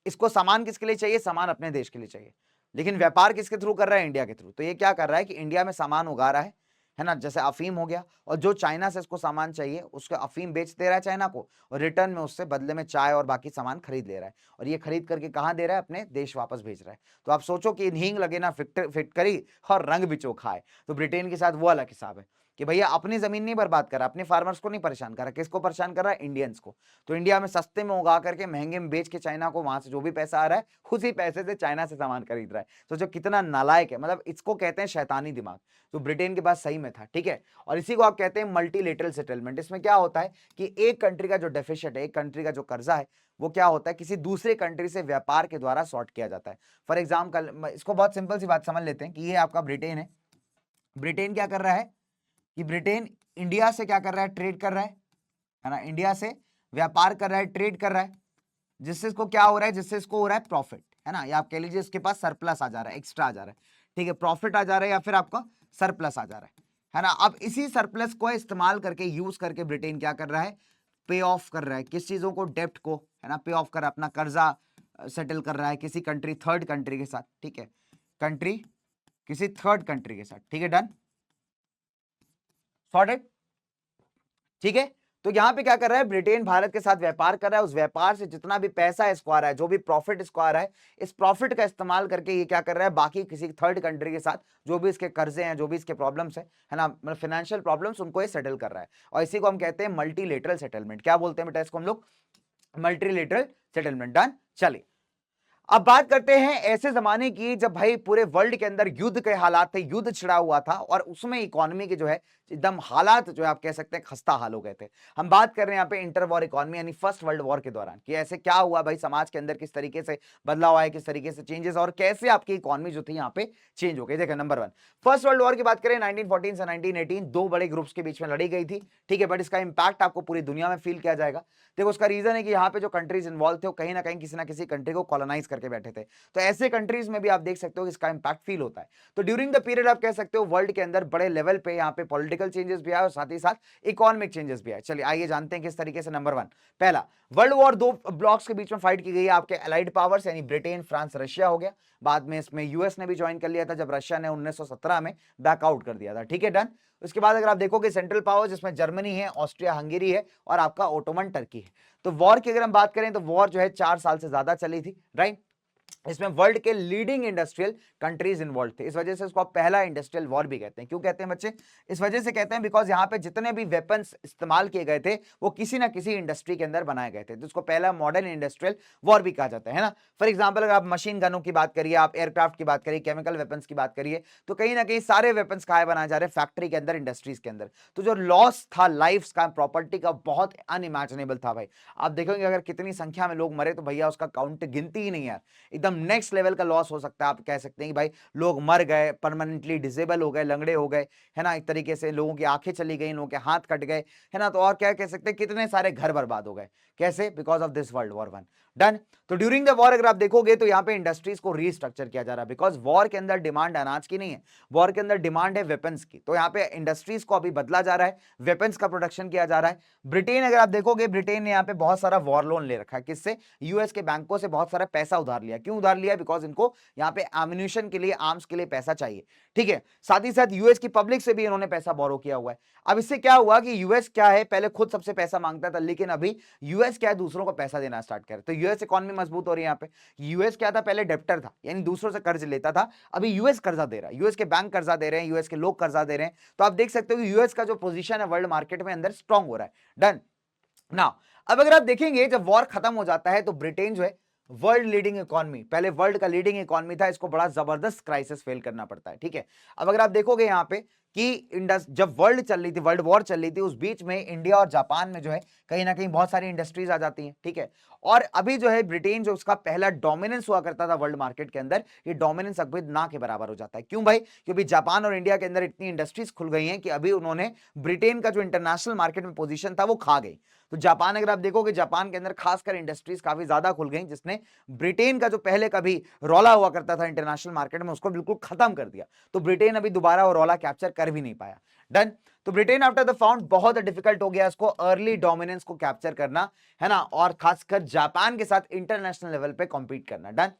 इसको सामान किसके लिए चाहिए, सामान अपने देश के लिए चाहिए, लेकिन व्यापार किसके थ्रू कर रहा है, इंडिया के थ्रू। तो ये क्या कर रहा है कि इंडिया में सामान उगा रहा है ना, जैसे अफीम हो गया, और जो चाइना से इसको सामान चाहिए उसको अफीम बेच दे रहा है चाइना को, और रिटर्न में उससे बदले में चाय और बाकी सामान खरीद ले रहा है, और ये खरीद करके कहां दे रहा है, अपने देश वापस भेज रहा है। तो आप सोचो कि हींग लगे ना फिटकरी, और रंग भी चोखा है। तो ब्रिटेन के साथ वो अलग हिसाब है कि भैया अपनी जमीन नहीं बर्बाद कर रहा, अपने फार्मर्स को नहीं परेशान कर रहा, किसको परेशान कर रहा है, इंडियंस को। तो इंडिया में सस्ते में उगा करके महंगे में बेच के चाइना को, वहां से जो भी पैसा आ रहा है उसी पैसे से चाइना से सामान खरीद रहा है। तो जो कितना नालायक है, मतलब इसको कहते हैं शैतानी दिमाग, जो ब्रिटेन के पास सही में था, ठीक है। और इसी को आप कहते हैं मल्टीलेटरल सेटलमेंट। इसमें क्या होता है कि एक कंट्री का जो डेफिसिट है, एक कंट्री का जो कर्जा है, वो क्या होता है, किसी दूसरे कंट्री से व्यापार के द्वारा सॉर्ट किया जाता है। फॉर एग्जाम्पल, इसको बहुत सिंपल सी बात समझ लेते हैं कि ये आपका ब्रिटेन है, ब्रिटेन क्या कर रहा है कि ब्रिटेन इंडिया से क्या कर रहा है, ट्रेड कर रहा है ना, इंडिया से व्यापार कर रहा है, ट्रेड कर रहा है, जिससे इसको क्या हो रहा है, जिससे इसको हो रहा है प्रॉफिट, है ना, या आप कह लीजिए इसके पास सरप्लस आ जा रहा है, एक्स्ट्रा आ जा रहा है, ठीक है, प्रॉफिट आ जा रहा है या फिर आपका सरप्लस आ जा रहा है ना। अब इसी सरप्लस को इस्तेमाल करके, यूज करके ब्रिटेन क्या कर रहा है, पे ऑफ कर रहा है किस चीजों को, डेप्ट को, है ना, पे ऑफ कर रहा है, अपना कर्जा सेटल कर रहा है किसी कंट्री, थर्ड कंट्री के साथ, ठीक है, कंट्री किसी थर्ड कंट्री के साथ, ठीक है। डन, सॉर्टेड, ठीक है। तो यहां पे क्या कर रहा है, ब्रिटेन भारत के साथ व्यापार कर रहा है, उस व्यापार से जितना भी पैसा इसको आ रहा है, जो भी प्रॉफिट इसको आ रहा है, इस प्रॉफिट का इस्तेमाल करके ये क्या कर रहा है, बाकी किसी थर्ड कंट्री के साथ जो भी इसके कर्जे हैं, जो भी इसके प्रॉब्लम्स है ना, मतलब फाइनेंशियल प्रॉब्लम्स, उनको ये सेटल कर रहा है। और इसी को हम कहते हैं मल्टीलेटरल सेटलमेंट। क्या बोलते हैं बेटा इसको हम लोग, मल्टीलेटरल सेटलमेंट। डन। चलिए अब बात करते हैं ऐसे जमाने की जब भाई पूरे वर्ल्ड के अंदर युद्ध के हालात थे, युद्ध छिड़ा हुआ था और उसमें इकोनॉमी के जो है एकदम हालात जो है आप कह सकते हैं खस्ता हाल हो गए थे। हम बात कर रहे हैं यहाँ पे इंटर वॉर इकोनॉमी यानी फर्स्ट वर्ल्ड वॉर के दौरान कि ऐसे क्या हुआ भाई, समाज के अंदर किस तरीके से बदलाव आए, किस तरीके से चेंजेस और कैसे आपकी इकोनॉमी जो थी यहाँ पे चेंज हो गई। देखिए number one, first world war की बात करें 1914 से 1918 दो बड़े ग्रुप्स के बीच में लड़ी गई थी, ठीक है, बट इसका इंपैक्ट आपको पूरी दुनिया में फील किया जाएगा। देखो उसका रीजन है कि यहाँ पे जो कंट्रीज इन्वॉल्व थे वो कहीं ना किसी कंट्री को कॉलोनाइज करके बैठे थे, तो ऐसे कंट्रीज में भी आप देख सकते हो कि इसका इंपैक्ट फील होता है। तो ड्यूरिंग द पीरियड आप कह सकते हो वर्ल्ड के अंदर बड़े लेवल पे यहाँ पे पॉलिटिकल चेंजेस भी आए और साथ ही साथ इकोनॉमिक चेंजेस भी आए। चलिए आइए जानते हैं किस तरीके से। नंबर वन, पहला वर्ल्ड वॉर दो ब्लॉक्स के बीच में फाइट की गई है, आपके अलाइड पावर्स यानी ब्रिटेन, फ्रांस, रशिया हो गया। बाद में इसमें यूएस ने भी ज्वाइन कर लिया था जब रशिया ने 1917 में बैकआउट कर दिया था, ठीक है, डन। उसके बाद अगर आप देखोगे सेंट्रल पावर जिसमें जर्मनी है, ऑस्ट्रिया हंगेरी है और आपका ओटोमन टर्की है। तो वॉर की अगर हम बात करें तो वॉर जो है 4 साल से ज्यादा चली थी, राइट। इसमें वर्ल्ड के लीडिंग इंडस्ट्रियल कंट्रीज इन्वॉल्व थे, इस वजह से इसको पहला इंडस्ट्रियल वॉर भी कहते हैं। क्यों कहते हैं बच्चे? इस वजह से कहते हैं बिकॉज यहाँ पे जितने भी वेपन्स इस्तेमाल किए गए थे वो किसी ना किसी इंडस्ट्री के अंदर बनाए गए थे, तो इसको पहला मॉडर्न इंडस्ट्रियल वॉर भी कहा जाता है ना। फॉर एग्जाम्पल अगर आप मशीन गनों की बात करिए, आप एयरक्राफ्ट की बात करिए, केमिकल वेपन्स की बात करिए, तो कहीं ना कहीं सारे वेपन्स कहाँ बनाए जा रहे हैं? फैक्ट्री के अंदर, इंडस्ट्रीज के अंदर। तो जो लॉस था लाइफ का, प्रॉपर्टी का, बहुत अनइमेजिनेबल था भाई। आप देखोगे अगर कितनी संख्या में लोग मरे तो भैया उसका काउंट गिनती ही नहीं है, एकदम नेक्स्ट लेवल का लॉस हो सकता है। आप कह सकते हैं कि भाई लोग मर गए, परमानेंटली डिसेबल हो गए, लंगड़े हो गए, है ना, एक तरीके से लोगों की आंखें चली गई, लोगों के हाथ कट गए, है ना। तो और क्या कह सकते हैं, कितने सारे घर बर्बाद हो गए, कैसे? Because of this world war one. Done. तो ड्यूरिंग द वॉर अगर आप देखोगे तो यहाँ पे इंडस्ट्रीज को रीस्ट्रक्चर किया जा रहा है, बिकॉज वॉर के अंदर डिमांड अनाज की नहीं है, वॉर के अंदर डिमांड है वेपन्स की। तो यहाँ पे इंडस्ट्रीज को अभी बदला जा रहा है, वेपन्स का प्रोडक्शन किया जा रहा है। ब्रिटेन अगर आप देखोगे, ब्रिटेन ने यहाँ पे बहुत सारा वॉर लोन ले रखा है, किससे? यूएस के बैंकों से बहुत सारा पैसा उधार लिया। क्यों उधार लिया? बिकॉज इनको यहाँ पे एम्यूनिशन के लिए, आर्म्स के लिए पैसा चाहिए, ठीक है। साथ ही साथ यूएस की पब्लिक से भी इन्होंने पैसा बोरो किया हुआ है। अब इससे क्या हुआ कि यूएस क्या है, पहले खुद सबसे पैसा मांगता था, लेकिन अभी यूएस क्या है, दूसरों को पैसा देना स्टार्ट करे, तो यूएस इकोनॉमी मजबूत हो रही है। यहाँ पे यूएस क्या था, पहले डेप्टर था, यानी दूसरों से कर्ज लेता था, अभी यूएस कर्जा दे रहा है, यूएस के बैंक कर्जा दे रहे हैं, यूएस के लोग कर्जा दे रहे हैं। तो आप देख सकते हो कि यूएस का जो पोजीशन है वर्ल्ड मार्केट में अंदर स्ट्रांग हो रहा है। डन। नाउ अब अगर आप देखेंगे जब वॉर खत्म हो जाता है तो ब्रिटेन जो है वर्ल्ड लीडिंग इकोनॉमी, पहले वर्ल्ड का लीडिंग इकोनॉमी था, इसको बड़ा जबरदस्त क्राइसिस फेल करना पड़ता है, ठीक है। अब अगर आप देखोगे यहाँ पे कि जब वर्ल्ड चल रही थी, वर्ल्ड वॉर चल रही थी, उस बीच में इंडिया और जापान में जो है कहीं ना कहीं बहुत सारी इंडस्ट्रीज आ जाती हैं, ठीक है। और अभी जो है ब्रिटेन जो उसका पहला डोमिनेंस हुआ करता था वर्ल्ड मार्केट के अंदर, ये डोमिनेंस अभी ना के बराबर हो जाता है। क्यों भाई? क्योंकि जापान और इंडिया के अंदर इतनी इंडस्ट्रीज खुल गई हैं कि अभी उन्होंने ब्रिटेन का जो इंटरनेशनल मार्केट में पोजीशन था वो खा गई। तो जापान अगर आप देखोगे, जापान के अंदर खासकर इंडस्ट्रीज काफी ज्यादा खुल गई, जिसने ब्रिटेन का जो पहले कभी रौला हुआ करता था इंटरनेशनल मार्केट में उसको बिल्कुल खत्म कर दिया। तो ब्रिटेन अभी दोबारा वो रौला कैप्चर कर भी नहीं पाया। डन। तो ब्रिटेन आफ्टर द फाउंड बहुत डिफिकल्ट हो गया इसको अर्ली डोमिनेंस को कैप्चर करना, है ना, और खासकर जापान के साथ इंटरनेशनल लेवल पे कॉम्पीट करना। डन।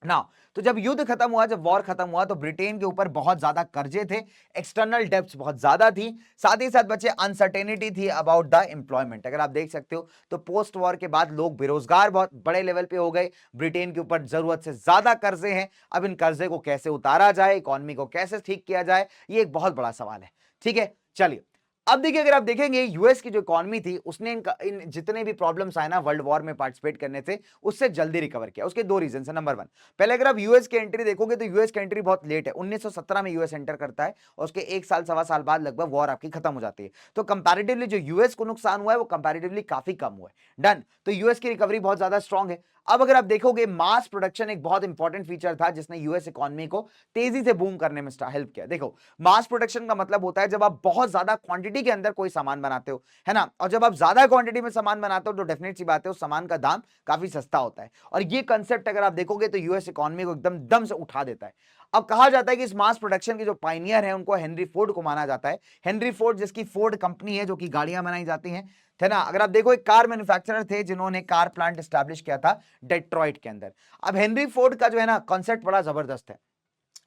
नाउ तो जब युद्ध खत्म हुआ, जब वॉर खत्म हुआ, तो ब्रिटेन के ऊपर बहुत ज्यादा कर्जे थे, एक्सटर्नल डेब्ट्स बहुत ज्यादा थी, साथ ही साथ बच्चे अनसर्टेनिटी थी अबाउट द एम्प्लॉयमेंट। अगर आप देख सकते हो तो पोस्ट वॉर के बाद लोग बेरोजगार बहुत बड़े लेवल पे हो गए, ब्रिटेन के ऊपर जरूरत से ज्यादा कर्जे हैं। अब इन कर्जे को कैसे उतारा जाए, इकोनॉमी को कैसे ठीक किया जाए, ये एक बहुत बड़ा सवाल है, ठीक है। चलिए अब देखिए, अगर आप देखेंगे यूएस की जो इकोनॉमी थी उसने इन जितने भी प्रॉब्लम्स आए ना वर्ल्ड वॉर में पार्टिसिपेट करने से, उससे जल्दी रिकवर किया। उसके दो रीजन है। नंबर वन, पहले अगर आप यूएस की एंट्री देखोगे तो यूएस की एंट्री बहुत लेट है, 1917 में यूएस एंटर करता है और उसके एक साल सवा साल बाद लगभग वॉर आपकी खत्म हो जाती है। तो कंपैरेटिवली जो यूएस को नुकसान हुआ है वो कंपैरेटिवली काफी कम हुआ है। डन। तो यूएस की रिकवरी बहुत ज्यादा स्ट्रांग है। अब अगर आप देखोगे मास प्रोडक्शन एक बहुत इंपॉर्टेंट फीचर था जिसने यूएस इकोनॉमी को तेजी से बूम करने में हेल्प किया। देखो मास प्रोडक्शन का मतलब होता है जब आप बहुत ज्यादा क्वांटिटी के अंदर कोई सामान बनाते हो, है ना, और जब आप ज्यादा क्वांटिटी में सामान बनाते हो तो डेफिनेट सी बात है उस सामान का दाम काफी सस्ता होता है। और ये कंसेप्ट अगर आप देखोगे तो यूएस इकोनॉमी को एकदम दम से उठा देता है। अब कहा जाता है कि इस मास प्रोडक्शन के जो पाइनियर है उनको हेनरी फोर्ड को माना जाता है। हेनरी फोर्ड जिसकी फोर्ड कंपनी है जो कि गाड़ियां बनाई जाती हैं, है ना। अगर आप देखो एक कार मैन्युफैक्चरर थे जिन्होंने कार प्लांट एस्टैब्लिश किया था डेट्रॉइट के अंदर। अब हेनरी फोर्ड का जो है ना कॉन्सेप्ट बड़ा जबरदस्त है।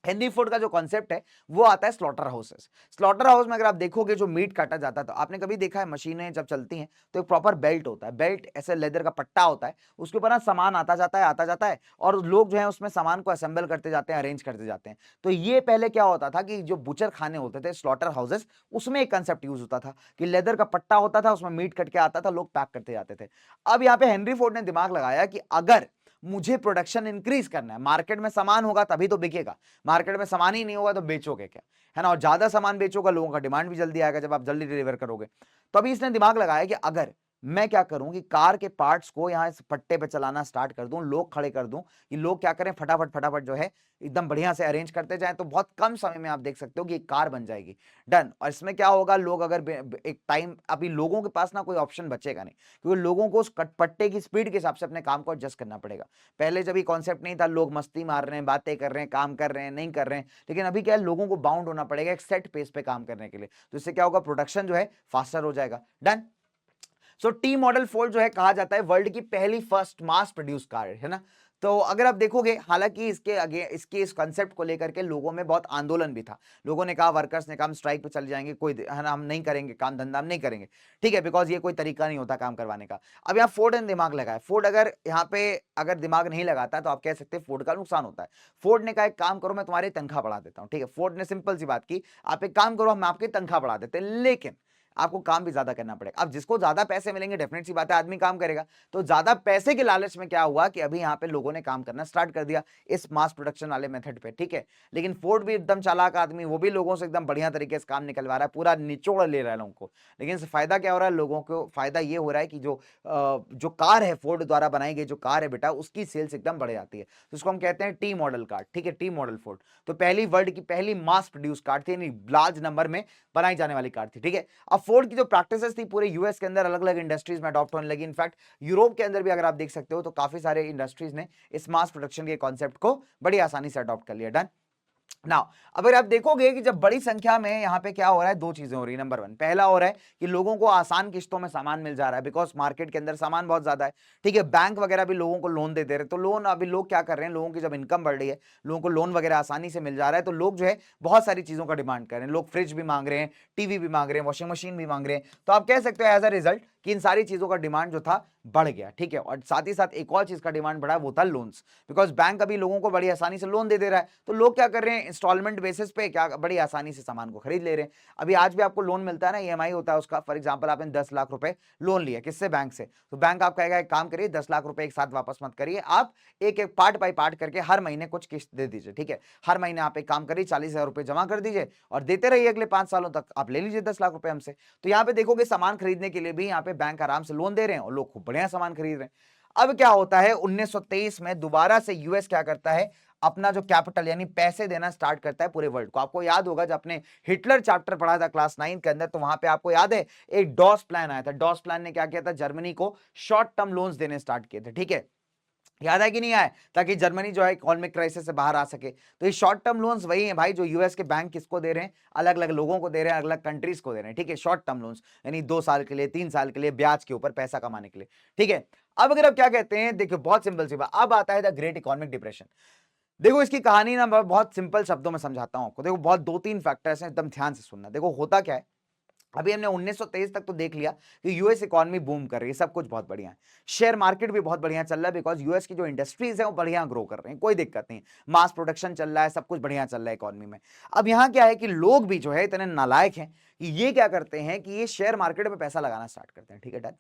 हेनरी फोर्ड का जो कॉन्सेप्ट है वो आता है स्लॉटर हाउसेस। स्लॉटर हाउस में अगर आप देखोगे जो मीट काटा जाता है, तो आपने कभी देखा है मशीनें जब चलती हैं तो एक प्रॉपर बेल्ट होता है, बेल्ट ऐसे लेदर का पट्टा होता है, उसके ऊपर ना सामान आता जाता है और लोग जो है उसमें सामान को असेंबल करते जाते हैं, अरेंज करते जाते हैं। तो ये पहले क्या होता था कि जो बुचर खाने होते थे, स्लॉटर हाउसेस, उसमें एक कंसेप्ट यूज होता था कि लेदर का पट्टा होता था, उसमें मीट कट के आता था, लोग पैक करते जाते थे। अब यहाँ पे हेनरी फोर्ड ने दिमाग लगाया कि अगर मुझे प्रोडक्शन इंक्रीज करना है, मार्केट में सामान होगा तभी तो बिकेगा, मार्केट में सामान ही नहीं होगा तो बेचोगे क्या, है ना। और ज्यादा सामान बेचोगा, लोगों का डिमांड भी जल्दी आएगा जब आप जल्दी डिलीवर करोगे। तो अभी इसने दिमाग लगाया कि अगर मैं क्या करूं कि कार के पार्ट्स को यहां इस पट्टे पे चलाना स्टार्ट कर दूं, लोग खड़े कर दूं कि लोग क्या करें, फटाफट फटाफट जो है एकदम बढ़िया से अरेंज करते जाएं, तो बहुत कम समय में आप देख सकते हो कि एक कार बन जाएगी। डन। और इसमें क्या होगा, लोग अगर एक टाइम, अभी लोगों के पास ना कोई ऑप्शन बचेगा नहीं, क्योंकि लोगों को उस पट्टे की स्पीड के हिसाब से अपने काम को एडजस्ट करना पड़ेगा। पहले जब ये कॉन्सेप्ट नहीं था, लोग मस्ती मार रहे हैं, बातें कर रहे हैं, काम कर रहे हैं, नहीं कर रहे हैं, लेकिन अभी क्या है, लोगों को बाउंड होना पड़ेगा एक सेट पेस पे काम करने के लिए। तो इससे क्या होगा, प्रोडक्शन जो है फास्टर हो जाएगा। Done. So T model Ford जो है कहा जाता है वर्ल्ड की पहली फर्स्ट मास प्रोड्यूस कार, है ना। तो अगर आप देखोगे, हालांकि इसके आगे इसके इस कॉन्सेप्ट को लेकर के लोगों में बहुत आंदोलन भी था। लोगों ने कहा, वर्कर्स ने कहा हम स्ट्राइक पे चल जाएंगे, कोई है ना, हम नहीं करेंगे काम धंधा, हम नहीं करेंगे, ठीक है, बिकॉज ये कोई तरीका नहीं होता काम करवाने का। अब यहाँ फोर्ड ने दिमाग लगाया। फोर्ड अगर यहाँ पे अगर दिमाग नहीं लगाता तो आप कह सकते हैं फोर्ड का नुकसान होता है। फोर्ड ने कहा एक काम करो, मैं तुम्हारी तनख्वाह बढ़ा देता हूँ, ठीक है। फोर्ड ने सिंपल सी बात की, आप एक काम करो, हम आपकी तनख्वाह बढ़ा देते हैं, लेकिन आपको काम भी ज्यादा करना पड़ेगा। अब जिसको ज्यादा पैसे मिलेंगे, डेफिनेट सी बात है आदमी काम करेगा। तो ज्यादा पैसे के लालच में क्या हुआ कि अभी यहाँ पे लोगों ने काम करना स्टार्ट कर दिया इस मास प्रोडक्शन वाले मेथड पे, ठीक है। लेकिन फोर्ड भी एकदम चालाक आदमी, वो भी लोगों से एकदम बढ़िया तरीके से काम निकलवा रहा है, पूरा निचोड़ ले रहा है लोगों को। लेकिन इससे फायदा क्या हो रहा है, लोगों को फायदा ये हो रहा है कि जो कार है, फोर्ड द्वारा बनाई गई जो कार है बेटा, उसकी सेल्स एकदम बढ़ जाती है। तो उसको हम कहते हैं टी मॉडल कार, ठीक है, टी मॉडल फोर्ड। तो पहली वर्ल्ड की पहली मास प्रोड्यूस कार थी, यानी लार्ज नंबर में बनाई जाने वाली कार थी, ठीक है। अब फोर्ड की जो प्रैक्टिसेस थी पूरे यूएस के अंदर अलग अलग इंडस्ट्रीज में अडॉप्ट होने लगी। इनफैक्ट यूरोप के अंदर भी अगर आप देख सकते हो तो काफी सारे इंडस्ट्रीज ने इस मास प्रोडक्शन के कॉन्सेप्ट को बड़ी आसानी से अडॉप्ट कर लिया। डन। नाउ अगर आप देखोगे कि जब बड़ी संख्या में यहां पे क्या हो रहा है, दो चीजें हो रही है। नंबर वन, पहला हो रहा है कि लोगों को आसान किस्तों में सामान मिल जा रहा है, बिकॉज मार्केट के अंदर सामान बहुत ज्यादा है, ठीक है। बैंक वगैरह भी लोगों को लोन दे दे रहे, तो लोन अभी लोग क्या कर रहे हैं, लोगों की जब इनकम बढ़ रही है, लोगों को लोन वगैरह आसानी से मिल जा रहा है, तो लोग जो है बहुत सारी चीजों का डिमांड कर रहे हैं। लोग फ्रिज भी मांग रहे हैं, टीवी भी मांग रहे हैं, वॉशिंग मशीन भी मांग रहे हैं। तो आप कह सकते हो एज अ रिजल्ट कि इन सारी चीजों का डिमांड जो था बढ़ गया, ठीक है। और साथ ही साथ एक और चीज का डिमांड बढ़ा, वो था लोन्स, बिकॉज बैंक अभी लोगों को बड़ी आसानी से लोन दे रहा है, तो लोग क्या कर रहे हैं, इंस्टॉलमेंट बेसिस पे क्या बड़ी आसानी से सामान को खरीद ले रहे हैं। अभी आज भी आपको लोन मिलता है ना, ईएमआई होता है उसका। फॉर एग्जांपल आपने 10 लाख रुपए लोन लिया, किससे, बैंक से, तो बैंक आप कहेगा एक काम करिए, 10 लाख रुपए एक साथ वापस मत करिए, आप एक एक पार्ट बाय पार्ट करके हर महीने कुछ किस्त दे दीजिए, ठीक है। हर महीने आप एक काम करिए, 40,000 रुपए जमा कर दीजिए और देते रहिए अगले 5 सालों तक, आप ले लीजिए 10 लाख रुपए हमसे। तो यहाँ पे देखोगे सामान खरीदने के लिए भी यहाँ पे बैंक आराम से लोन दे रहे हैं और लोग खूब बढ़िया सामान खरीद रहे हैं। अब क्या होता है, 1923 में दोबारा से यूएस क्या करता है, अपना जो कैपिटल यानी पैसे देना स्टार्ट करता है पूरे वर्ल्ड को। आपको याद होगा जब आपने हिटलर चैप्टर पढ़ा था क्लास 9 के अंदर, तो वहां पे आपको याद है एक डॉस प्लान आया था। डॉस प्लान ने क्या किया था, जर्मनी को शॉर्ट टर्म लोन्स देने स्टार्ट किए थे, ठीक है। याद है कि नहीं आया, ताकि जर्मनी जो है इकोनॉमिक क्राइसिस से बाहर आ सके। तो ये शॉर्ट टर्म लोन्स वही हैं भाई जो यूएस के बैंक किसको दे रहे हैं, अलग अलग लोगों को दे रहे हैं, अलग अलग कंट्रीज को दे रहे हैं, ठीक है। शॉर्ट टर्म लोन्स यानी 2 साल के लिए, 3 साल के लिए, ब्याज के ऊपर पैसा कमाने के लिए, ठीक है। अब अगर आप क्या कहते हैं, देखिए बहुत सिंपल सी बात, अब आता है द ग्रेट इकोनॉमिक डिप्रेशन। देखो इसकी कहानी ना मैं बहुत सिंपल शब्दों में समझाता हूं आपको। देखो बहुत 2-3 फैक्टर्स हैं, एकदम ध्यान से सुनना। देखो होता क्या है, अभी हमने 1923 तक तो देख लिया कि यूएस इकोनॉमी बूम कर रही है, सब कुछ बहुत बढ़िया है, शेयर मार्केट भी बहुत बढ़िया चल रहा है, बिकॉज यूएस की जो इंडस्ट्रीज है वो बढ़िया ग्रो कर रहे हैं, कोई दिक्कत नहीं, मास प्रोडक्शन चल रहा है, सब कुछ बढ़िया चल रहा है इकोनॉमी में। अब यहां क्या है कि लोग भी जो है इतने नालायक हैं कि ये क्या करते हैं कि ये शेयर मार्केट में पैसा लगाना स्टार्ट करते हैं, ठीक है। डन।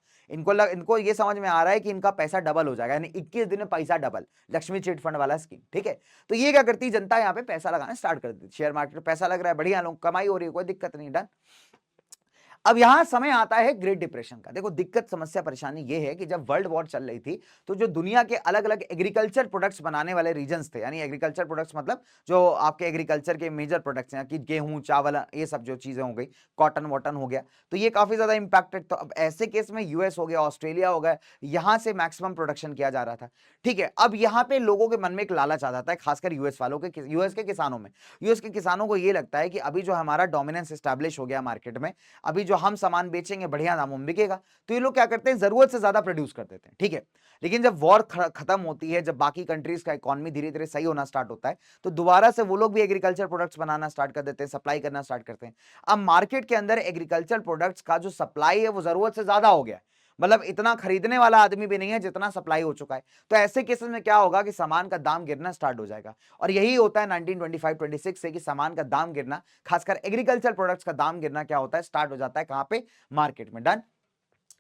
इनको ये समझ में आ रहा है कि इनका पैसा डबल हो जाएगा, यानी 21 दिन में पैसा डबल, लक्ष्मी चिट फंड वाला स्कीम, ठीक है। तो ये क्या करती है, जनता यहाँ पे पैसा लगाना स्टार्ट कर देती है, शेयर मार्केट में पैसा लग रहा है, बढ़िया, लोग कमाई हो रही है, कोई दिक्कत नहीं। डन। अब यहां समय आता है ग्रेट डिप्रेशन का। देखो दिक्कत, समस्या, परेशानी ये है कि जब वर्ल्ड वॉर चल रही थी तो जो दुनिया के अलग अलग एग्रीकल्चर प्रोडक्ट्स बनाने वाले रीजन्स थे, यानी एग्रीकल्चर प्रोडक्ट्स मतलब जो आपके एग्रीकल्चर के मेजर प्रोडक्ट्स हैं कि गेहूं, चावल, ये सब जो चीजें हो गई, कॉटन वॉटन हो गया, तो ये काफी ज्यादा इंपैक्टेड। तो अब ऐसे केस में यूएस हो गया, ऑस्ट्रेलिया हो गया, यहां से मैक्सिमम प्रोडक्शन किया जा रहा था, ठीक है। अब यहां पे लोगों के मन में एक लालच आ जाता है, खासकर यूएस वालों के, यूएस के किसानों में। यूएस के किसानों को ये लगता है कि अभी जो हमारा डोमिनेंस स्टैब्लिश हो गया मार्केट में, अभी जो जो हम सामान बेचेंगे बढ़िया दामों में बिकेगा। तो ये लोग क्या करते हैं, जरूरत से ज्यादा प्रोड्यूस कर देते हैं, ठीक है। लेकिन जब वॉर खत्म होती है, जब बाकी कंट्रीज का इकोनॉमी धीरे धीरे सही होना स्टार्ट होता है, तो दोबारा से वो लोग भी एग्रीकल्चर प्रोडक्ट्स बनाना स्टार्ट कर देते हैं, सप्लाई करना स्टार्ट करते हैं। अब मार्केट के अंदर एग्रीकल्चर प्रोडक्ट्स का जो सप्लाई है वो जरूरत से ज्यादा हो गया है, मतलब इतना खरीदने वाला आदमी भी नहीं है जितना सप्लाई हो चुका है। तो ऐसे केसेस में क्या होगा कि सामान का दाम गिरना स्टार्ट हो जाएगा। और यही होता है 1925-26 से कि सामान का दाम गिरना, खासकर एग्रीकल्चर प्रोडक्ट्स का दाम गिरना क्या होता है, स्टार्ट हो जाता है कहां पे, मार्केट में। डन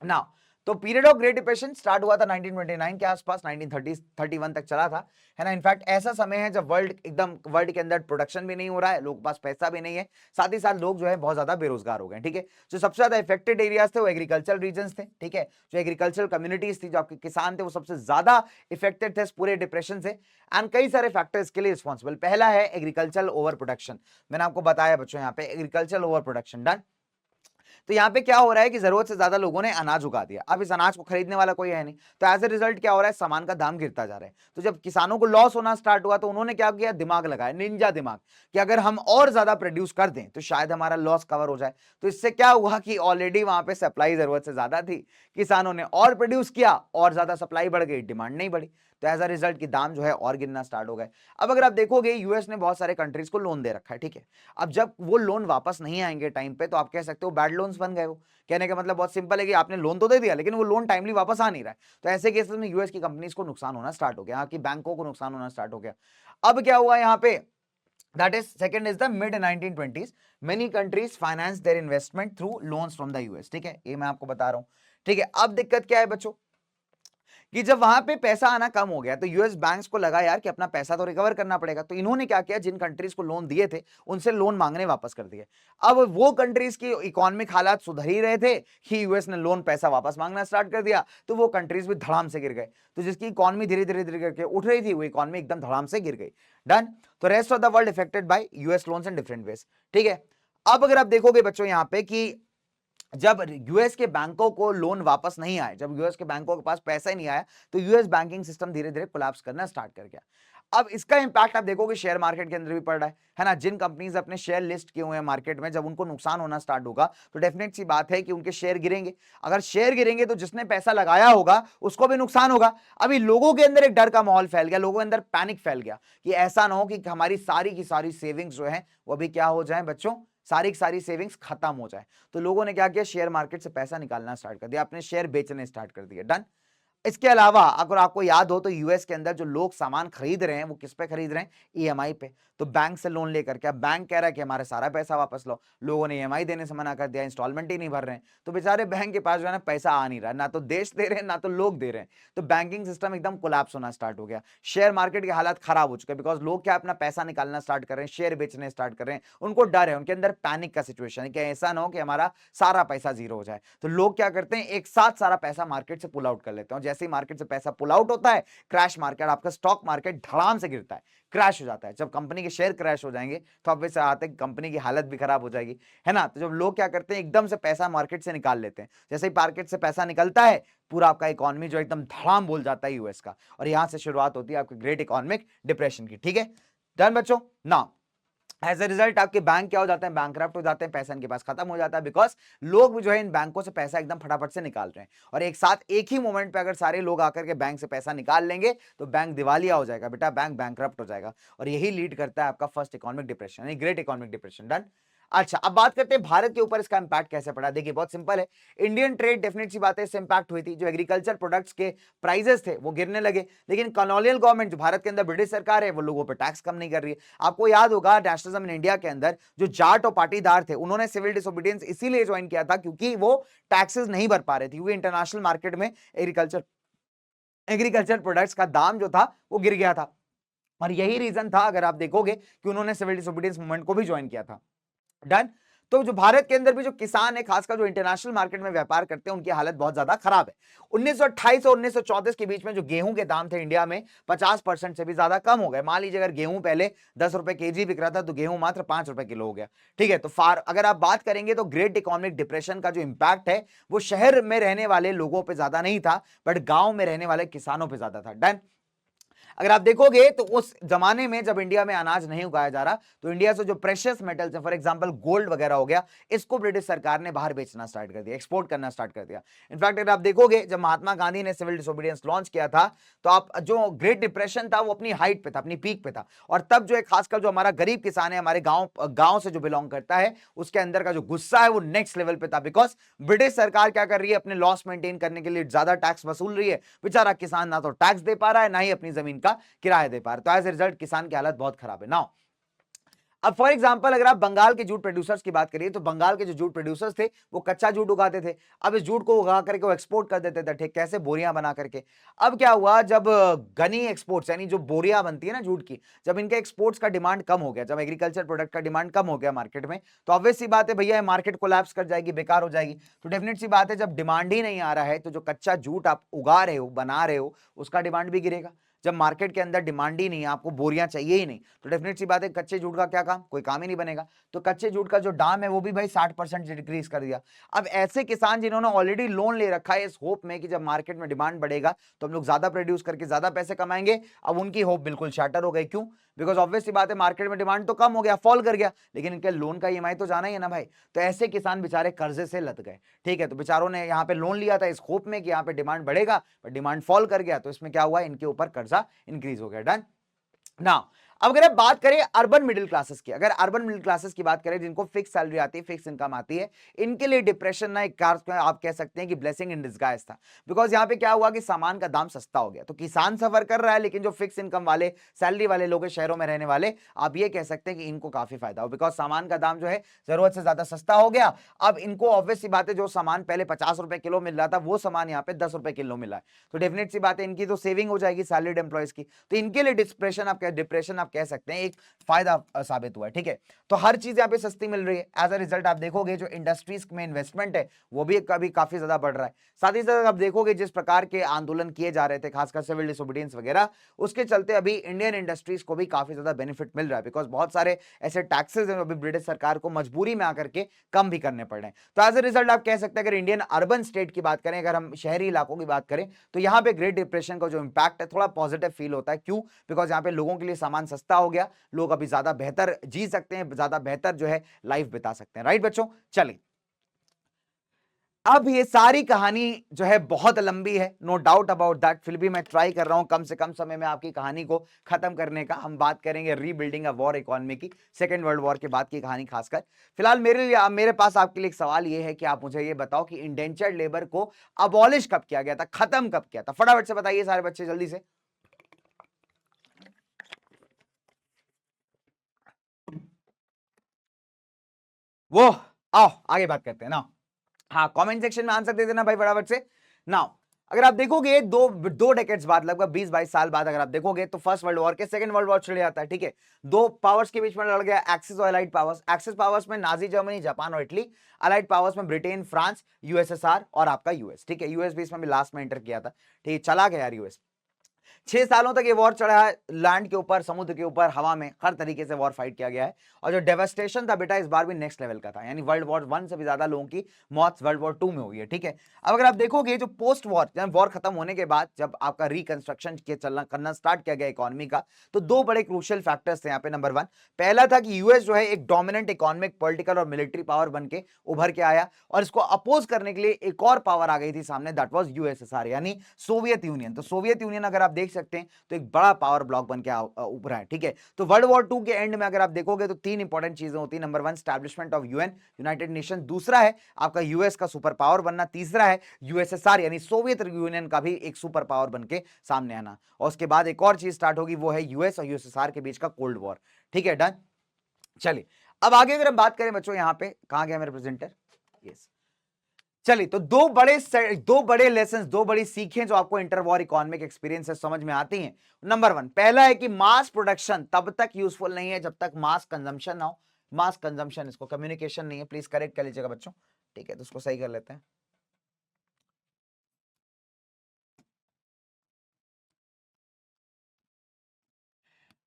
नाउ, तो period of great depression start हुआ था 1929 के आसपास, 1931 तक चला था, है ना। इनफैक्ट ऐसा समय है जब वर्ल्ड के अंदर प्रोडक्शन भी नहीं हो रहा है, लोगों के पास पैसा भी नहीं है, साथ ही साथ लोग जो है बहुत ज्यादा बेरोजगार हो गए, ठीक है। जो सबसे ज्यादा इफेक्टेड एरियाज थे वो एग्रीकल्चर रीजन्स थे, ठीक है। जो एग्रीकल्चर कम्युनिटीज थी, जो आपके किसान थे, वो सबसे ज्यादा इफेक्टेड थे इस पूरे डिप्रेशन से। एंड कई सारे फैक्टर्स के लिए रिस्पॉन्सिबल, पहला है एग्रीकल्चर ओवर प्रोडक्शन। मैंने आपको बताया बच्चों यहाँ पे एग्रीकल्चर ओवर प्रोडक्शन। डन, तो यहाँ पे क्या हो रहा है कि जरूरत से ज्यादा लोगों ने अनाज उगा दिया, अब इस अनाज को खरीदने वाला कोई है नहीं, तो एज ए रिजल्ट क्या हो रहा है, सामान का दाम गिरता जा रहा है। तो जब किसानों को लॉस होना स्टार्ट हुआ तो उन्होंने क्या किया, दिमाग लगाया, निंजा दिमाग, कि अगर हम और ज्यादा प्रोड्यूस कर दें तो शायद हमारा लॉस कवर हो जाए। तो इससे क्या हुआ कि ऑलरेडी वहां पे सप्लाई जरूरत से ज्यादा थी, किसानों ने और प्रोड्यूस किया, और ज्यादा सप्लाई बढ़ गई, डिमांड नहीं बढ़ी, तो एज अ रिजल्ट की दाम जो है और गिरना स्टार्ट हो गए। अब अगर आप देखोगे, यूएस ने बहुत सारे कंट्रीज को लोन दे रखा है, ठीक है। अब जब वो लोन वापस नहीं आएंगे टाइम पे, तो आप कह सकते हो बैड लोन्स बन गए। वो कहने का मतलब बहुत सिंपल है कि आपने लोन तो दे दिया लेकिन वो लोन टाइमली वापस आ नहीं रहा है। तो ऐसे केसेस में यूएस की कंपनीज को नुकसान होना स्टार्ट हो गया, यहाँ की बैंकों को नुकसान होना स्टार्ट हो गया। अब क्या हुआ यहाँ पे, that is second is the mid 1920s many countries finance their investment through loans from the US, ठीक है, ये मैं आपको बता रहा हूं, ठीक है। अब दिक्कत क्या है बच्चों, कि जब वहां पे पैसा आना कम हो गया तो यूएस बैंक्स को लगा यार कि अपना पैसा तो रिकवर करना पड़ेगा, तो इन्होंने क्या किया, जिन कंट्रीज को लोन दिए थे उनसे लोन मांगने वापस कर दिए। अब वो कंट्रीज की इकोनॉमिक हालात सुधर ही रहे थे कि यूएस ने लोन पैसा वापस मांगना स्टार्ट कर दिया, तो वो कंट्रीज भी धड़ाम से गिर गए। तो जिसकी इकोनॉमी धीरे धीरे धीरे करके उठ रही थी, वो इकोनॉमी एकदम धड़ाम से गिर गई। डन, तो rest of the world affected by US loans in different ways, ठीक है। अब अगर आप देखोगे बच्चों यहाँ पे कि जब यूएस के बैंकों को लोन वापस नहीं आए, जब यूएस के बैंकों के पास पैसा ही नहीं आया, तो यूएस बैंकिंग सिस्टम धीरे धीरे कोलैप्स करना स्टार्ट कर गया। अब इसका इंपैक्ट आप देखोगे शेयर मार्केट के अंदर भी पड़ रहा है ना। जिन कंपनीज अपने शेयर लिस्ट किए हुए हैं मार्केट में, जब उनको नुकसान होना स्टार्ट होगा तो डेफिनेट सी बात है कि उनके शेयर गिरेंगे। अगर शेयर गिरेंगे तो जिसने पैसा लगाया होगा उसको भी नुकसान होगा। अभी लोगों के अंदर एक डर का माहौल फैल गया, लोगों के अंदर पैनिक फैल गया कि ऐसा ना हो कि हमारी सारी की सारी सेविंग्स जो है वो भी क्या हो जाए बच्चों, सारी की सारी सेविंग्स खत्म हो जाए। तो लोगों ने क्या किया, शेयर मार्केट से पैसा निकालना स्टार्ट कर दिया, अपने शेयर बेचने स्टार्ट कर दिए। डन, इसके अलावा अगर आपको याद हो तो यूएस के अंदर जो लोग सामान खरीद रहे हैं वो किस पे खरीद रहे हैं, ईएमआई पे। तो बैंक से लोन लेकर के, अब बैंक कह रहा है कि हमारा सारा पैसा वापस लो, लोगों ने ईएमआई देने से मना कर दिया, इंस्टॉलमेंट ही नहीं भर रहे हैं, तो बेचारे बैंक के पास जो है ना पैसा आ नहीं रहा, ना तो देश दे रहे हैं ना तो लोग दे रहे हैं। तो बैंकिंग सिस्टम एकदम कोलैप्स होना स्टार्ट हो गया, शेयर मार्केट के हालात खराब हो चुके हैं, बिकॉज लोग क्या अपना पैसा निकालना स्टार्ट कर रहे हैं, शेयर बेचने स्टार्ट कर रहे हैं, उनको डर है, उनके अंदर पैनिक का सिचुएशन है कि ऐसा ना हो कि हमारा सारा पैसा जीरो हो जाए। तो लोग क्या करते हैं, एक साथ सारा पैसा मार्केट से पुल आउट कर लेते हैं, और जैसे ही मार्केट से पैसा पुल आउट होता है, क्रैश मार्केट, आपका स्टॉक मार्केट धड़ाम से गिरता है, क्रैश हो जाता है। जब कंपनी के शेयर क्रैश हो जाएंगे तो अब वैसे आते हैं कंपनी की हालत भी खराब हो जाएगी, है ना। तो जब लोग क्या करते हैं, एकदम से पैसा मार्केट से निकाल लेते हैं, जैसे ही मार्केट से पैसा निकलता है पूरा आपका इकोनॉमी जो एकदम धड़ाम बोल जाता है यूएस का, और यहां से शुरुआत होती है आपकी ग्रेट इकोनॉमिक डिप्रेशन की, ठीक है। डन बच्चों, ना एज ए रिजल्ट आपके बैंक क्या हो जाते हैं, बैंकरप्ट हो जाते हैं, पैसा इनके पास खत्म हो जाता है, बिकॉज लोग जो है इन बैंकों से पैसा एकदम फटाफट से निकाल रहे हैं। और एक साथ एक ही मोमेंट पे अगर सारे लोग आकर के बैंक से पैसा निकाल लेंगे तो बैंक दिवालिया हो जाएगा बेटा, बैंक बैंकरप्ट हो जाएगा, और यही लीड करता है आपका फर्स्ट इकोनॉमिक डिप्रेशन यानी ग्रेट इकोनॉमिक डिप्रेशन। डन, अच्छा अब बात करते हैं भारत के ऊपर इसका इंपैक्ट कैसे पड़ा। देखिए बहुत सिंपल है, इंडियन ट्रेड डेफिनेट सी बात है इससे इंपैक्ट हुई थी, जो एग्रीकल्चर प्रोडक्ट्स के प्राइसेस थे वो गिरने लगे, लेकिन कॉलोनियल गवर्नमेंट जो भारत के अंदर ब्रिटिश सरकार है वो लोगों पर टैक्स कम नहीं कर रही है। आपको याद होगा नेशनलिज्म इन इंडिया के अंदर जो जाट और पाटीदार थे उन्होंने सिविल डिसोबीडियंस इसीलिए ज्वाइन किया था क्योंकि वो टैक्सेस नहीं भर पा रहे थे, क्योंकि इंटरनेशनल मार्केट में एग्रीकल्चर प्रोडक्ट्स का दाम जो था वो गिर गया था, और यही रीजन था अगर आप देखोगे कि उन्होंने सिविल डिसोबीडियंस मूवमेंट को भी ज्वाइन किया था। डन, तो जो भारत के अंदर भी जो किसान है, खासकर जो इंटरनेशनल मार्केट में व्यापार करते हैं, उनकी हालत बहुत ज्यादा खराब है। 1928 और 1934 के बीच में जो गेहूं के दाम थे इंडिया में 50% से भी ज्यादा कम हो गए। मान लीजिए अगर गेहूं पहले 10 रुपए केजी बिक रहा था तो गेहूं मात्र 5 रुपए किलो हो गया, ठीक है। तो अगर आप बात करेंगे तो ग्रेट इकोनॉमिक डिप्रेशन का जो इंपैक्ट है वो शहर में रहने वाले लोगों पर ज्यादा नहीं था, बट गांव में रहने वाले किसानों पर ज्यादा था। डन, अगर आप देखोगे तो उस जमाने में जब इंडिया में अनाज नहीं उगाया जा रहा तो इंडिया से जो प्रेशियस मेटल्स है, फॉर एग्जांपल गोल्ड वगैरह हो गया, इसको ब्रिटिश सरकार ने बाहर बेचना स्टार्ट कर दिया, एक्सपोर्ट करना स्टार्ट कर दिया। इनफैक्ट अगर आप देखोगे जब महात्मा गांधी ने सिविल डिसोबीडियंस लॉन्च किया था तो आप जो ग्रेट डिप्रेशन था वो अपनी हाइट पे था, अपनी पीक पे था, और तब जो है खासकर जो हमारा गरीब किसान है, हमारे गांव गांव से जो बिलोंग करता है, उसके अंदर का जो गुस्सा है वो नेक्स्ट लेवल पे था। बिकॉज ब्रिटिश सरकार क्या कर रही है, अपने लॉस मेंटेन करने के लिए ज्यादा टैक्स वसूल रही है, बेचारा किसान ना तो टैक्स दे पा रहा है, ना ही अपनी जमीन का किराया दे पा रहा है। तो एज ए रिजल्ट किसान की हालत बहुत खराब है। नाउ अब फॉर एग्जांपल अगर आप बंगाल के जूट प्रोड्यूसर्स की बात करिए तो बंगाल के जो जूट प्रोड्यूसर्स थे वो कच्चा जूट उगाते थे। अब इस जूट को उगा करके वो एक्सपोर्ट कर देते थे, ठीक, कैसे, बोरियां बना करके। अब क्या हुआ, जब गनी एक्सपोर्ट्स यानी जो बोरियां बनती है ना जूट की, जब इनके एक्सपोर्ट्स का डिमांड कम हो गया, जब एग्रीकल्चर प्रोडक्ट का डिमांड कम हो गया मार्केट में, तो ऑब्वियस सी बात है भैया मार्केट कोलैप्स कर जाएगी, बेकार हो जाएगी। तो डेफिनेट सी बात है जब डिमांड ही नहीं आ रहा है तो जो कच्चा जूट आप उगा रहे हो, बना रहे हो, उसका डिमांड भी गिरेगा। जब मार्केट के अंदर डिमांड ही नहीं है, आपको बोरियां चाहिए ही नहीं, तो डेफिनेट सी बात है कच्चे जूट का क्या काम, कोई काम ही नहीं बनेगा। तो कच्चे जूट का जो दाम है वो भी भाई 60% डिक्रीज कर दिया। अब ऐसे किसान जिन्होंने ऑलरेडी लोन ले रखा है इस होप में कि जब मार्केट में डिमांड बढ़ेगा तो हम लोग ज्यादा प्रोड्यूस करके ज्यादा पैसे कमाएंगे, अब उनकी होप बिल्कुल शैटर हो गई। क्यों? बिकॉज ऑब्वियस सी बात है मार्केट में डिमांड तो कम हो गया, फॉल कर गया, लेकिन इनके लोन का ईएमआई तो जाना ही है ना भाई। तो ऐसे किसान बेचारे कर्जे से लद गए, ठीक है। तो बेचारों ने यहाँ पे लोन लिया था इस होप में कि यहाँ पे डिमांड बढ़ेगा, पर डिमांड फॉल कर गया, तो इसमें क्या हुआ, इनके ऊपर कर्जा इंक्रीज हो गया। डन ना। अब अगर आप बात करें अर्बन मिडिल क्लासेस की, अगर अर्बन मिडिल क्लासेस की बात करें जिनको फिक्स सैलरी आती है, फिक्स इनकम आती है, इनके लिए डिप्रेशन ना एक आप कह सकते हैं कि ब्लेसिंग इन डिस्गाइज था। बिकॉज यहां पे क्या हुआ कि सामान का दाम सस्ता हो गया, तो किसान सफर कर रहा है, लेकिन जो फिक्स इनकम वाले, सैलरी वाले लोग शहरों में रहने वाले, आप ये कह सकते हैं कि इनको काफी फायदा हो, बिकॉज सामान का दाम जो है जरूरत से ज्यादा सस्ता हो गया। अब इनको ऑब्वियस सी बात है जो सामान पहले 50 रुपए किलो मिल रहा था वो सामान यहाँ पे 10 रुपए किलो मिला है, तो डेफिनेट सी बात है इनकी तो सेविंग हो जाएगी सैलरीड एम्प्लॉयज की। तो इनके लिए डिप्रेशन आप कह सकते हैं एक फायदा साबित हुआ है, ठीक है। तो हर चीज यहाँ पे सस्ती मिल रही है। एज अ रिजल्ट आप देखोगे जो इंडस्ट्रीज में इन्वेस्टमेंट है वो भी कभी काफी ज्यादा बढ़ रहा है। साथ ही साथ आप देखोगे जिस प्रकार के आंदोलन किए जा रहे थे, खासकर सिविल डिसोबीडियंस वगैरह, उसके चलते अभी इंडियन इंडस्ट्रीज को भी काफी ज्यादा बेनिफिट मिल रहा है, बिकॉज बहुत सारे ऐसे टैक्सेस हैं अभी ब्रिटिश सरकार को मजबूरी में आकर के कम भी करने पड़ रहे हैं। तो एज अ रिजल्ट आप कह सकते हैं अगर इंडियन अर्बन स्टेट की बात करें, अगर हम शहरी इलाकों की बात करें, तो यहाँ पे ग्रेट डिप्रेशन का जो इंपैक्ट है थोड़ा पॉजिटिव फील होता है। क्यों? बिकॉज यहाँ पे लोगों के लिए सामान सस्ता हो गया, लोग अभी ज्यादा बेहतर जी सकते हैं, ज्यादा बेहतर जो है लाइफ बिता सकते हैं। राइट बच्चों, चलिए अब ये सारी कहानी जो है बहुत लंबी है, नो डाउट अबाउट दैट, फिर भी मैं ट्राई कर रहा हूं कम से कम समय में आपकी कहानी को खत्म करने का। हम बात करेंगे रीबिल्डिंग अ वॉर इकोनॉमी की, सेकेंड वर्ल्ड वॉर के बाद की कहानी खासकर। फिलहाल मेरे पास आपके लिए एक सवाल ये है कि आप मुझे ये बताओ कि इंडेंचर्ड लेबर को अबॉलिश कब किया गया था, खत्म कब किया था? फटाफट से बताइए सारे बच्चे जल्दी से। वो आओ आगे बात करते हैं ना। हाँ, कमेंट सेक्शन में आंसर दे देना भाई फटाफट से। नाउ अगर आप देखोगे दो डेकेड्स बाद, लगभग 20-22 साल बाद अगर आप देखोगे तो फर्स्ट वर्ल्ड वॉर के सेकंड वर्ल्ड वॉर चले जाता है, ठीक है। दो पावर्स के बीच में लड़ गया, एक्सिस और अलाइड पावर्स। एक्सिस पावर्स में नाजी जर्मनी, जापान और इटली, अलाइड पावर्स में ब्रिटेन, फ्रांस, यूएसएसआर और आपका यूएस, ठीक है। यूएस भी इसमें भी लास्ट में एंटर किया था, ठीक है, चला गया यार यूएस। 6 सालों तक ये वॉर चढ़ा है, लैंड के ऊपर, समुद्र के ऊपर, हवा में, हर तरीके से वॉर फाइट किया गया है। और जो डेवास्टेशन था बेटा इस बार भी नेक्स्ट लेवल का था, यानी वर्ल्ड वॉर 1 से भी ज्यादा लोगों की मौत वर्ल्ड वॉर 2 में हुई है, ठीक है। अब अगर आप देखोगे जो पोस्ट वॉर, जब वॉर खत्म होने के बाद जब आपका रिकंस्ट्रक्शन के चलना करना स्टार्ट किया गया इकोनॉमी का, तो दो बड़े क्रूशियल फैक्टर्स थे यहाँ पे। नंबर 1 पहला था कि यूएस जो है एक डोमिनेंट इकोनॉमिक, पॉलिटिकल और मिलिट्री पावर बन के उभर के आया, और इसको अपोज करने के लिए एक और पावर आ गई थी सामने, दैट वाज यूएसएसआर यानी सोवियत यूनियन। तो सोवियत यूनियन अगर आप देख सकते हैं तो एक बड़ा पावर ब्लॉक बन के उभरा है, ठीक है। तो वर्ल्ड वॉर 2 के एंड में अगर आप देखोगे तो 3 इंपॉर्टेंट चीजें होती है। Number 1 establishment of UN, United nation, दूसरा है आपका यूएस का सुपर पावर बनना, तीसरा है यूएसएसआर यानी सोवियत यूनियन का भी एक सुपर पावर बन के सामने आना। और उसके बाद एक और चीज स्टार्ट होगी, वो है यूएस और यूएसएसआर के बीच का कोल्ड वॉर, ठीक है। डन। चलिए अब आगे अगर हम बात करें बच्चों, यहां पे कहां गया मेरा प्रेजेंटर, यस। चलिए तो दो बड़े लेसन, दो बड़ी सीखें जो आपको इंटर वॉर इकोनॉमिक एक्सपीरियंस से समझ में आती हैं। नंबर 1 पहला है कि मास प्रोडक्शन तब तक यूजफुल नहीं है जब तक मास कंजम्पशन ना हो। मास कंजम्पशन, इसको कम्युनिकेशन नहीं है, प्लीज करेक्ट कर लीजिएगा बच्चों, ठीक है। तो उसको सही कर लेते हैं।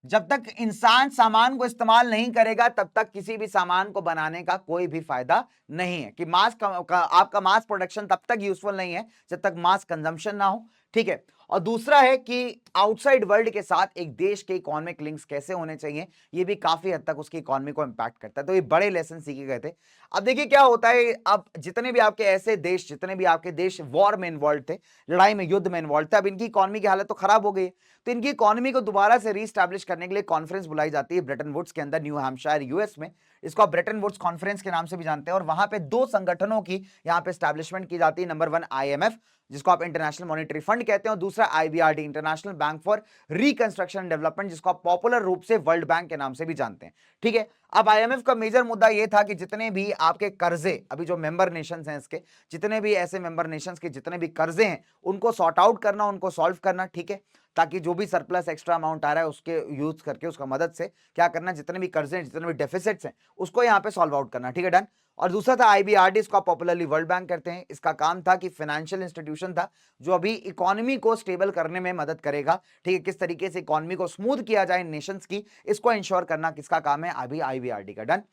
जब तक इंसान सामान को इस्तेमाल नहीं करेगा तब तक किसी भी सामान को बनाने का कोई भी फायदा नहीं है। कि आपका मास प्रोडक्शन तब तक यूजफुल नहीं है जब तक मास कंजम्पशन ना हो, ठीक है। और दूसरा है कि आउटसाइड वर्ल्ड के साथ एक देश के इकोनॉमिक लिंक्स कैसे होने चाहिए, ये भी काफी हद तक उसकी इकोनॉमी को इंपैक्ट करता है। तो ये बड़े लेसन सीखे गए थे। अब देखिए क्या होता है, अब जितने भी आपके ऐसे देश, जितने भी आपके देश वॉर में इन्वॉल्व थे, लड़ाई में, युद्ध में इन्वॉल्व थे, अब इनकी इकोनॉमी की हालत तो खराब हो गई। तो इनकी इकोनॉमी को दोबारा से रीस्टैब्लिश करने के लिए कॉन्फ्रेंस बुलाई जाती है ब्रेटन वुड्स के अंदर, न्यू हैम्पशायर यूएस में। इसको आप ब्रेटन वुड्स कॉन्फ्रेंस के नाम से भी जानते हैं। और वहां पे दो संगठनों की यहां पे स्टैब्लिशमेंट की जाती है। नंबर 1 आईएमएफ, जिसको आप इंटरनेशनल मॉनेटरी फंड कहते हैं, और दूसरा IBRD, international bank for reconstruction and development, जिसको आप पॉपुलर रूप से वर्ल्ड बैंक के नाम से भी जानते हैं। ठीक है। अब आईएमएफ का मेजर मुद्दा यह था कि जितने भी आपके कर्जे, अभी जो मेंबर नेशंस हैं इसके, जितने भी ऐसे मेंबर नेशंस के जितने भी कर्जे हैं, उनको सॉर्ट आउट करना, उनको सॉल्व करना। ठीक है। ताकि जो भी सरप्लस एक्स्ट्रा अमाउंट आ रहा है उसके यूज करके, उसका मदद से क्या करना, जितने भी कर्जे हैं, जितने भी डेफिसिट्स हैं, उसको यहां पे सॉल्व आउट करना। ठीक है, डन। और दूसरा था आईबीआरडी, इसको पॉपुलरली वर्ल्ड बैंक करते हैं। इसका काम था कि फाइनेंशियल इंस्टीट्यूशन था जो अभी इकोनॉमी को स्टेबल करने में मदद करेगा। ठीक है, किस तरीके से इकोनॉमी को स्मूथ किया जाए नेशंस की, इसको इंश्योर करना किसका काम है, अभी आईबीआरडी का। डन।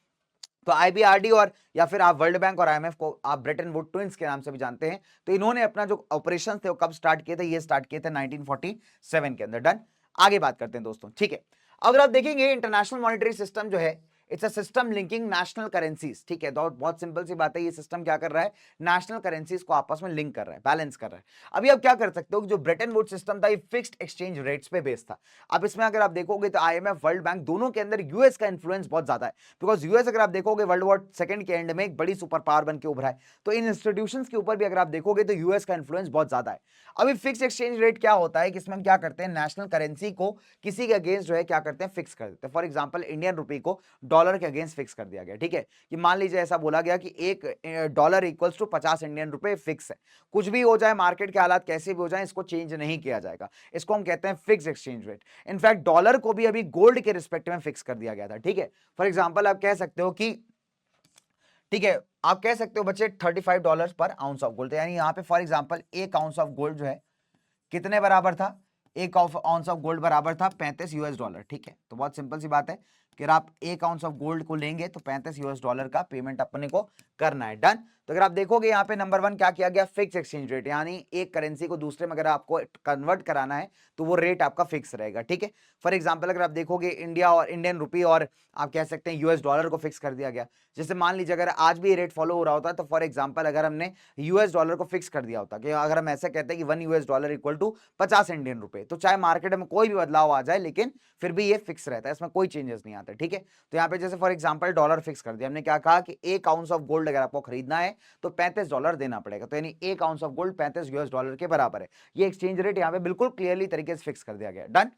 तो आईबीआरडी और या फिर आप वर्ल्ड बैंक और आईएमएफ को आप ब्रेटन वुड ट्विंस के नाम से भी जानते हैं। तो इन्होंने अपना जो ऑपरेशन थे वो कब स्टार्ट किए थे, ये स्टार्ट किए थे 1947 के अंदर। डन। आगे बात करते हैं दोस्तों। ठीक है। अगर आप देखेंगे इंटरनेशनल मॉनेटरी सिस्टम जो है, it's a system linking national currencies. ठीक है, बहुत सिंपल सी बात है, ये सिस्टम क्या कर रहा है, नेशनल करेंसीज को आपस में लिंक कर रहा है, बैलेंस कर रहा है। अभी आप क्या कर सकते हो, जो ब्रेटन वुड सिस्टम था ये फिक्स्ड एक्सचेंज रेट्स पे बेस्ड था। अब इसमें अगर आप देखोगे तो आईएमएफ, वर्ल्ड बैंक, दोनों के अंदर यूएस का इंफ्लुएंस बहुत ज्यादा है। बिकॉज यूएस अगर आप देखोगे वर्ल्ड वॉर सेकंड के एंड में एक बड़ी सुपर पावर बन के उभरा है। तो इन इंस्टीट्यूशंस के ऊपर भी अगर आप देखोगे तो यूएस का इंफ्लुएंस बहुत ज्यादा है। अभी फिक्स एक्सचेंज रेट क्या होता है कि इसमें हम क्या करते हैं, नेशनल करेंसी को किसी के अगेंस्ट जो है क्या करते हैं, फिक्स कर देते हैं। फॉर एग्जांपल इंडियन रुपी को डॉलर के अगेंस्ट फिक्स कर दिया गया। ठीक है, कि मान लीजिए ऐसा बोला गया कि एक डॉलर इक्वल्स टू 50 इंडियन रुपए फिक्स है। कुछ भी हो जाए, मार्केट के हालात कैसे भी हो जाए, इसको चेंज नहीं किया जाएगा। इसको हम कहते हैं fix exchange rate. In fact dollar को भी अभी गोल्ड के रिस्पेक्ट में फिक्स कर दिया गया था। ठीक है, फॉर एग्जाम्पल आप कह सकते हो कि, ठीक है, आप कह सकते हो बच्चे $35 पर आउंस ऑफ गोल्ड। यानी यहाँ पे फॉर एग्जांपल एक आउंस ऑफ गोल्ड जो है कितने बराबर था, एक आउंस ऑफ गोल्ड बराबर था $35। ठीक है, तो बहुत सिंपल सी बात है कि आप एक आउंस ऑफ गोल्ड को लेंगे तो $35 का पेमेंट अपने को करना है। डन। तो अगर आप देखोगे यहाँ पे नंबर 1 क्या किया गया, फिक्स एक्सचेंज रेट, यानी एक करेंसी को दूसरे में अगर आपको कन्वर्ट कराना है तो वो रेट आपका फिक्स रहेगा। ठीक है, फॉर एग्जांपल अगर आप देखोगे इंडिया और इंडियन रुपी और आप कह सकते हैं यूएस डॉलर को फिक्स कर दिया गया। जैसे मान लीजिए अगर आज भी रेट फॉलो हो रहा होता तो फॉर एग्जांपल अगर हमने यूएस डॉलर को फिक्स कर दिया होता कि अगर हम ऐसे कहते हैं कि $1 इक्वल टू 50 इंडियन रुपए, तो चाहे मार्केट में कोई भी बदलाव आ जाए लेकिन फिर भी ये फिक्स रहता है, इसमें कोई चेंजेस नहीं आते। ठीक है, तो यहाँ पे जैसे फॉर एग्जांपल डॉलर फिक्स कर दिया, हमने क्या कहा कि एक आउंस ऑफ गोल्ड अगर आपको खरीदना है तो $35 देना पड़ेगा। तो यानी एक आउंस ऑफ गोल्ड $35 के बराबर है। ये एक्सचेंज रेट यहाँ पे बिल्कुल क्लियरली तरीके से फिक्स कर दिया गया। डन।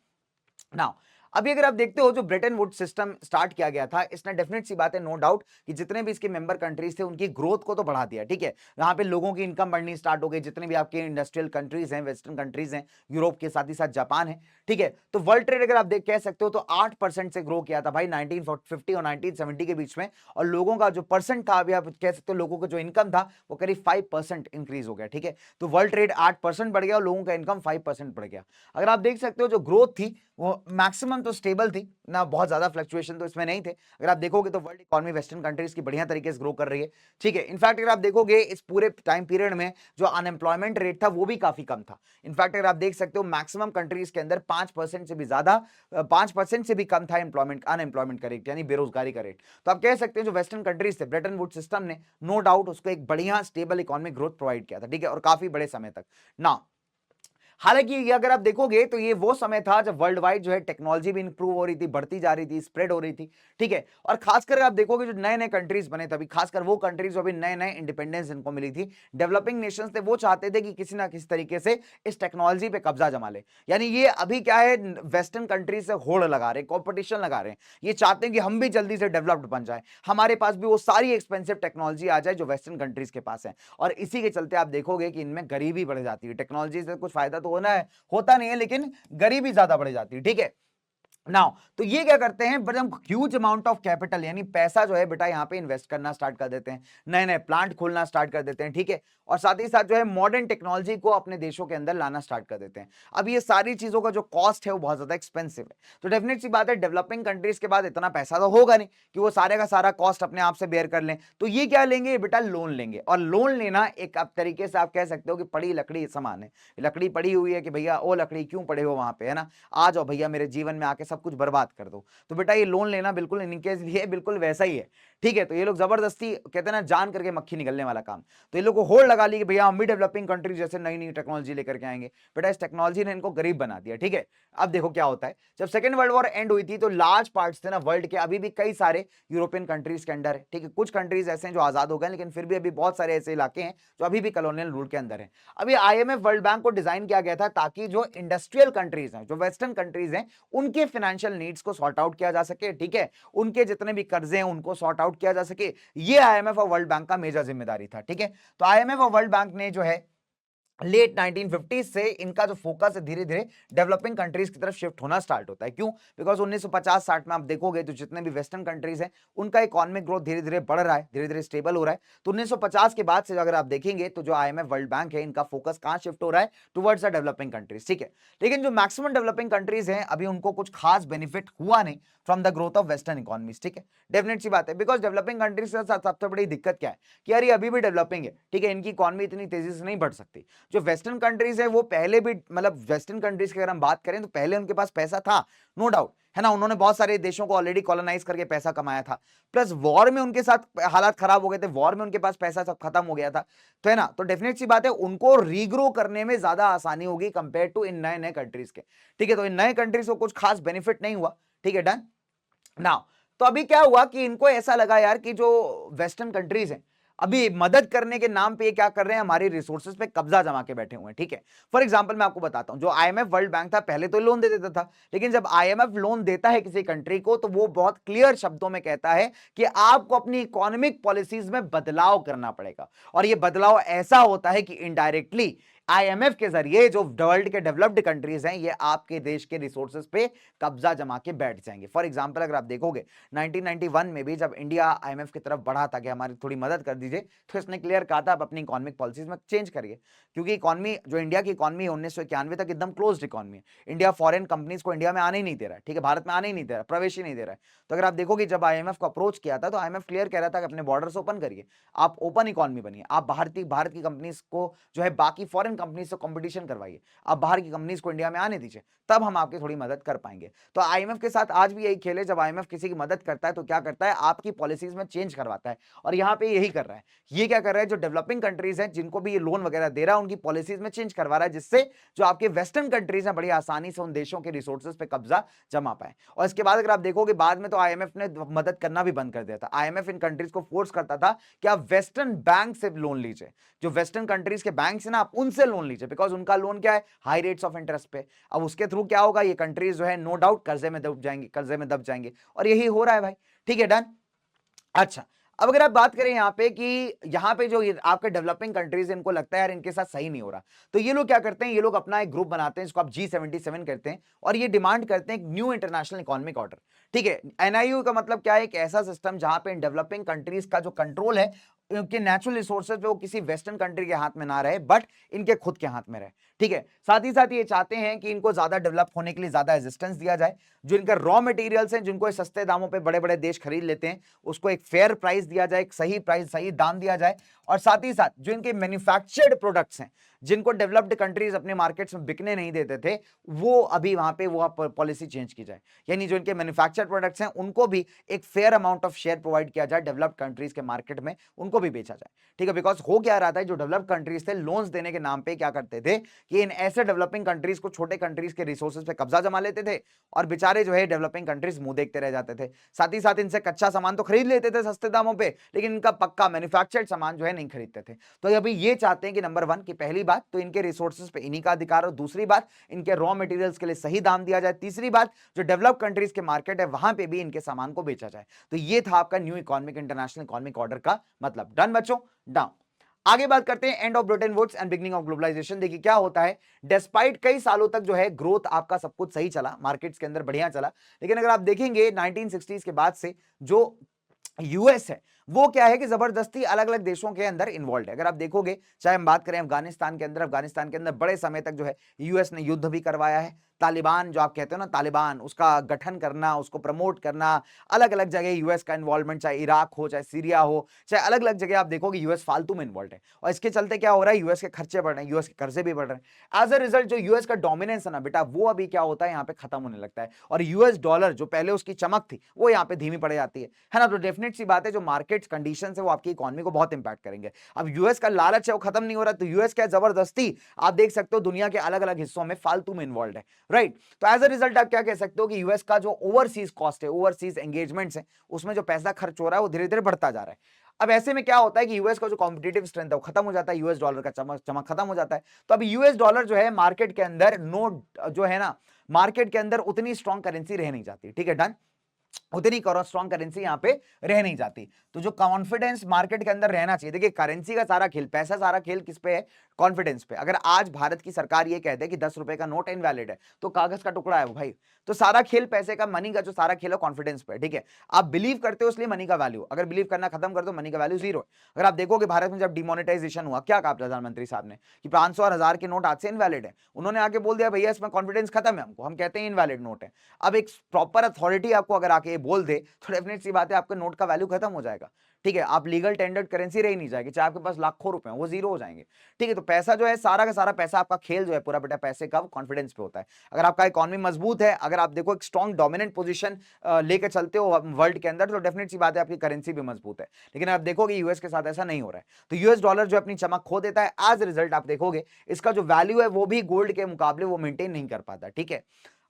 नाउ अभी अगर आप देखते हो जो ब्रेटन वुड्स सिस्टम स्टार्ट किया गया था, इसने डेफिनेट सी बात है, नो डाउट, कि जितने भी इसके मेंबर कंट्रीज थे उनकी ग्रोथ को तो बढ़ा दिया। ठीक है, यहाँ पे लोगों की इनकम बढ़नी स्टार्ट हो गई, जितने भी आपके इंडस्ट्रियल कंट्रीज हैं, वेस्टर्न कंट्रीज हैं, यूरोप के साथ ही साथ जापान है। ठीक है, तो वर्ल्ड ट्रेड अगर आप देख कह सकते हो तो 8% से ग्रो किया था भाई 1950 और 1970 के बीच में। और लोगों का जो परसेंट था, अभी आप कह सकते हो लोगों का जो इनकम था वो करीब 5% इंक्रीज हो गया। ठीक है, तो वर्ल्ड ट्रेड 8% बढ़ गया और लोगों का इनकम 5% बढ़ गया। अगर आप देख सकते हो जो ग्रोथ थी वो मैक्सिमम तो स्टेबल थी ना, बहुत ज्यादा फ्लक्चुएशन तो इसमें नहीं थे। अगर आप देखोगे तो वर्ल्ड इकोनॉमी वेस्टर्न कंट्रीज की बढ़िया तरीके से ग्रो कर रही है। ठीक है, इनफैक्ट अगर आप देखोगे इस पूरे टाइम पीरियड में जो अनएम्प्लॉयमेंट रेट था वो भी काफी कम था। इनफैक्ट अगर आप देख सकते हो मैक्सिमम कंट्रीज के अंदर 5% से भी ज्यादा, 5% से भी कम था अनएम्प्लॉयमेंट का रेट, यानी बेरोजगारी का रेट। तो आप कह सकते हैं जो वेस्टर्न कंट्रीज थे, ब्रेटन वुड्स सिस्टम ने नो डाउट उसको एक बढ़िया स्टेबल इकोनॉमिक ग्रोथ प्रोवाइड किया था। ठीक है, और काफी बड़े समय तक ना। हालांकि ये अगर आप देखोगे तो ये वो समय था जब वर्ल्ड वाइड जो है टेक्नोलॉजी भी इंप्रूव हो रही थी, बढ़ती जा रही थी, स्प्रेड हो रही थी। ठीक है, और खासकर आप देखोगे जो नए नए कंट्रीज बने तभी, खासकर वो कंट्रीज जो अभी नए नए इंडिपेंडेंस इनको मिली थी, डेवलपिंग नेशंस थे, वो चाहते थे कि किसी ना किसी तरीके से इस टेक्नोलॉजी पे कब्जा जमा ले। यानी ये अभी क्या है, वेस्टर्न कंट्रीज से होड़ लगा रहे, कॉम्पिटिशन लगा रहे हैं। ये चाहते हैं कि हम भी जल्दी से डेवलप्ड बन जाए, हमारे पास भी वो सारी एक्सपेंसिव टेक्नोलॉजी आ जाए जो वेस्टर्न कंट्रीज के पास है। और इसी के चलते आप देखोगे कि इनमें गरीबी बढ़ जाती है। टेक्नोलॉजी से कुछ फायदा तो होता नहीं है लेकिन गरीबी ज्यादा बढ़ जाती है। ठीक है, नाउ तो ये क्या करते हैं, बट हम ह्यूज अमाउंट ऑफ कैपिटल यानी पैसा जो है बेटा यहाँ पे इन्वेस्ट करना स्टार्ट कर देते हैं, नए नए प्लांट खोलना स्टार्ट कर देते हैं, ठीक है, और साथ ही साथ जो है मॉडर्न टेक्नोलॉजी को अपने देशों के अंदर लाना स्टार्ट कर देते हैं। अब ये सारी चीजों का जो कॉस्ट है वो बहुत ज्यादा एक्सपेंसिव है, तो डेफिनेट सी बात है डेवलपिंग कंट्रीज के बाद इतना पैसा तो होगा नहीं कि वो सारे का सारा कॉस्ट अपने आप से बेयर कर लें, तो ये क्या लेंगे बेटा, लोन लेंगे। और लोन लेना एक आप तरीके से आप कह सकते हो कि पड़ी लकड़ी समान है, लकड़ी पड़ी हुई है कि भैया ओ लकड़ी क्यों पड़े हो वहां पे, है ना, आ जाओ भैया मेरे जीवन में आके सब कुछ बर्बाद कर दो। तो बेटा ये लोन लेना बिल्कुल इनके लिए बिल्कुल वैसा ही है, ठीक है। तो ये लोग जबरदस्ती कहते हैं ना जान करके मक्खी निकलने वाला काम, तो ये लोग को होड़ लगा ली कि भैया हम भी डेवलपिंग कंट्री जैसे नई नई टेक्नोलॉजी लेकर के आएंगे। बेटा इस टेक्नोलॉजी ने इनको गरीब बना दिया, ठीक है। अब देखो क्या होता है, जब सेकंड वर्ल्ड वॉर एंड हुई थी तो लार्ज पार्ट्स थे ना वर्ल्ड के अभी भी कई सारे यूरोपियन कंट्रीज के अंडर है, ठीक है। कुछ कंट्रीज ऐसे हैं जो आजाद हो गए, लेकिन फिर भी अभी बहुत सारे ऐसे इलाके हैं जो अभी भी कॉलोनियल रूल के अंदर है। अभी आईएमएफ वर्ल्ड बैंक को डिजाइन किया गया था ताकि जो इंडस्ट्रियल कंट्रीज हैं, जो वेस्टर्न कंट्रीज हैं, उनके फाइनेंशियल नीड्स को सॉर्ट आउट किया जा सके, ठीक है, उनके जितने भी कर्जे हैं उनको सॉर्ट आउट किया जा सके। ये आईएमएफ और वर्ल्ड बैंक का मेजर जिम्मेदारी था, ठीक है। तो आईएमएफ और वर्ल्ड बैंक ने जो है लेट 1950 से इनका जो फोकस है धीरे धीरे डेवलपिंग कंट्रीज की तरफ शिफ्ट होना स्टार्ट होता है। क्यों? बिकॉज 1950-60 में आप देखोगे तो जितने भी वेस्टर्न कंट्रीज हैं उनका इकोनॉमिक ग्रोथ धीरे धीरे बढ़ रहा है, धीरे धीरे स्टेबल हो रहा है। तो 1950 के बाद से अगर आप देखेंगे तो जो आईएमएफ वर्ल्ड बैंक है इनका फोकस कहां शिफ्ट हो रहा है, टुवर्ड्स द डेवलपिंग कंट्रीज, ठीक है। लेकिन जो मैक्सिमम डेवलपिंग कंट्रीज हैं अभी उनको कुछ खास बेनिफिट हुआ नहीं from the growth of western economies, ठीक है। डेफिनेट सी बात है, बिकॉज डेवलपिंग कंट्रीज के साथ सबसे बड़ी दिक्कत क्या है कि यार ये अभी भी डेवलपिंग है, ठीक है, इनकी इकोनॉमी इतनी तेजी से नहीं बढ़ सकती। जो वेस्टर्न कंट्रीज है वो पहले भी मतलब वेस्टर्न कंट्रीज की अगर हम बात करें तो पहले उनके पास पैसा था, नो डाउट, है ना, उन्होंने बहुत सारे देशों को ऑलरेडी कॉलोनाइज करके पैसा कमाया था, प्लस वॉर में उनके साथ हालात खराब हो गए थे, वॉर में उनके पास पैसा सब खत्म हो गया था, तो है ना, तो डेफिनेट सी बात है उनको रीग्रो करने में ज्यादा आसानी होगी कंपेयर टू इन नए नए कंट्रीज के, ठीक है। तो इन नए कंट्रीज को कुछ खास बेनिफिट नहीं हुआ, ठीक है, डन नाउ। तो अभी क्या हुआ कि इनको ऐसा लगा यार कि जो वेस्टर्न कंट्रीज हैं अभी मदद करने के नाम पे ये क्या कर रहे हैं, हमारी रिसोर्सेज पे कब्जा जमा के बैठे हुए हैं, ठीक है। फॉर एग्जांपल मैं आपको बताता हूं, जो आईएमएफ वर्ल्ड बैंक था पहले तो लोन दे देता था, लेकिन जब आईएमएफ लोन देता है किसी कंट्री को तो वो बहुत क्लियर शब्दों में कहता है कि आपको अपनी इकोनॉमिक पॉलिसीज में बदलाव करना पड़ेगा, और ये बदलाव ऐसा होता है कि इनडायरेक्टली आईएमएफ के जरिए जो वर्ल्ड के डेवलप्ड कंट्रीज हैं ये आपके देश के रिसोर्सेज पे कब्जा जमा के बैठ जाएंगे। फॉर एग्जांपल अगर आप देखोगे 1991 में भी जब इंडिया आईएमएफ की तरफ बढ़ा था कि हमारी थोड़ी मदद कर दीजिए, तो इसने क्लियर कहा था आप अपनी इकोनॉमिक पॉलिसीज में चेंज करिए, क्योंकि इकोनॉमी जो इंडिया की इकोनॉमी है 1991 तक एकदम क्लोज्ड इकोनॉमी है, इंडिया फॉरेन कंपनीज को इंडिया में आने ही नहीं दे रहा है, ठीक है, भारत में आने ही नहीं दे रहा, प्रवेश ही नहीं दे रहा है। तो अगर आप देखोगे जब आईएमएफ को अप्रोच किया था तो आईएमएफ क्लियर कह रहा था कि अपने बॉर्डर्स ओपन करिए, आप ओपन इकोनॉमी बनिए, आप भारत की कंपनीज को जो है बाकी फॉरेन कंपनीज से कंपटीशन करवाइए, आप बाहर की कंपनीज को इंडिया में आने दीजिए, तब हम आपकी थोड़ी मदद कर पाएंगे। तो आईएमएफ के साथ आज भी यही खेल है, जब आईएमएफ किसी की मदद करता है तो क्या करता है, आपकी पॉलिसीज में चेंज करवाता है, और यहां पे यही कर रहा है। ये क्या कर रहा है, जो डेवलपिंग कंट्रीज हैं जिनको भी ये लोन वगैरह दे रहा है उनकी पॉलिसीज में चेंज करवा रहा है, जिससे जो आपके वेस्टर्न कंट्रीज हैं बड़ी आसानी से उन देशों के रिसोर्सेज पे कब्जा जमा पाए। और इसके बाद अगर आप देखोगे बाद में तो आईएमएफ ने मदद करना भी बंद कर दिया था, आईएमएफ इन कंट्रीज को फोर्स करता था कि आप वेस्टर्न बैंक से लोन लीजिए, जो वेस्टर्न कंट्रीज के बैंक है ना आप उनसे लोन लीजिए, बिकॉज उनका लोन क्या है, हाई रेट्स ऑफ इंटरेस्ट पे। अब उसके थ्रू क्या होगा, ये कंट्रीज जो है नो डाउट कर्जे में दब जाएंगे, और यही हो रहा है भाई, ठीक है, डन। अच्छा, अब अगर आप बात करें यहाँ पे कि यहाँ पे जो आपके डेवलपिंग कंट्रीज इनको लगता है यार इनके साथ सही नहीं हो रहा, तो ये लोग क्या करते हैं, ये लोग अपना एक ग्रुप बनाते हैं जिसको आप G77 करते हैं, और ये डिमांड करते हैं एक न्यू इंटरनेशनल इकोनॉमिक ऑर्डर, ठीक है। एनआईयू का मतलब क्या है, एक ऐसा सिस्टम जहां पे डेवलपिंग कंट्रीज का जो कंट्रोल है उनके नेचुरल रिसोर्सेज पे वो किसी वेस्टर्न कंट्री के हाथ में ना रहे, बट इनके खुद के हाथ में रहे, ठीक है। साथ ही साथ ये चाहते हैं कि इनको ज्यादा डेवलप होने के लिए ज्यादा रेजिस्टेंस दिया जाए, जो इनका रॉ मटेरियल्स हैं जिनको सस्ते दामों पे बड़े बड़े देश खरीद लेते हैं उसको एक फेयर प्राइस दिया जाए, एक सही प्राइस सही दाम दिया जाए, और साथ ही साथ जो इनके मैन्युफैक्चर्ड प्रोडक्ट्स हैं जिनको डेवलप्ड कंट्रीज अपने मार्केट्स में बिकने नहीं देते थे, वो अभी वहां पे वो पॉलिसी चेंज की जाए, यानी जो इनके मैन्युफैक्चर्ड प्रोडक्ट्स हैं उनको भी एक fair amount of share provide किया जाए डेवलप्ड कंट्रीज के मार्केट में, उनको भी बेचा जाए, ठीक है। बिकॉज हो क्या रहा था, जो डेवलप्ड कंट्रीज थे लोन्स देने के नाम पे क्या करते थे कि इन ऐसे डेवलपिंग कंट्रीज को छोटे कंट्रीज के रिसोर्सेज पे कब्जा जमा लेते थे, और बेचारे जो है डेवलपिंग कंट्रीज मुंह देखते रह जाते थे। साथ ही साथ इनसे कच्चा सामान तो खरीद लेते थे सस्ते दामों पे, लेकिन इनका पक्का मैन्युफैक्चर्ड सामान जो है नहीं खरीदते थे। तो अभी ये चाहते हैं कि नंबर 1 की पहली बात तो इनके रिसोर्सेज पे इन्हीं का अधिकार हो, दूसरी बात इनके रॉ मटेरियल्स के लिए सही दाम दिया जाए, तीसरी बात जो डेवलप कंट्रीज के मार्केट है वहां पे भी इनके सामान को बेचा जाए। तो ये था आपका new economic international economic order का मतलब। डन बच्चों, डाउन। आगे बात करते हैं end of Bretton Woods and beginning of globalisation. देखिए क्या होता है, डिस्पाइट कई सालों तक जो है ग्रोथ आपका सब कुछ सही चला, मार्केट्स के अंदर बढ़िया चला, लेकिन अगर आप देखेंगे 1960s के बाद से जो यूएस है वो क्या है कि जबरदस्ती अलग अलग देशों के अंदर इन्वॉल्व है। अगर आप देखोगे, चाहे हम बात करें अफगानिस्तान के अंदर बड़े समय तक जो है यूएस ने युद्ध भी करवाया है। तालिबान जो आप कहते हो ना, तालिबान, उसका गठन करना, उसको प्रमोट करना, अलग अलग जगह यूएस का इन्वॉल्वमेंट, चाहे इराक हो, चाहे सीरिया हो, चाहे अलग अलग जगह आप देखोगे यूएस फालतू में इन्वॉल्व है। और इसके चलते क्या हो रहा है, यूएस के खर्चे बढ़ रहे हैं, यूएस के कर्जे भी बढ़ रहे हैं। एज अ रिजल्ट जो यूएस का डोमिनेंस है ना बेटा, वो अभी क्या होता है, यहाँ पे खत्म होने लगता है। और यूएस डॉलर जो पहले उसकी चमक थी वो यहाँ पे धीमी पड़ जाती है ना। तो डेफिनेट सी बात है, जो मार्केट कंडीशन है वो आपकी इकोनॉमी को बहुत इंपैक्ट करेंगे। अब यूएस का लालच है वो खत्म नहीं हो रहा, तो यूएस क्या जबरदस्ती आप देख सकते हो दुनिया के अलग अलग हिस्सों में फालतू में इन्वॉल्व है, राइट। तो एज अ रिजल्ट आप क्या कह सकते हो कि यूएस का जो ओवरसीज कॉस्ट है, ओवरसीज एंगेजमेंट्स है, उसमें जो पैसा खर्च हो रहा है वो धीरे धीरे बढ़ता जा रहा है। अब ऐसे में क्या होता है कि यूएस का जो कॉम्पिटिटिव स्ट्रेंथ है वो खत्म हो जाता है, यूएस डॉलर का चमक खत्म हो जाता है। तो अब यूएस डॉलर जो है मार्केट के अंदर जो है ना, मार्केट के अंदर उतनी स्ट्रॉन्ग करेंसी रह नहीं जाती, ठीक है, डन। उतनी स्ट्रॉन्ग करेंसी यहां पे रह नहीं जाती। तो जो कॉन्फिडेंस मार्केट के अंदर रहना चाहिए, देखिए करेंसी का सारा खेल, पैसा सारा खेल किस पे है, कॉन्फिडेंस पे। अगर आज भारत की सरकार ये कहते हैं कि 10 रुपए का नोट इनवैलिड है, तो कागज का टुकड़ा है वो भाई। तो सारा खेल पैसे का, मनी का जो सारा खेल है कॉन्फिडेंस पे, ठीक है। आप बिलीव करते हो इसलिए मनी का वैल्यू, अगर बिलीव करना खत्म कर दो मनी का वैल्यू जीरो है। अगर आप देखोगे भारत में जब डिमोनेटाइजेशन हुआ, क्या कहा प्रधानमंत्री साहब ने कि 500 और 1000 के नोट आज से इनवैलिड है। उन्होंने आके बोल दिया भैया इसमें कॉन्फिडेंस खत्म है, हमको, हम कहते हैं इनवैलिड नोट है। अब एक प्रॉपर अथॉरिटी आपको अगर आके बोल दे तो डेफिनेट सी बात है आपके नोट का वैल्यू खत्म हो जाएगा, ठीक है। आप लीगल टेंडर्ड करेंसी रह नहीं जाएगी, चाहे आपके पास लाखों रुपए वो जीरो हो जाएंगे, ठीक है। तो पैसा जो है सारा का सारा पैसा, आपका खेल जो है पूरा बेटा पैसे का कॉन्फिडेंस पे होता है। अगर आपका इकोनॉमी मजबूत है, अगर आप देखो एक स्ट्रॉन्ग डोमिनेंट पोजीशन लेके चलते हो वर्ल्ड के अंदर, तो डेफिनेट सी बात है आपकी करेंसी भी मजबूत है। लेकिन आप देखोगे यूएस के साथ ऐसा नहीं हो रहा है, तो यूएस डॉलर जो अपनी चमक खो देता है, एज रिजल्ट आप देखोगे इसका जो वैल्यू है वो भी गोल्ड के मुकाबले वो मेंटेन नहीं कर पाता, ठीक है।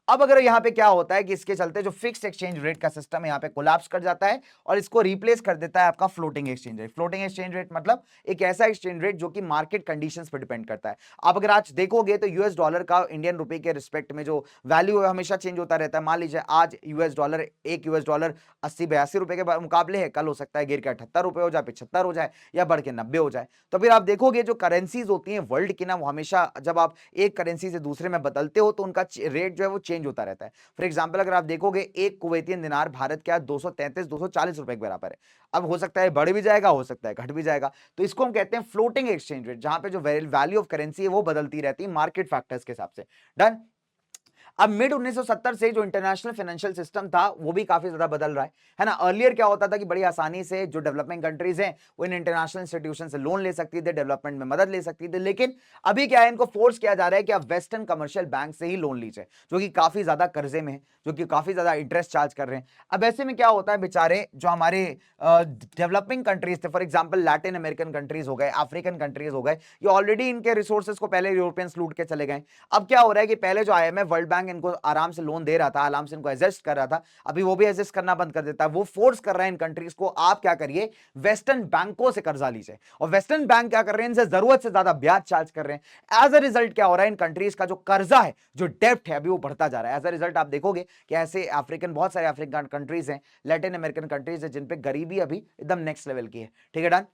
अब अगर यहां पे क्या होता है कि इसके चलते जो फिक्स्ड एक्सचेंज रेट का सिस्टम है यहां पे कोलैप्स कर जाता है और इसको रिप्लेस कर देता है आपका floating exchange rate. Floating exchange rate मतलब एक ऐसा एक्सचेंज रेट जो कि मार्केट कंडीशंस पे डिपेंड करता है। आप अगर आज देखोगे तो यूएस डॉलर का इंडियन रुपए के रिस्पेक्ट में जो वैल्यू है हमेशा चेंज होता रहता है। मान लीजिए आज एक यूएस डॉलर 80-82 रुपए के मुकाबले है, कल हो सकता है गिर के 78 रुपए हो जाए, 75 हो जाए, या बढ़ के 90 हो जाए। तो फिर आप देखोगे जो करेंसीज होती हैं वर्ल्ड की ना, वो हमेशा जब आप एक करेंसी से दूसरे में बदलते हो तो उनका रेट जो है वो चेंज होता रहता है। फॉर एग्जाम्पल अगर आप देखोगे एक कुवैती दिनार भारत के 240 रुपए के बराबर है। अब हो सकता है बढ़ भी जाएगा, हो सकता है घट भी जाएगा। तो इसको हम कहते हैं फ्लोटिंग एक्सचेंज रेट, जहां पे जो वैल्यू ऑफ करेंसी है वो बदलती रहती है मार्केट फैक्टर्स के हिसाब से, डन। अब मिड 1970 से जो इंटरनेशनल फाइनेंशियल सिस्टम था वो भी काफी ज्यादा बदल रहा है ना। अर्लियर क्या होता था कि बड़ी आसानी से जो डेवलपिंग कंट्रीज हैं वो इन इंटरनेशनल इंस्टीट्यूशन से लोन ले सकती थी, डेवलपमेंट में मदद ले सकती थी। लेकिन अभी क्या है, इनको फोर्स किया जा रहा है कि आप वेस्टर्न कमर्शियल बैंक से ही लोन लीजिए, जो कि काफी ज्यादा कर्जे में है, जो कि काफी ज्यादा इंटरेस्ट चार्ज कर रहे हैं। अब ऐसे में क्या होता है, बेचारे जो हमारे डेवलपिंग कंट्रीज थे, for example Latin American countries हो गए, अफ्रीकन कंट्रीज हो गए, ये ऑलरेडी इनके रिसोर्सेज को पहले यूरोपियंस लूट के चले गए। अब क्या हो रहा है कि पहले जो आईएमएफ वर्ल्ड बैंक इनको आराम से लोन दे रहा था, आराम से इनको एडजस्ट कर रहा था, अभी वो भी एडजस्ट करना बंद कर देता है। वो फोर्स कर रहा है इन कंट्रीज को, आप क्या करिए, वेस्टर्न बैंकों से कर्जा लीजिए। और वेस्टर्न बैंक क्या कर रहे हैं, इनसे जरूरत से ज्यादा ब्याज चार्ज कर रहे हैं। एज अ रिजल्ट क्या हो रहा है, इन कंट्रीज का जो कर्जा है, जो डेप्ट है, अभी वो बढ़ता जा रहा है। एज अ रिजल्ट आप देखोगे कि ऐसे अफ्रीकन, बहुत सारे अफ्रीकन कंट्रीज हैं, लैटिन अमेरिकन कंट्रीज है, जिन पे गरीबी अभी एकदम नेक्स्ट लेवल की है, ठीक है, डन।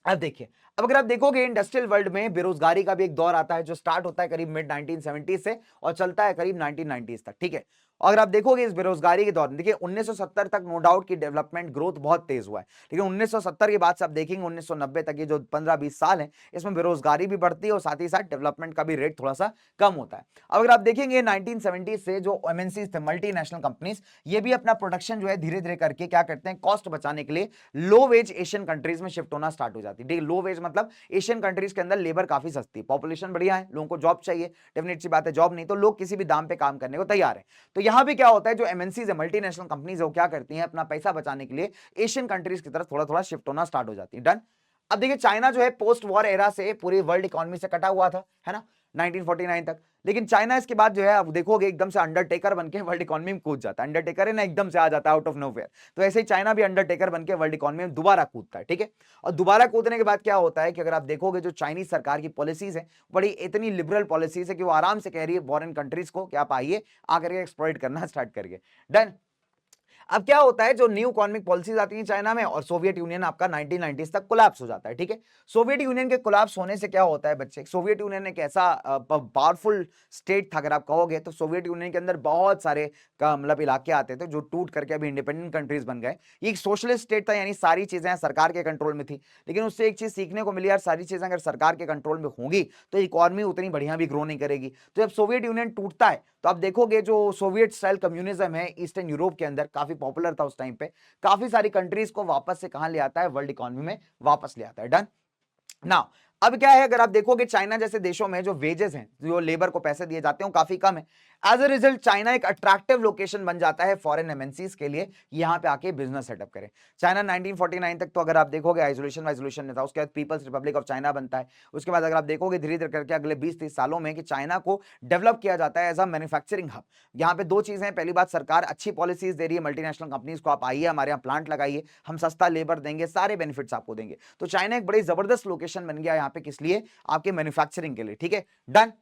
अब देखिए, अब अगर आप देखोगे इंडस्ट्रियल वर्ल्ड में बेरोजगारी का भी एक दौर आता है जो स्टार्ट होता है करीब मिड 1970 से और चलता है करीब 1990s तक, ठीक है। अगर आप देखोगे इस बेरोजगारी के दौर में, देखिए 1970 तक नो डाउट की डेवलपमेंट ग्रोथ बहुत तेज हुआ है, लेकिन 1970 के बाद से आप देखेंगे 1990 तक ये जो 15-20 साल है, इसमें बेरोजगारी भी बढ़ती है और साथ ही साथ डेवलपमेंट का भी रेट थोड़ा सा कम होता है। अब अगर आप देखेंगे 1970 से जो एमएनसी थे, मल्टीनेशनल कंपनीज, ये भी अपना प्रोडक्शन जो है धीरे धीरे करके क्या करते हैं, कॉस्ट बचाने के लिए लो वेज एशियन कंट्रीज में शिफ्ट होना स्टार्ट हो जाती है। लो वेज मतलब एशियन कंट्रीज के अंदर लेबर काफी सस्ती है, पॉपुलेशन बढ़िया है, लोगों को जॉब चाहिए, डेफिनेट सी बात है, जॉब नहीं तो लोग किसी भी दाम पे काम करने को तैयार है। तो यहां भी क्या होता है, जो एमएनसीज है, मल्टीनेशनल कंपनीज है, वो क्या करती हैं, अपना पैसा बचाने के लिए एशियन कंट्रीज की तरफ थोड़ा थोड़ा शिफ्ट होना स्टार्ट हो जाती है, डन। अब देखिए चाइना जो है पोस्ट वॉर एरा से पूरी वर्ल्ड इकोनॉमी से कटा हुआ था, है ना, 1949 तक। लेकिन चाइना इसके बाद जो है आप देखोगे एकदम से अंडरटेकर बनके वर्ल्ड इकोनॉमी में कूद जाता है। अंडरटेकर है ना, एकदम से आ जाता है आउट ऑफ नोवेयर। तो ऐसे ही चाइना भी अंडरटेकर बनके वर्ल्ड इकोनॉमी में दोबारा कूदता है, ठीक है। और दोबारा कूदने के बाद क्या होता है कि अगर आप देखोगे जो चाइनीज सरकार की पॉलिसीज है, बड़ी इतनी लिबरल पॉलिसीज है कि वो आराम से कह रही है फॉरेन कंट्रीज को कि आप आइए, आकर के एक्सप्लॉइट करना स्टार्ट करिए, डन। अब क्या होता है, जो न्यू इकोनॉमिक पॉलिसीज आती हैं चाइना में, और सोवियत यूनियन आपका 1990s तक कोलैप्स हो जाता है, ठीक है। सोवियत यूनियन के कोलैप्स होने से क्या होता है बच्चे, सोवियत यूनियन एक ऐसा पावरफुल स्टेट था, अगर आप कहोगे तो सोवियत यूनियन के अंदर बहुत सारे का मतलब इलाके आते थे जो टूट करके अभी इंडिपेंडेंट कंट्रीज बन गए। ये एक सोशलिस्ट स्टेट था, यानी सारी चीजें सरकार के कंट्रोल में थी। लेकिन उससे एक चीज सीखने को मिली यार, सारी चीजें अगर सरकार के कंट्रोल में होंगी तो इकोनॉमी उतनी बढ़िया भी ग्रो नहीं करेगी। तो जब सोवियत यूनियन टूटता है तो आप देखोगे जो सोवियत स्टाइल कम्युनिज्म है ईस्टर्न यूरोप के अंदर काफी पॉपुलर था उस टाइम पे, काफी सारी कंट्रीज को वापस से कहां ले आता है, वर्ल्ड इकोनॉमी में वापस ले आता है। डन। नाउ अब क्या है, अगर आप देखोगे चाइना जैसे देशों में जो वेजेस हैं, जो लेबर को पैसे दिए जाते हैं, वो काफी कम है। एज अ रिजल्ट चाइना एक अट्रैक्टिव लोकेशन बन जाता है फॉरेन एमएनसीज के लिए, यहां पे आके बिजनेस सेटअप करें। चाइना 1949 तक तो अगर आप देखोगे आइसोलेशन में था, उसके बाद पीपल्स रिपब्लिक ऑफ चाइना बनता है। उसके बाद अगर आप देखोगे धीरे धीरे करके अगले 20-30 सालों में कि चाइना को डेवलप किया जाता है एज अ मैन्युफैक्चरिंग हब। यहाँ पे दो चीजें हैं, पहली बात सरकार अच्छी पॉलिसीज दे रही है मल्टीनेशनल कंपनीज को, आप आइए हमारे यहाँ प्लांट लगाइए, हम सस्ता लेबर देंगे, सारे बेनिफिट्स आपको देंगे। तो चाइना एक बड़ी जबरदस्त लोकेशन बन गया यहाँ पे, किस लिए, आपके मैन्युफैक्चरिंग के लिए, ठीक है। डन।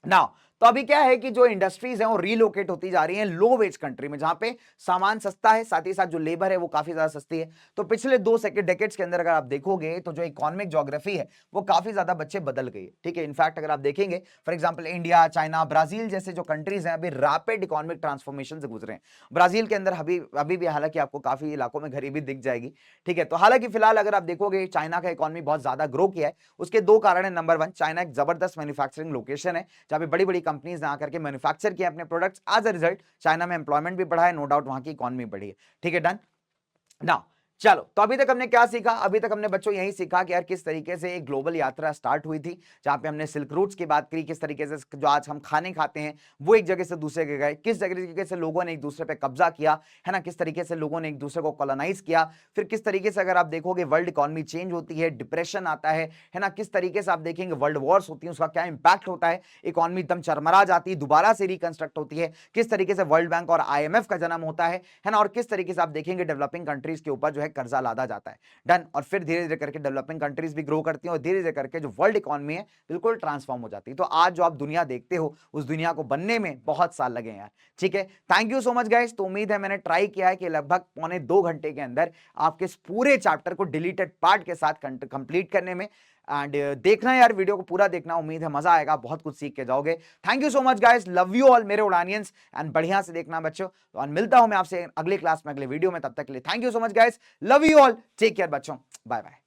नाउ तो अभी क्या है कि जो इंडस्ट्रीज हैं वो रीलोकेट होती जा रही हैं लो वेज कंट्री में, जहां पे सामान सस्ता है, साथ ही साथ जो लेबर है वो काफी ज्यादा सस्ती है। तो पिछले 2 डेकेड्स के अंदर अगर आप देखोगे तो जो इकोनॉमिक ज्योग्राफी है वो काफी ज्यादा बच्चे बदल गई है, ठीक है। इनफैक्ट अगर आप देखेंगे for example India, China, Brazil जैसे जो कंट्रीज हैं अभी रैपिड इकोनॉमिक ट्रांसफॉर्मेशन से गुजरे हैं। ब्राजील के अंदर अभी भी हालांकि आपको काफी इलाकों में गरीबी दिख जाएगी, ठीक है। तो हालांकि फिलहाल अगर आप देखोगे चाइना का इकोनॉमी बहुत ज्यादा ग्रो किया है, उसके 2 कारण है। नंबर 1, चाइना एक जबरदस्त मैन्युफैक्चरिंग लोकेशन है जहां पे बड़ी बड़ी कंपनीज ने आकर के मैन्युफैक्चर किए अपने products. As a result China में एम्प्लॉयमेंट भी बढ़ा है, नो डाउट वहां की इकोनॉमी बढ़ी है, ठीक है। डन। नाउ चलो, तो अभी तक हमने क्या सीखा, अभी तक हमने बच्चों यही सीखा कि यार किस तरीके से एक ग्लोबल यात्रा स्टार्ट हुई थी, जहां पे हमने सिल्क रूट्स की बात करी, किस तरीके से जो आज हम खाने खाते हैं वो एक जगह से दूसरे जगह गए, किस तरीके से लोगों ने एक दूसरे पे कब्जा किया है ना, किस तरीके से लोगों ने एक दूसरे को कॉलोनाइज किया। फिर किस तरीके से अगर आप देखोगे वर्ल्ड इकोनॉमी चेंज होती है, डिप्रेशन आता है ना, किस तरीके से आप देखेंगे वर्ल्ड वॉर्स होती है, उसका क्या इंपैक्ट होता है, इकोनॉमी एकदम चरमरा जाती है, दोबारा से रिकंस्ट्रक्ट होती है, किस तरीके से वर्ल्ड बैंक और आईएमएफ का जन्म होता है ना, और किस तरीके से आप देखेंगे डेवलपिंग कंट्रीज के ऊपर जो है कर्जा लादा जाता है। डन। और फिर धीरे धीरे करके डेवलपिंग कंट्रीज भी ग्रो करती हैं और धीरे धीरे करके जो वर्ल्ड इकोनॉमी है बिल्कुल ट्रांसफॉर्म हो जाती है। तो आज जो आप दुनिया देखते हो उस दुनिया को बनने में बहुत साल लगे यार, ठीक है। Thank you so much guys. तो उम्मीद है मैंने ट्राई किया है कि लगभग 1.25 घंटे के अंदर आपके इस पूरे चैप्टर को डिलीटेड पार्ट के साथ कंप्लीट करने में। एंड देखना यार, वीडियो को पूरा देखना, उम्मीद है मजा आएगा, बहुत कुछ सीख के जाओगे। Thank you so much guys, love you all मेरे उड़ानियंस, एंड बढ़िया से देखना बच्चों। तो मिलता हूं मैं आपसे अगले क्लास में, अगले वीडियो में, तब तक के लिए thank you so much guys, love you all, take care बच्चों, बाय बाय।